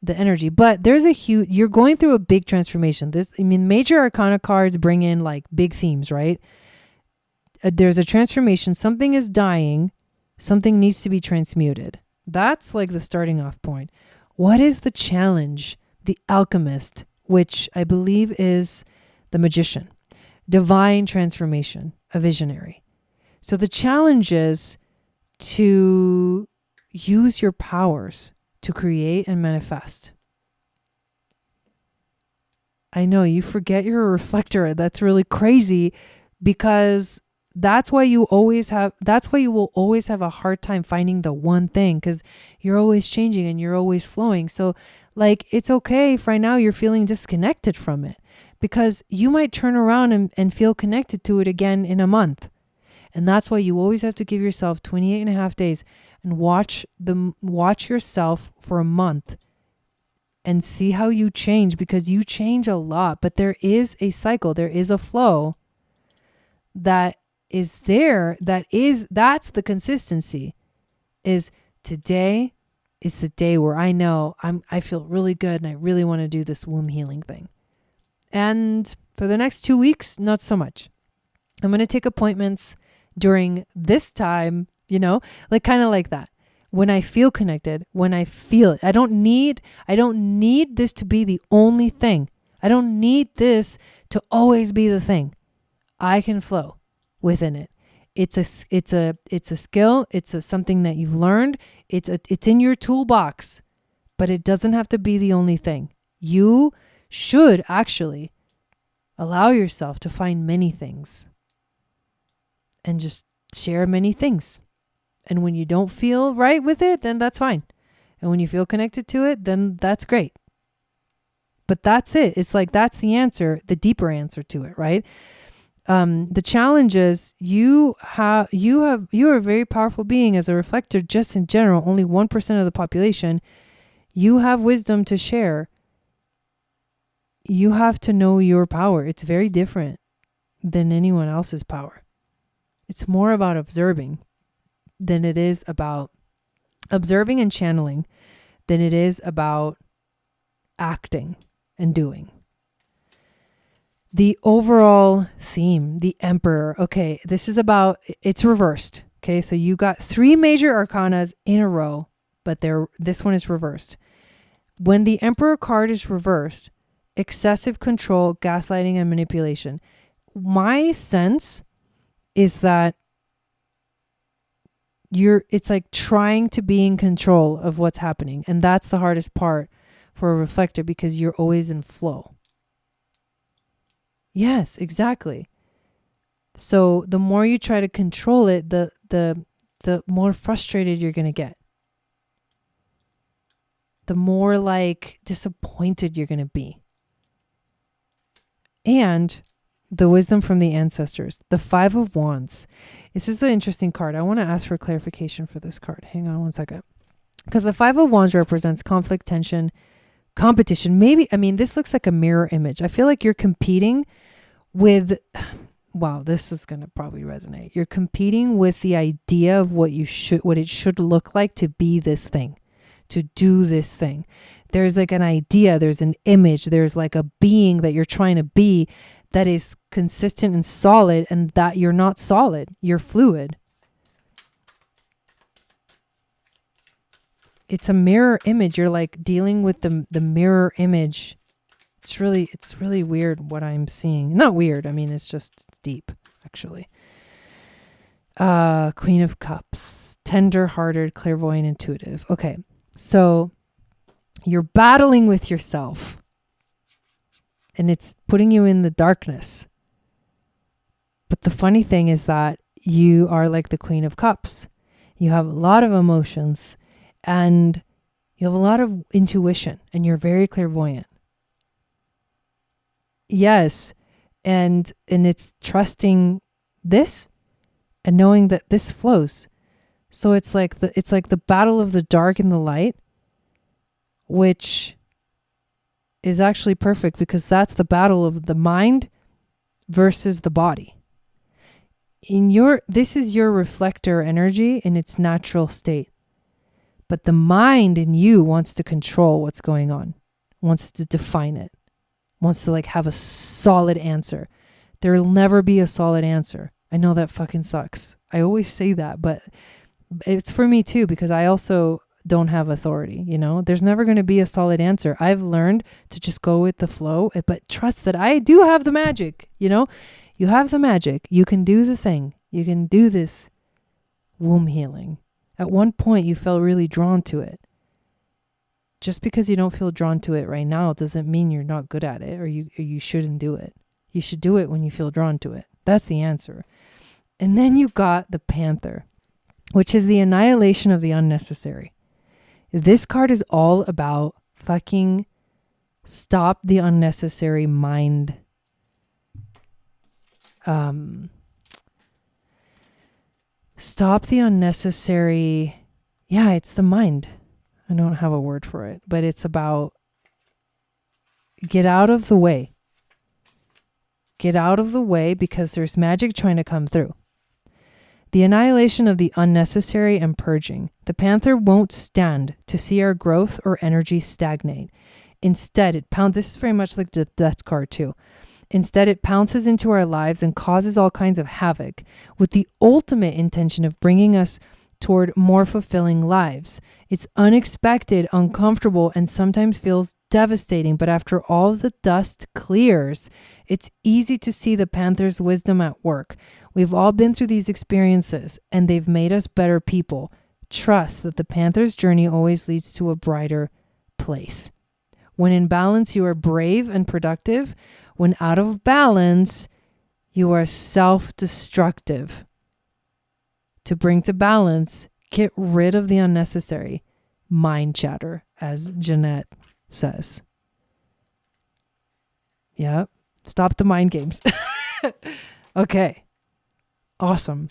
the energy. But there's you're going through a big transformation. Major arcana cards bring in like big themes, right? There's a transformation. Something is dying. Something needs to be transmuted. That's like the starting off point. What is the challenge? The alchemist, which I believe is the magician. Divine transformation, a visionary. So the challenge is to use your powers to create and manifest. I know you forget you're a reflector. That's really crazy because that's why you will always have a hard time finding the one thing because you're always changing and you're always flowing. So like, it's okay if right now you're feeling disconnected from it because you might turn around and feel connected to it again in a month. And that's why you always have to give yourself 28 and a half days and watch yourself for a month and see how you change because you change a lot, but there is a cycle. There is a flow that is there. That's the consistency is today is the day where I know I feel really good and I really want to do this womb healing thing. And for the next 2 weeks, not so much. I'm going to take appointments during this time, you know, like kind of like that. When I feel connected, when I feel it, I don't need this to be the only thing. I don't need this to always be the thing. I can flow within it. It's a skill. It's something that you've learned. It's in your toolbox, but it doesn't have to be the only thing. You should actually allow yourself to find many things and just share many things. And when you don't feel right with it, then that's fine. And when you feel connected to it, then that's great. But that's it. It's like, that's the answer, the deeper answer to it, right? The challenge is you are a very powerful being as a reflector, just in general, only 1% of the population. You have wisdom to share. You have to know your power. It's very different than anyone else's power. It's more about observing than it is about observing and channeling than it is about acting and doing. The overall theme, the Emperor. Okay, this is about, it's reversed. Okay, so you got 3 major arcanas in a row, but this one is reversed. When the Emperor card is reversed, excessive control, gaslighting, and manipulation. My sense is that it's like trying to be in control of what's happening. And that's the hardest part for a reflector, because you're always in flow. Yes, exactly. So the more you try to control it, the more frustrated you're going to get. The more like disappointed you're going to be. And the wisdom from the ancestors, the 5 of Wands. This is an interesting card. I want to ask for clarification for this card. Hang on one second. Because the 5 of Wands represents conflict, tension, competition. Maybe, I mean, this looks like a mirror image. I feel like you're competing with, wow, this is going to probably resonate. You're competing with the idea of what it should look like to be this thing, to do this thing. There's like an idea, there's an image, there's like a being that you're trying to be that is consistent and solid, and that you're not solid, you're fluid. It's a mirror image. You're like dealing with the mirror image. It's really weird what I'm seeing. Not weird. I mean, it's deep, actually. Queen of Cups, tender-hearted, clairvoyant, intuitive. Okay. So you're battling with yourself, and it's putting you in the darkness. But the funny thing is that you are like the Queen of Cups. You have a lot of emotions, and you have a lot of intuition, and you're very clairvoyant. Yes. And it's trusting this and knowing that this flows. So it's like the battle of the dark and the light, which is actually perfect, because that's the battle of the mind versus the body. This is your reflector energy in its natural state. But the mind in you wants to control what's going on, wants to define it, wants to like have a solid answer. There'll never be a solid answer. I know that fucking sucks. I always say that, but it's for me too, because I also don't have authority, you know? There's never going to be a solid answer. I've learned to just go with the flow, but trust that I do have the magic, you know? You have the magic. You can do the thing. You can do this womb healing. At one point, you felt really drawn to it. Just because you don't feel drawn to it right now doesn't mean you're not good at it, or you shouldn't do it. You should do it when you feel drawn to it. That's the answer. And then you got the Panther, which is the annihilation of the unnecessary. This card is all about fucking stop the unnecessary mind. Stop the unnecessary. Yeah, it's the mind. I don't have a word for it, but it's about get out of the way. Get out of the way, because there's magic trying to come through. The annihilation of the unnecessary and purging. The Panther won't stand to see our growth or energy stagnate. Instead, this is very much like the Death card too. Instead, it pounces into our lives and causes all kinds of havoc, with the ultimate intention of bringing us toward more fulfilling lives. It's unexpected, uncomfortable, and sometimes feels devastating, but after all the dust clears, it's easy to see the Panther's wisdom at work. We've all been through these experiences, and they've made us better people. Trust that the Panther's journey always leads to a brighter place. When in balance, you are brave and productive. When out of balance, you are self-destructive. To bring to balance, get rid of the unnecessary mind chatter, as Jeanette says. Yep. Stop the mind games. Okay. Awesome.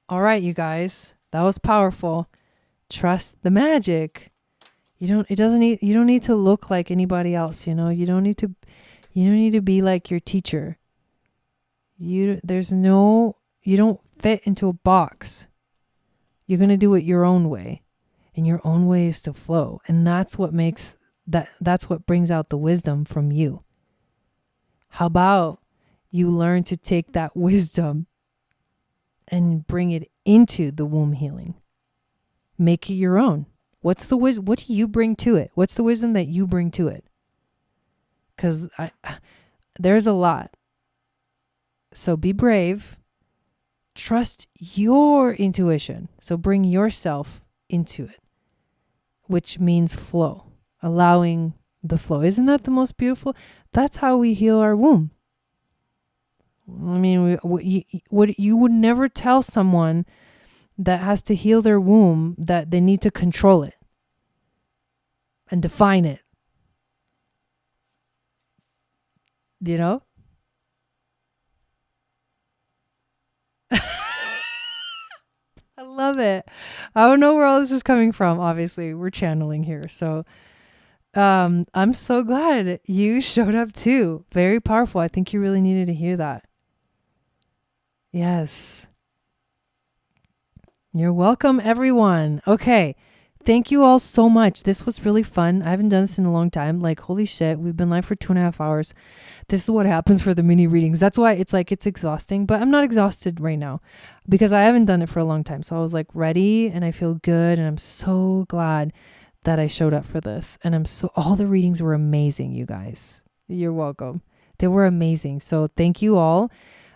All right, you guys. That was powerful. Trust the magic. You don't need to look like anybody else, you don't need to be like your teacher. You don't fit into a box. You're going to do it your own way. And your own way is to flow. And that's what brings out the wisdom from you. How about you learn to take that wisdom and bring it into the womb healing? Make it your own. What's the wisdom? What do you bring to it? What's the wisdom that you bring to it? Because there's a lot. So be brave. Trust your intuition. So bring yourself into it, which means flow, allowing the flow. Isn't that the most beautiful? That's how we heal our womb. I mean, you would never tell someone that has to heal their womb that they need to control it and define it. You know? I love it. I don't know where all this is coming from. Obviously, we're channeling here. So I'm so glad you showed up too. Very powerful. I think you really needed to hear that. Yes. You're welcome, everyone. Okay. Thank you all so much. This was really fun. I haven't done this in a long time. Like, holy shit, we've been live for 2.5 hours. This is what happens for the mini readings. That's why it's exhausting, but I'm not exhausted right now because I haven't done it for a long time. So I was like ready and I feel good. And I'm so glad that I showed up for this. And all the readings were amazing, you guys. You're welcome. They were amazing. So thank you all.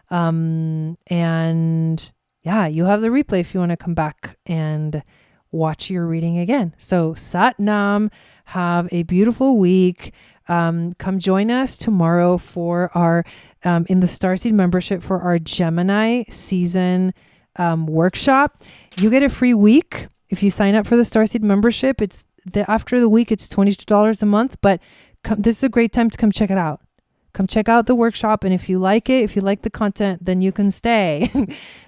And yeah, you have the replay if you want to come back and watch your reading again. So Sat Nam, have a beautiful week. Come join us tomorrow for our, in the Starseed membership for our Gemini season workshop. You get a free week if you sign up for the Starseed membership. After the week, it's $22 a month, but this is a great time to come check it out. Come check out the workshop. And if you like it, if you like the content, then you can stay.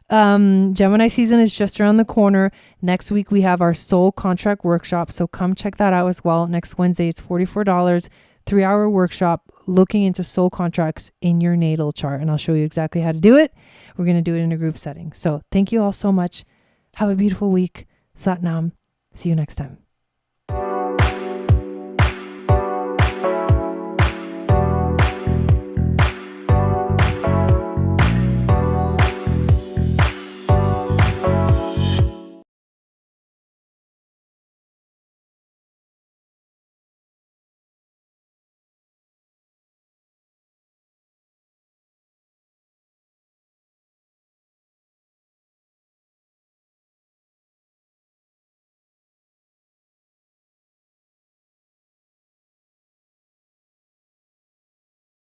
Gemini season is just around the corner. Next week, we have our soul contract workshop. So come check that out as well. Next Wednesday, it's $44, 3-hour workshop looking into soul contracts in your natal chart. And I'll show you exactly how to do it. We're going to do it in a group setting. So thank you all so much. Have a beautiful week. Sat Nam. See you next time.